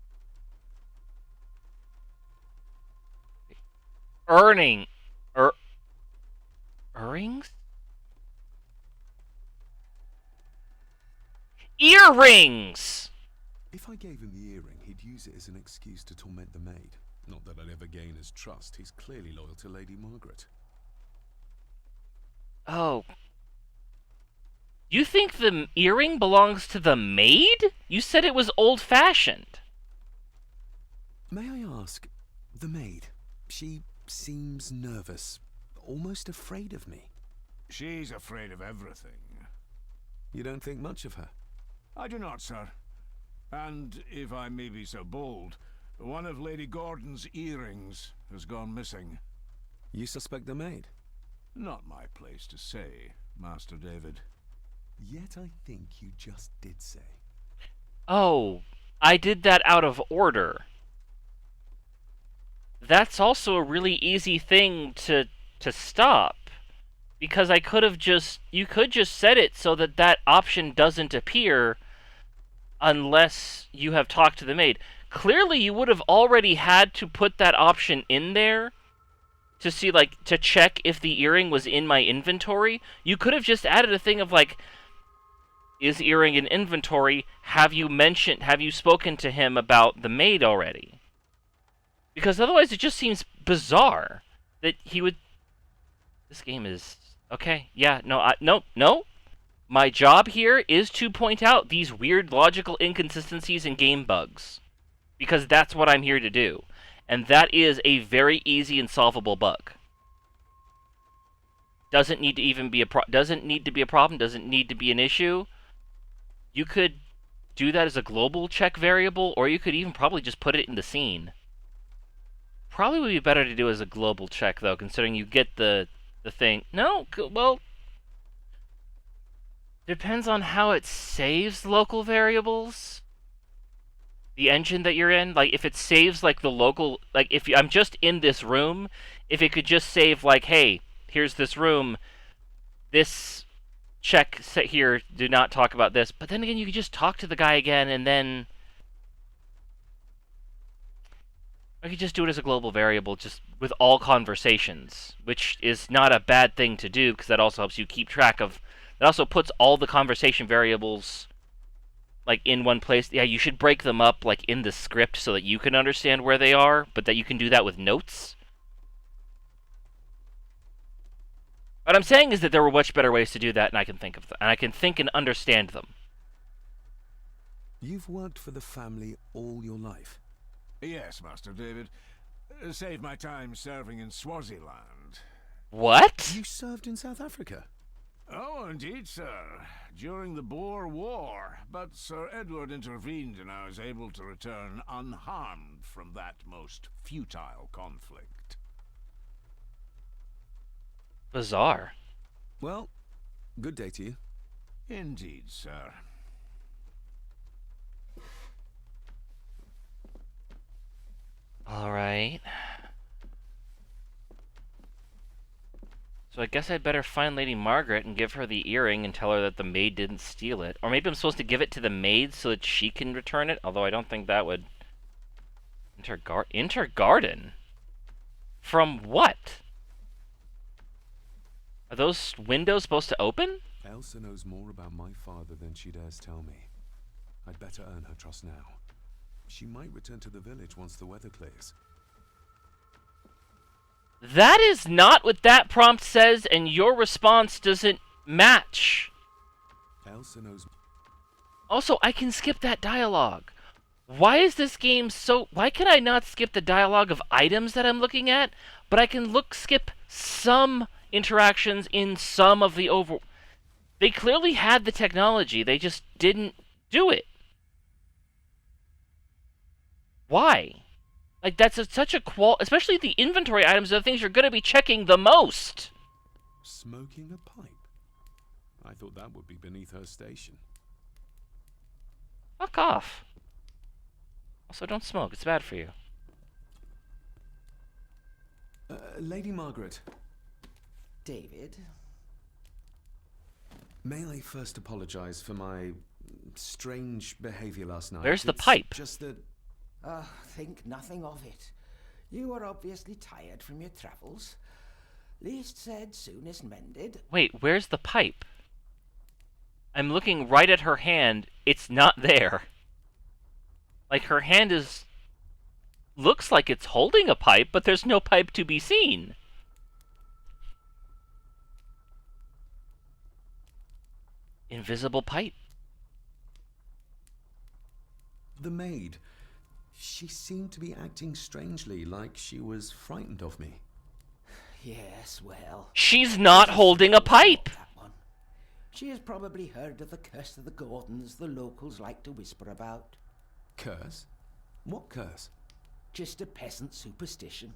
Earnings? Earrings! If I gave him the earring, he'd use it as an excuse to torment the maid. Not that I'd ever gain his trust. He's clearly loyal to Lady Margaret. Oh. You think the earring belongs to the maid? You said it was old-fashioned. May I ask, the maid, she seems nervous, almost afraid of me. She's afraid of everything. You don't think much of her? I do not, sir. And, if I may be so bold, one of Lady Gordon's earrings has gone missing. You suspect the maid? Not my place to say, Master David. Yet I think you just did say. Oh, I did that out of order. That's also a really easy thing to stop. Because I could have you could just set it so that option doesn't appear unless you have talked to the maid. Clearly, you would have already had to put that option in there to see, like, to check if the earring was in my inventory. You could have just added a thing of, like, is earring in inventory? Have you spoken to him about the maid already? Because otherwise it just seems bizarre that he would... This game is... Okay, yeah, no. My job here is to point out these weird logical inconsistencies and game bugs. Because that's what I'm here to do. And that is a very easy and solvable bug. Doesn't need to even be a problem, doesn't need to be an issue. You could do that as a global check variable, or you could even probably just put it in the scene. Probably would be better to do as a global check, though, considering you get the thing. No, well, depends on how it saves local variables. The engine that you're in, like, if it saves, like, the local, like, if I'm just in this room, if it could just save, like, hey, here's this room, this check set here, do not talk about this, but then again, you could just talk to the guy again, and then I could just do it as a global variable, just with all conversations, which is not a bad thing to do, because that also helps you keep track of... It also puts all the conversation variables, like, in one place. Yeah, you should break them up, like, in the script so that you can understand where they are, but that you can do that with notes. What I'm saying is that there were much better ways to do that, and I can think of them, and I can think and understand them. You've worked for the family all your life? Yes, Master David. Saved my time serving in Swaziland. What? You served in South Africa? Oh, indeed, sir. During the Boer War. But Sir Edward intervened and I was able to return unharmed from that most futile conflict. Bizarre. Well, good day to you. Indeed, sir. Alright. So I guess I'd better find Lady Margaret and give her the earring and tell her that the maid didn't steal it. Or maybe I'm supposed to give it to the maid so that she can return it, although I don't think that would... Intergarden? From what? Are those windows supposed to open? Elsa knows more about my father than she dares tell me. I'd better earn her trust now. She might return to the village once the weather clears. That is not what that prompt says, and your response doesn't match. Elsa knows... Also, I can skip that dialogue. Why is this game so... Why can I not skip the dialogue of items that I'm looking at, but I can skip some interactions in some of the over... They clearly had the technology, they just didn't do it. Why? Like, that's such a especially the inventory items are the things you're going to be checking the most. Smoking a pipe? I thought that would be beneath her station. Fuck off. Also, don't smoke. It's bad for you. Lady Margaret. David? May I first apologize for my strange behavior last night? Where's the It's pipe? Just that... Think nothing of it. You were obviously tired from your travels. Least said, soonest mended. Wait, where's the pipe? I'm looking right at her hand. It's not there. Like, her hand is... looks like it's holding a pipe, but there's no pipe to be seen. Invisible pipe. The maid. She seemed to be acting strangely, like she was frightened of me. Yes, well... She's not holding a pipe! That one. She has probably heard of the curse of the Gordons the locals like to whisper about. Curse? What curse? Just a peasant superstition.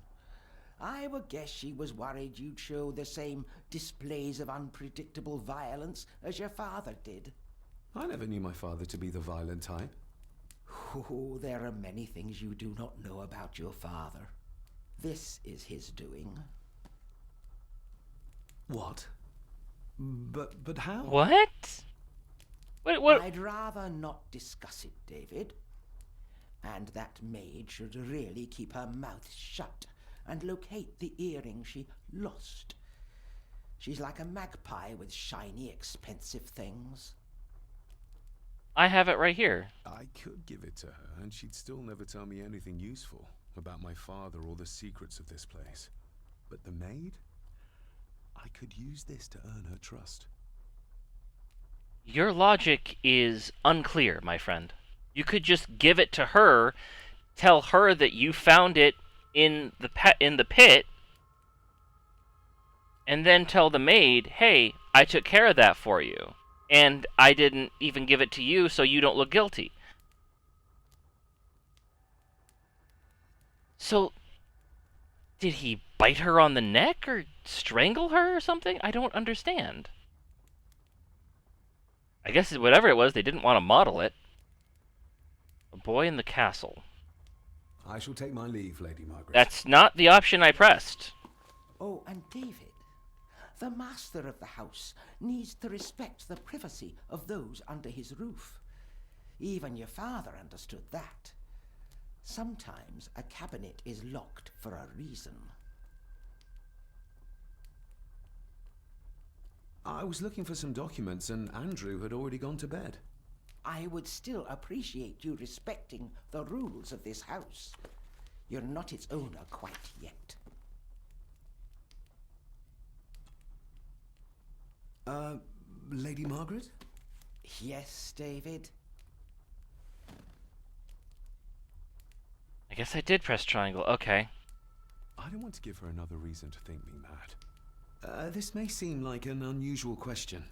I would guess she was worried you'd show the same displays of unpredictable violence as your father did. I never knew my father to be the violent type. Oh, there are many things you do not know about your father. This is his doing. What? But how? What? Wait, what? I'd rather not discuss it, David. And that maid should really keep her mouth shut and locate the earring she lost. She's like a magpie with shiny, expensive things. I have it right here. I could give it to her, and she'd still never tell me anything useful about my father or the secrets of this place. But the maid? I could use this to earn her trust. Your logic is unclear, my friend. You could just give it to her, tell her that you found it in the pit, and then tell the maid, hey, I took care of that for you. And I didn't even give it to you, so you don't look guilty. So, did he bite her on the neck or strangle her or something? I don't understand. I guess whatever it was, they didn't want to model it. A boy in the castle. I shall take my leave, Lady Margaret. That's not the option I pressed. Oh, and David, the master of the house needs to respect the privacy of those under his roof. Even your father understood that. Sometimes a cabinet is locked for a reason. I was looking for some documents, and Andrew had already gone to bed. I would still appreciate you respecting the rules of this house. You're not its owner quite yet. Lady Margaret? Yes, David? I guess I did press triangle. Okay. I don't want to give her another reason to think me mad. This may seem like an unusual question.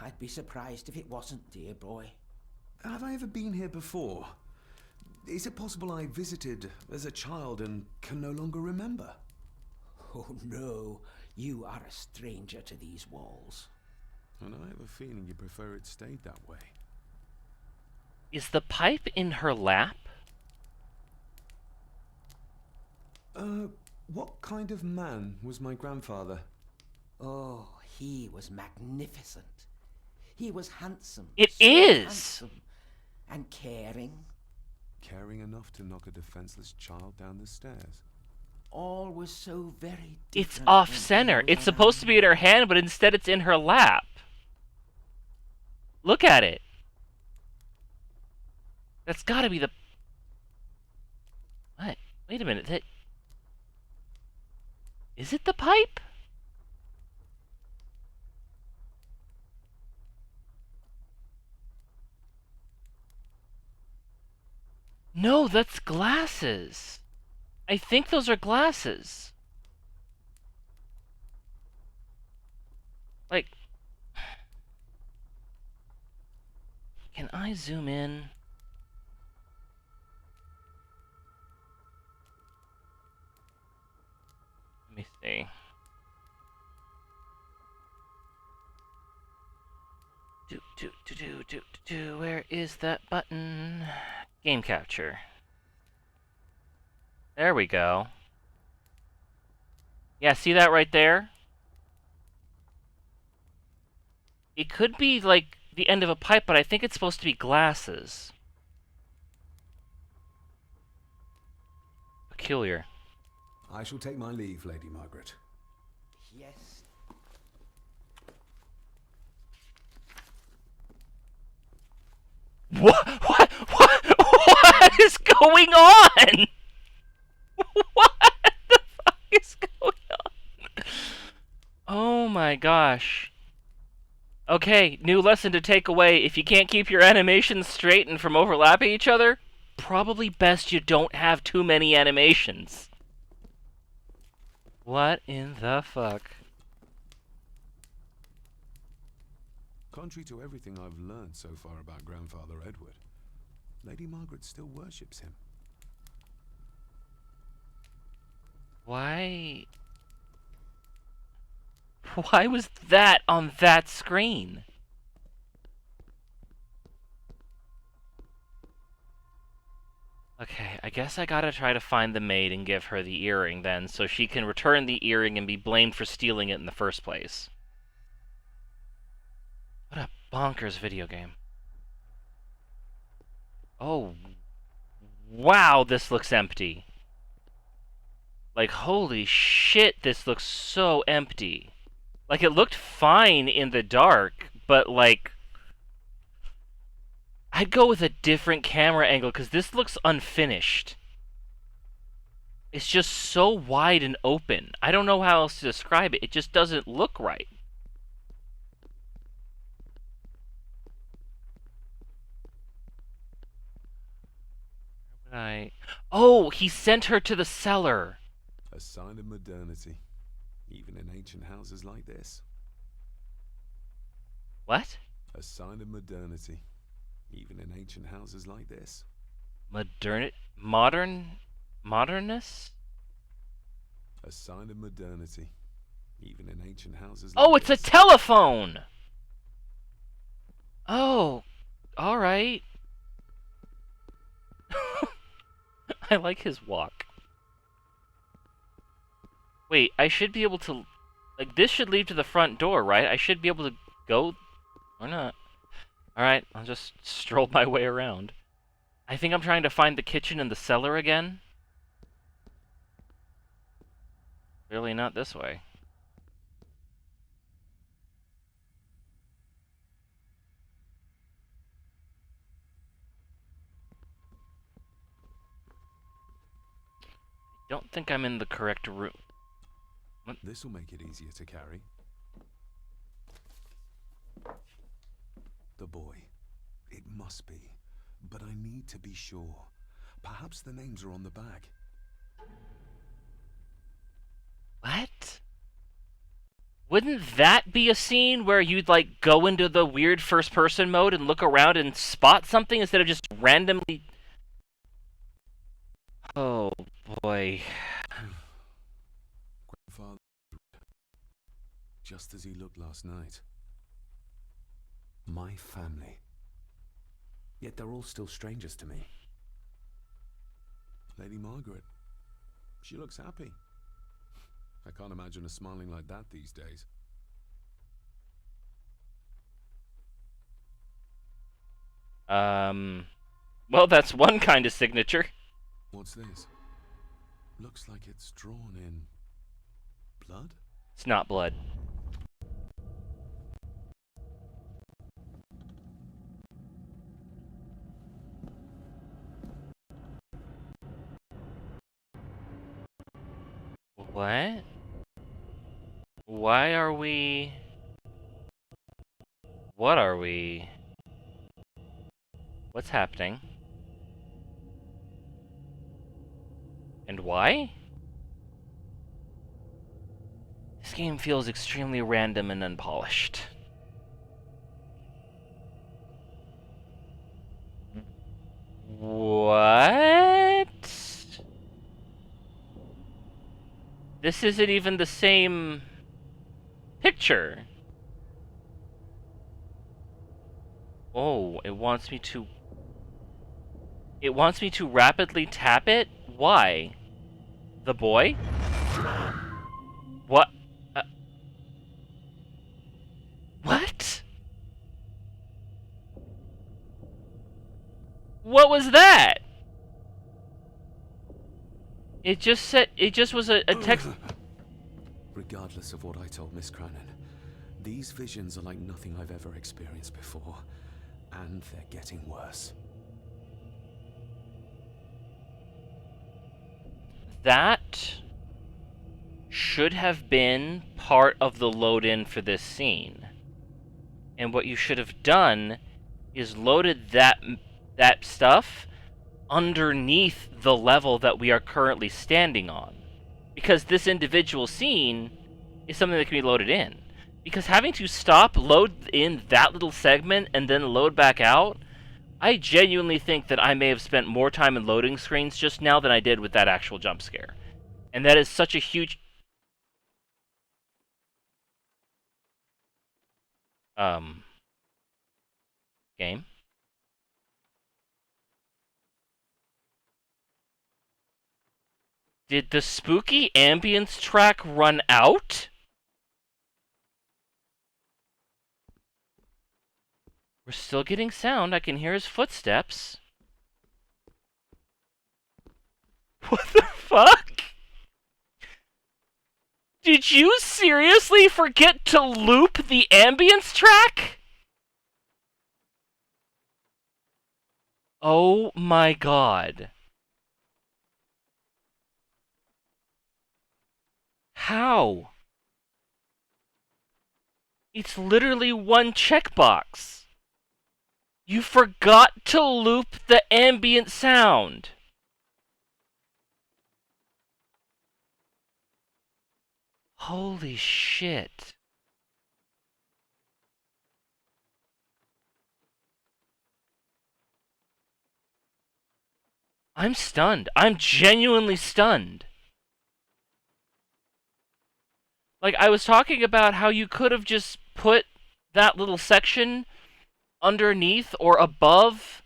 I'd be surprised if it wasn't, dear boy. Have I ever been here before? Is it possible I visited as a child and can no longer remember? Oh, no. You are a stranger to these walls. And I have a feeling you prefer it stayed that way. Is the pipe in her lap? What kind of man was my grandfather? Oh, he was magnificent. He was handsome. It so is! handsome and caring. Caring enough to knock a defenseless child down the stairs. All was so very It's different. off-center. It's supposed to be in her hand, but instead it's in her lap. Look at it. That's gotta be the... What? Wait a minute. That... Is it the pipe? No, that's glasses. I think those are glasses. Like... Can I zoom in? Let me see. Where is that button? Game capture. There we go. Yeah, see that right there? It could be like the end of a pipe, but I think it's supposed to be glasses. Peculiar. I shall take my leave, Lady Margaret. Yes. What is going on? What the fuck is going on? Oh my gosh. Okay, new lesson to take away. If you can't keep your animations straight and from overlapping each other, probably best you don't have too many animations. What in the fuck? Contrary to everything I've learned so far about Grandfather Edward, Lady Margaret still worships him. Why was that on that screen? Okay, I guess I gotta try to find the maid and give her the earring then, so she can return the earring and be blamed for stealing it in the first place. What a bonkers video game. Oh, wow, this looks empty. Like, holy shit, this looks so empty. Like, it looked fine in the dark, but, like... I'd go with a different camera angle, because this looks unfinished. It's just so wide and open. I don't know how else to describe it. It just doesn't look right. Oh, he sent her to the cellar. A sign of modernity, even in ancient houses like this. What? A sign of modernity, even in ancient houses like this. Modernness? A sign of modernity, even in ancient houses like this. Oh, it's a telephone! Oh, alright. I like his walk. Wait, I should be able to... Like, this should lead to the front door, right? I should be able to go... Or not. Alright, I'll just stroll my way around. I think I'm trying to find the kitchen and the cellar again. Clearly not this way. Don't think I'm in the correct room. This'll make it easier to carry. The boy. It must be. But I need to be sure. Perhaps the names are on the bag. What? Wouldn't that be a scene where you'd, like, go into the weird first-person mode and look around and spot something instead of just randomly... Oh, boy. Grandfather, just as he looked last night. My family. Yet they're all still strangers to me. Lady Margaret. She looks happy. I can't imagine her smiling like that these days. Well, that's one kind of signature. What's this? Looks like it's drawn in blood? It's not blood. What? Why are we... What are we... What's happening? And why? This game feels extremely random and unpolished. What? This isn't even the same picture. Oh, it wants me to... It wants me to rapidly tap it? Why? The boy? What? What? What was that? It just said... It just was a text... Regardless of what I told Miss Cranon, these visions are like nothing I've ever experienced before. And they're getting worse. That should have been part of the load-in for this scene. And what you should have done is loaded that stuff underneath the level that we are currently standing on. Because this individual scene is something that can be loaded in. Because having to stop, load in that little segment, and then load back out, I genuinely think that I may have spent more time in loading screens just now than I did with that actual jump scare. And that is such a huge... Game? Did the spooky ambience track run out? We're still getting sound. I can hear his footsteps. What the fuck? Did you seriously forget to loop the ambience track? Oh my god. How? It's literally one checkbox. You forgot to loop the ambient sound. Holy shit. I'm stunned. I'm genuinely stunned. Like, I was talking about how you could have just put that little section underneath or above,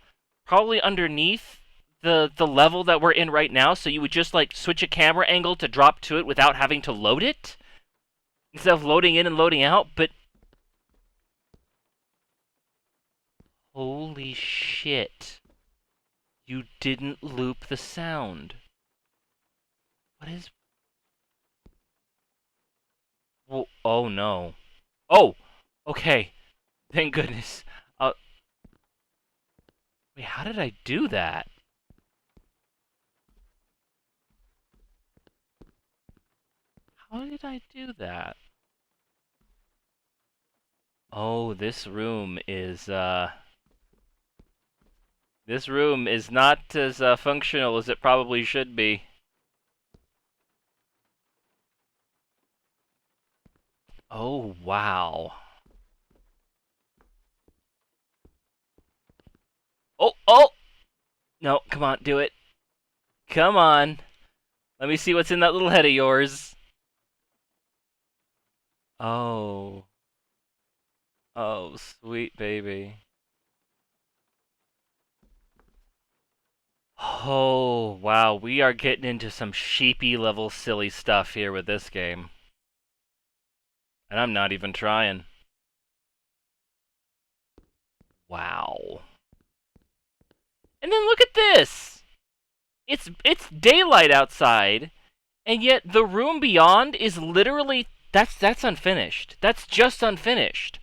probably underneath the level that we're in right now, so you would just, like, switch a camera angle to drop to it without having to load it, instead of loading in and loading out, but... Holy shit. You didn't loop the sound. What is... Well, oh no. Oh! Okay. Thank goodness. Wait, how did I do that? How did I do that? Oh, this room is, This room is not as, functional as it probably should be. Oh, wow. Oh, oh! No, come on, do it. Come on. Let me see what's in that little head of yours. Oh. Oh, sweet baby. Oh, wow. We are getting into some sheepy level silly stuff here with this game. And I'm not even trying. Wow. And then look at this! It's daylight outside, and yet the room beyond is literally... That's unfinished. That's just unfinished.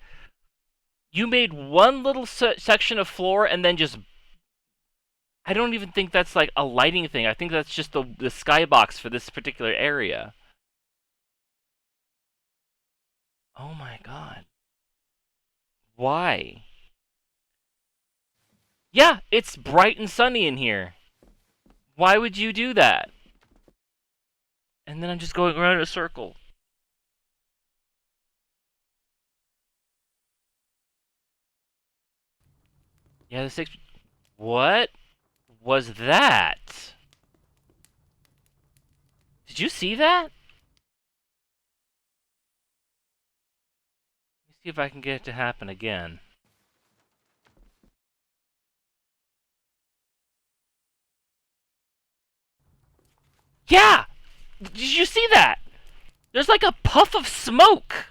You made one little section of floor and then just... I don't even think that's like a lighting thing. I think that's just the skybox for this particular area. Oh my god. Why? Yeah, it's bright and sunny in here. Why would you do that? And then I'm just going around in a circle. Yeah, the 6... What was that? Did you see that? Let me see if I can get it to happen again. Yeah! Did you see that? There's like a puff of smoke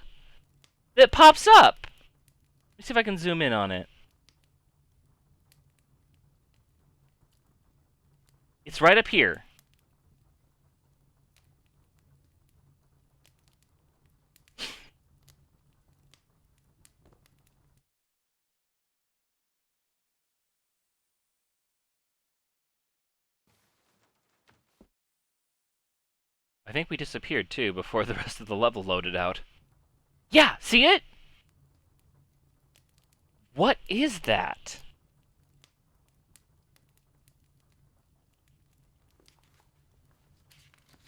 that pops up. Let me see if I can zoom in on it. It's right up here. I think we disappeared too before the rest of the level loaded out. Yeah, see it? What is that?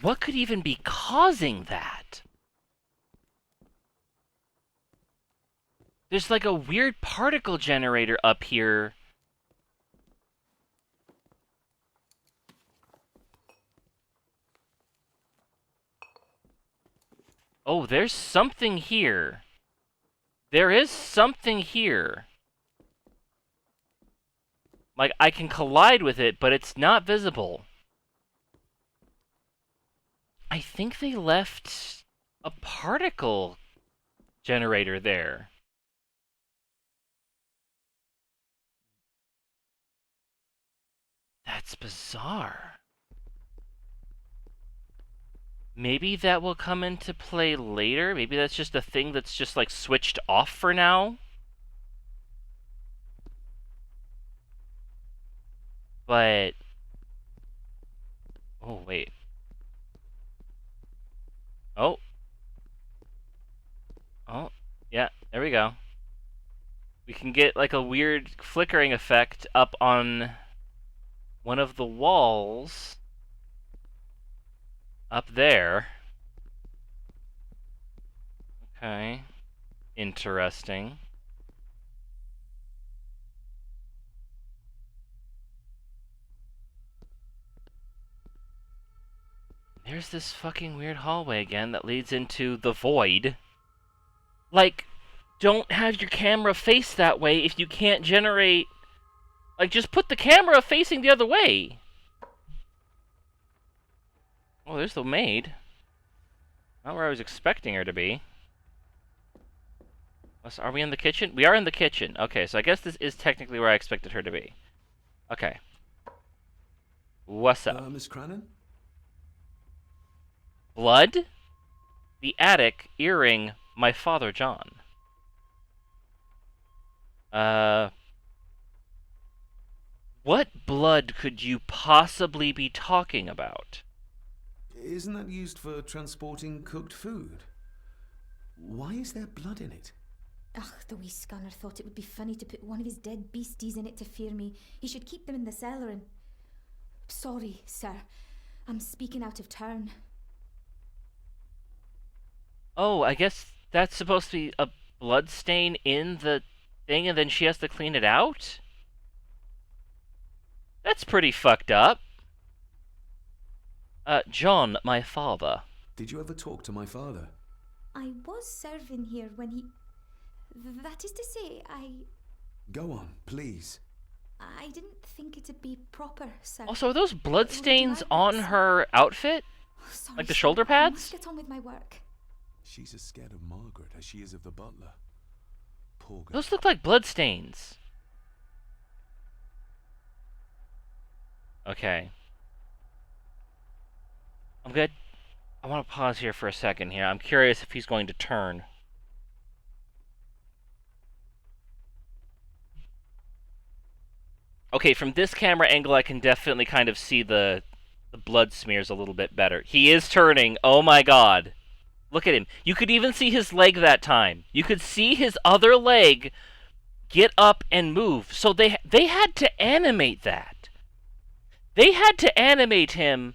What could even be causing that? There's like a weird particle generator up here. Oh, there's something here. There is something here. Like, I can collide with it, but it's not visible. I think they left a particle generator there. That's bizarre. Maybe that will come into play later. Maybe that's just a thing that's just like switched off for now. But... Oh, wait. Oh. Oh, yeah, there we go. We can get like a weird flickering effect up on one of the walls up there. Okay. Interesting. There's this fucking weird hallway again that leads into the void. Like, don't have your camera face that way if you can't generate... Like, just put the camera facing the other way. Oh, there's the maid. Not where I was expecting her to be. Are we in the kitchen? We are in the kitchen. Okay, so I guess this is technically where I expected her to be. Okay. What's up? Miss Crannan? Blood? The attic, earring, my father John. What blood could you possibly be talking about? Isn't that used for transporting cooked food? Why is there blood in it? Ugh, the wee scunner thought it would be funny to put one of his dead beasties in it to fear me. He should keep them in the cellar and... Sorry, sir. I'm speaking out of turn. Oh, I guess that's supposed to be a blood stain in the thing and then she has to clean it out? That's pretty fucked up. John, my father. Did you ever talk to my father? I was serving here when he... That is to say, Go on, please. I didn't think it'd be proper, sir. Also, are those bloodstains on her outfit? Sorry, Like the sir, shoulder I must pads? get on with my work. She's as scared of Margaret as she is of the butler. Poor girl. Those look like bloodstains. Okay. I'm good. I want to pause here for a second here. I'm curious if he's going to turn. Okay, from this camera angle, I can definitely kind of see the blood smears a little bit better. He is turning. Oh my god. Look at him. You could even see his leg that time. You could see his other leg get up and move. So they had to animate that. They had to animate him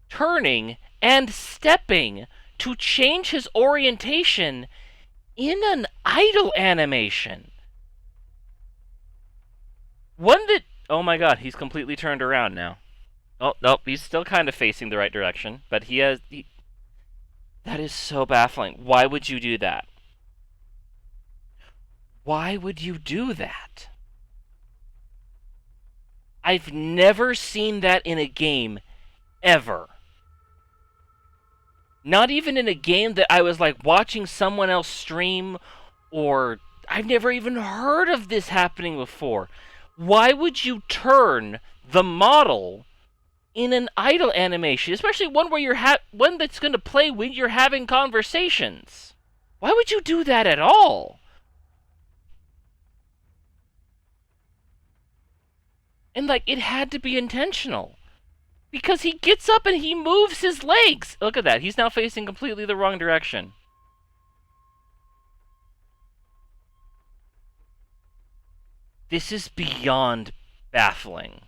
turning and stepping to change his orientation in an idle animation. One that... Oh my god, he's completely turned around now. Oh, nope, he's still kind of facing the right direction, but he has... That is so baffling. Why would you do that? Why would you do that? I've never seen that in a game, ever. Not even in a game that I was like watching someone else stream, or I've never even heard of this happening before. Why would you turn the model in an idle animation, especially one where one that's going to play when you're having conversations? Why would you do that at all? And like, it had to be intentional. Because he gets up and he moves his legs. Look at that. He's now facing completely the wrong direction. This is beyond baffling.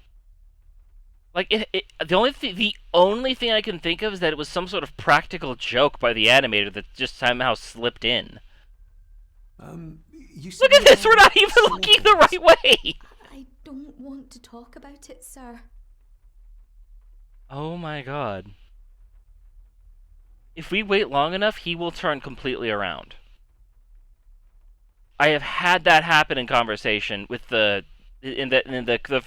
Like, the only thing I can think of is that it was some sort of practical joke by the animator that just somehow slipped in. Look at this! We're not even looking the right way! I don't want to talk about it, sir. Oh my god. If we wait long enough, he will turn completely around. I have had that happen in conversation with the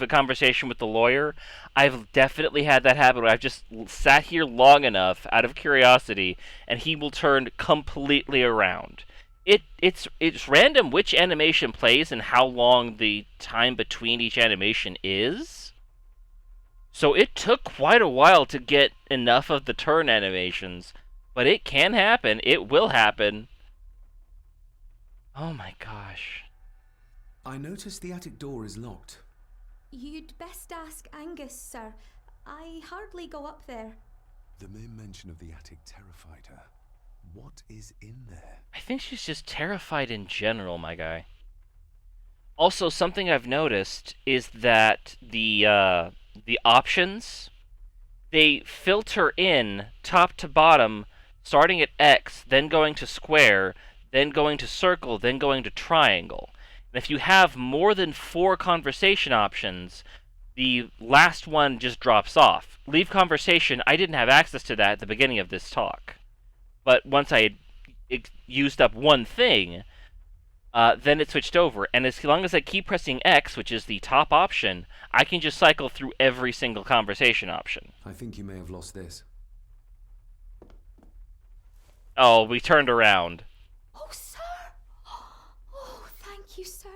conversation with the lawyer. I've definitely had that happen where I've just sat here long enough out of curiosity, and he will turn completely around. It's random which animation plays and how long the time between each animation is. So it took quite a while to get enough of the turn animations, but it can happen. It will happen. Oh my gosh. I noticed the attic door is locked. You'd best ask Angus, sir. I hardly go up there. The mere mention of the attic terrified her. What is in there? I think she's just terrified in general, my guy. Also, something I've noticed is that the options, they filter in top to bottom, starting at X, then going to square, then going to circle, then going to triangle. And if you have more than 4 conversation options, the last one just drops off. Leave conversation, I didn't have access to that at the beginning of this talk. But once I had used up one thing, then it switched over. And as long as I keep pressing X, which is the top option, I can just cycle through every single conversation option. I think you may have lost this. Oh, we turned around. Oh, sir! Oh, thank you, sir.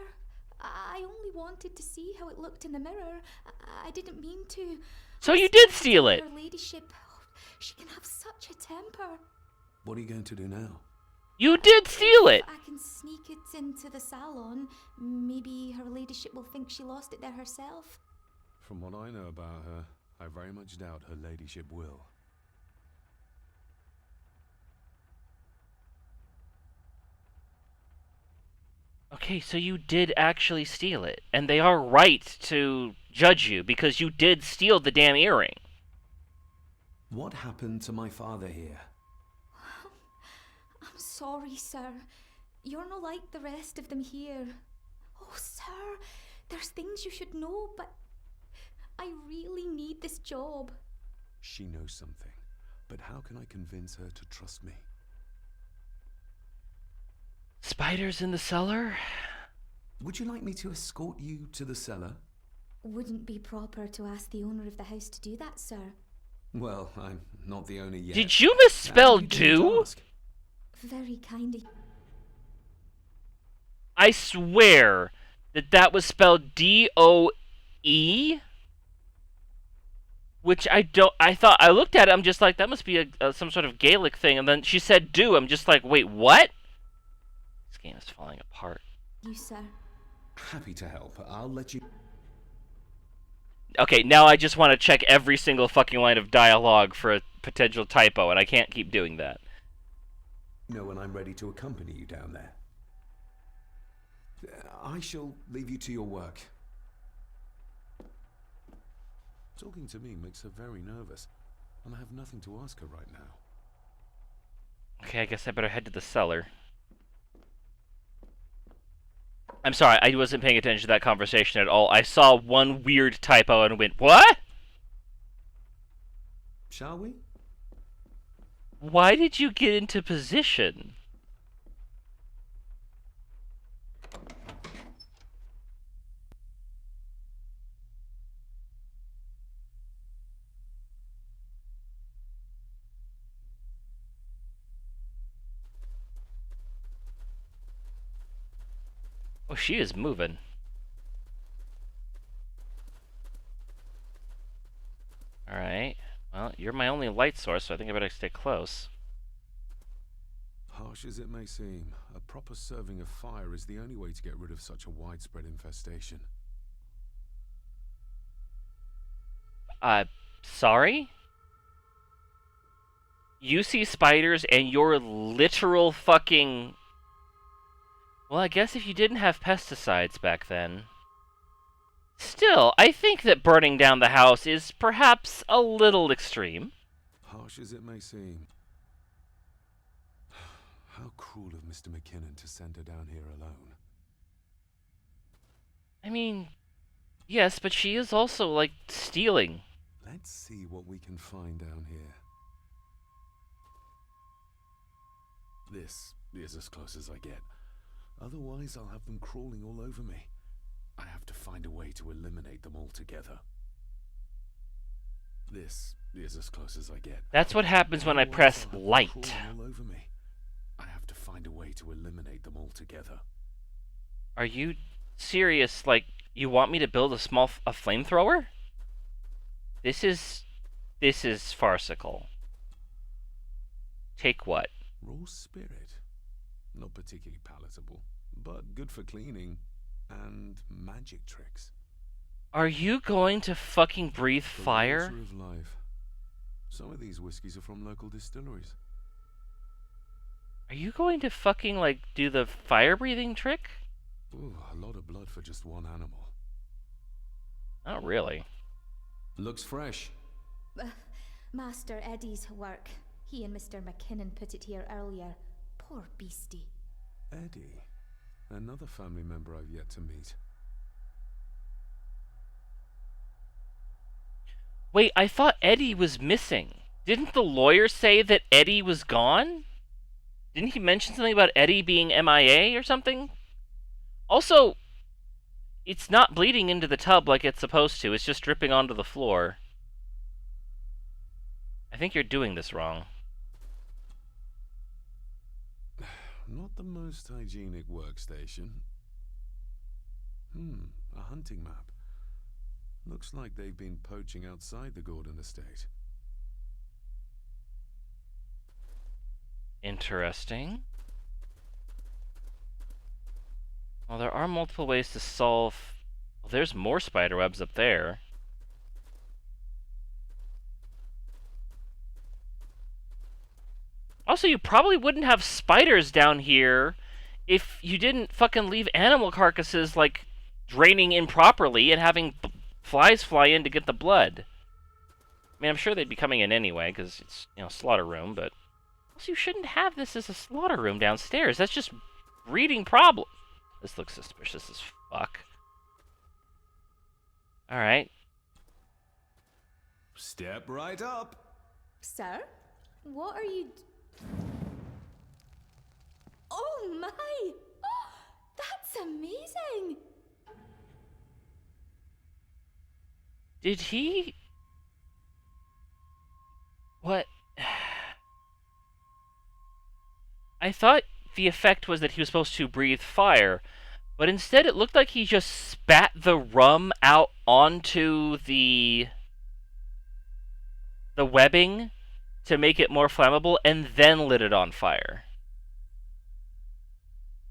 I only wanted to see how it looked in the mirror. I didn't mean to. So you did steal it! Her ladyship, she can have such a temper. What are you going to do now? You did steal it! I can sneak it into the salon. Maybe her ladyship will think she lost it there herself. From what I know about her, I very much doubt her ladyship will. Okay, so you did actually steal it. And they are right to judge you, because you did steal the damn earring. What happened to my father here? I'm sorry, sir. You're not like the rest of them here. Oh, sir, there's things you should know, but I really need this job. She knows something, but how can I convince her to trust me? Spiders in the cellar? Would you like me to escort you to the cellar? Wouldn't be proper to ask the owner of the house to do that, sir. Well, I'm not the owner yet. Did you misspell You didn't do? ask. Very kind of you. I swear that was spelled D-O-E? Which I thought, I looked at it, I'm just like, that must be some sort of Gaelic thing, and then she said do, I'm just like, wait, what? This game is falling apart. You, sir. Happy to help. I'll let you... Okay, now I just want to check every single fucking line of dialogue for a potential typo, and I can't keep doing that. know when I'm ready to accompany you down there. I shall leave you to your work. Talking to me makes her very nervous, and I have nothing to ask her right now. Okay, I guess I better head to the cellar. I'm sorry, I wasn't paying attention to that conversation at all. I saw one weird typo and went, what? Shall we? Why did you get into position? Oh, she is moving. Alright. Well, you're my only light source, so I think I better stay close. Harsh as it may seem, a proper serving of fire is the only way to get rid of such a widespread infestation. Sorry? You see spiders and you're literal fucking... Well, I guess if you didn't have pesticides back then... Still, I think that burning down the house is perhaps a little extreme. Harsh as it may seem. How cruel of Mr. McKinnon to send her down here alone. I mean, yes, but she is also, like, stealing. Let's see what we can find down here. This is as close as I get. Otherwise, I'll have them crawling all over me. I have to find a way to eliminate them altogether. This is as close as I get. That's what happens when I press light. All over me. I have to find a way to eliminate them altogether. Are you serious? Like, you want me to build a flamethrower? This is farcical. Take what? Raw spirit. Not particularly palatable, but good for cleaning and magic tricks. Are you going to fucking breathe The fire? water of life. Some of these whiskies are from local distilleries. Are you going to fucking, like, do the fire-breathing trick? Ooh, a lot of blood for just one animal. Not really. Looks fresh. Master Eddie's work. He and Mr. McKinnon put it here earlier. Poor beastie. Eddie. Another family member I've yet to meet. Wait, I thought Eddie was missing. Didn't the lawyer say that Eddie was gone? Didn't he mention something about Eddie being MIA or something? Also, it's not bleeding into the tub like it's supposed to. It's just dripping onto the floor. I think you're doing this wrong. Not the most hygienic workstation. A hunting map. Looks like they've been poaching outside the Gordon estate. Interesting. Well, there are multiple ways to solve... Well, there's more spider webs up there. Also, you probably wouldn't have spiders down here if you didn't fucking leave animal carcasses, like, draining improperly and having flies fly in to get the blood. I mean, I'm sure they'd be coming in anyway, because it's, you know, slaughter room, but... Also, you shouldn't have this as a slaughter room downstairs. That's just breeding problem. This looks suspicious as fuck. Alright. Step right up. Sir? What are you... Oh my! That's amazing! Did he... What? I thought the effect was that he was supposed to breathe fire, but instead it looked like he just spat the rum out onto the webbing to make it more flammable and then lit it on fire.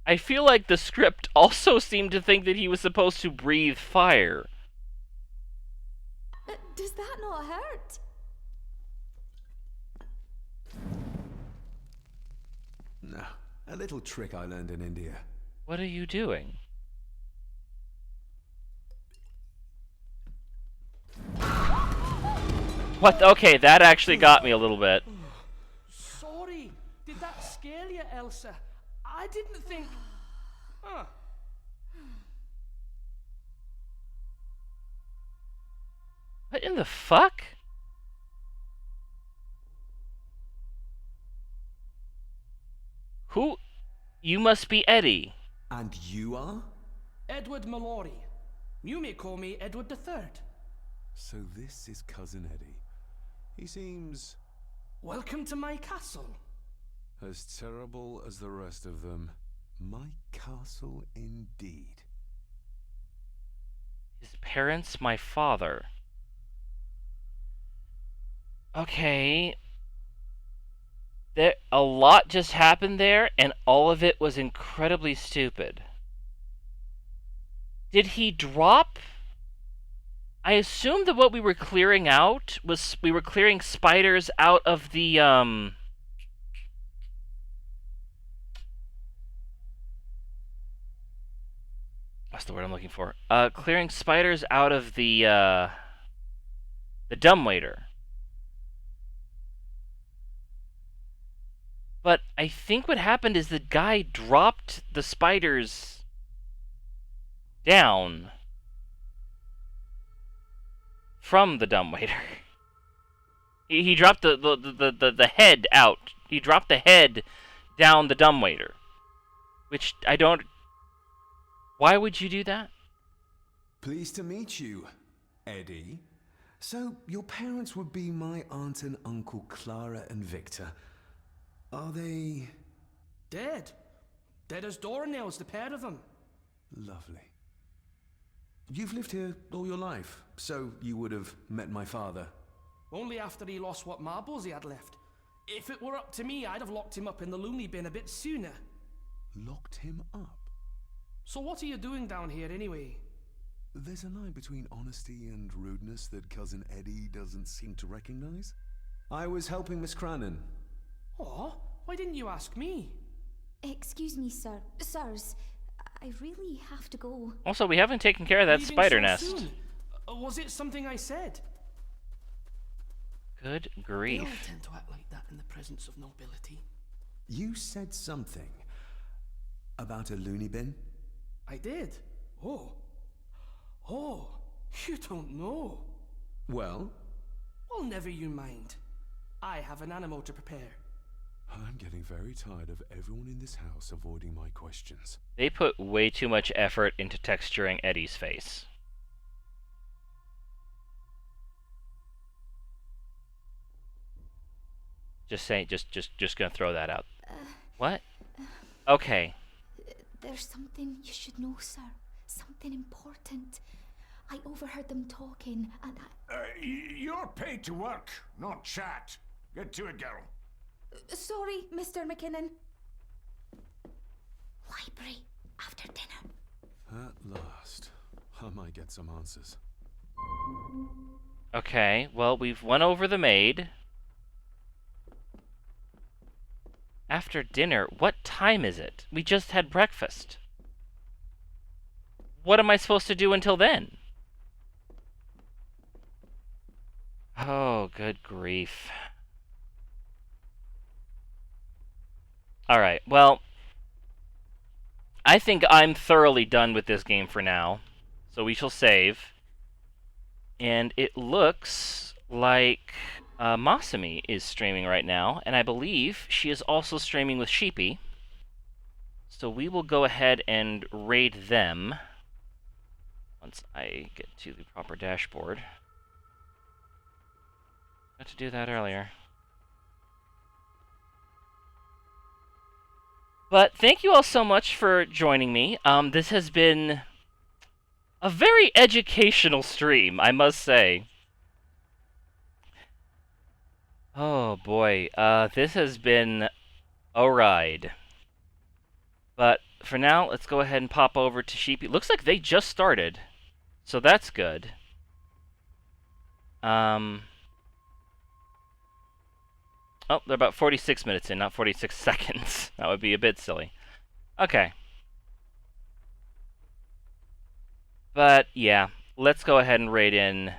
I feel like the script also seemed to think that he was supposed to breathe fire. Does that not hurt? No, a little trick I learned in India. What are you doing? What? Okay, that actually got me a little bit. Sorry, did that scare you, Elsa? I didn't think... What in the fuck? Who? You must be Eddie. And you are? Edward Mallory. You may call me Edward III. So this is Cousin Eddie. He seems... Welcome to my castle. as terrible as the rest of them. My castle indeed. His parents, my father. Okay. A lot just happened there, and all of it was incredibly stupid. Did he drop? I assumed that what we were clearing out was we were clearing spiders out of the, what's the word I'm looking for? Clearing spiders out of the dumbwaiter. But I think what happened is the guy dropped the spiders down from the dumbwaiter. He dropped the head out. He dropped the head down the dumbwaiter. Which I don't... Why would you do that? Pleased to meet you, Eddie. So, your parents would be my aunt and uncle Clara and Victor. Are they... Dead. Dead as doornails, the pair of them. Lovely. You've lived here all your life, so you would have met my father. Only after he lost what marbles he had left. If it were up to me, I'd have locked him up in the loony bin a bit sooner. Locked him up? So what are you doing down here anyway? There's a line between honesty and rudeness that Cousin Eddie doesn't seem to recognize. I was helping Miss Cranon. Oh, why didn't you ask me? Excuse me, sir. Sirs, I really have to go. Also, we haven't taken care of that Leaving spider so nest. soon? Was it something I said? Good They all grief. tend to act like that in the presence of nobility. You said something about a loony bin? I did. Oh, you don't know. Well? Well, never you mind. I have an animal to prepare. I'm getting very tired of everyone in this house avoiding my questions. They put way too much effort into texturing Eddie's face. Just saying, just gonna throw that out. What? Okay. There's something you should know, sir. Something important. I overheard them talking, and You're paid to work, not chat. Get to it, girl. Sorry, Mr. McKinnon. Library, after dinner. At last. I might get some answers. Okay, well, we've won over the maid. After dinner? What time is it? We just had breakfast. What am I supposed to do until then? Oh, good grief. Alright, well, I think I'm thoroughly done with this game for now. So we shall save. And it looks like Masami is streaming right now, and I believe she is also streaming with Sheepy. So we will go ahead and raid them once I get to the proper dashboard. Got to do that earlier. But thank you all so much for joining me. This has been a very educational stream, I must say. Oh boy, this has been a ride. But for now, let's go ahead and pop over to Sheepy. Looks like they just started, so that's good. Oh, they're about 46 minutes in, not 46 seconds. That would be a bit silly. Okay. But, yeah, let's go ahead and raid in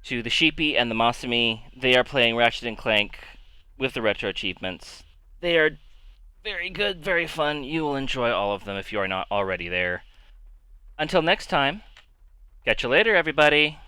to the Sheepy and the Masumi. They are playing Ratchet & Clank with the retro achievements. They are very good, very fun. You will enjoy all of them if you are not already there. Until next time, catch you later, everybody.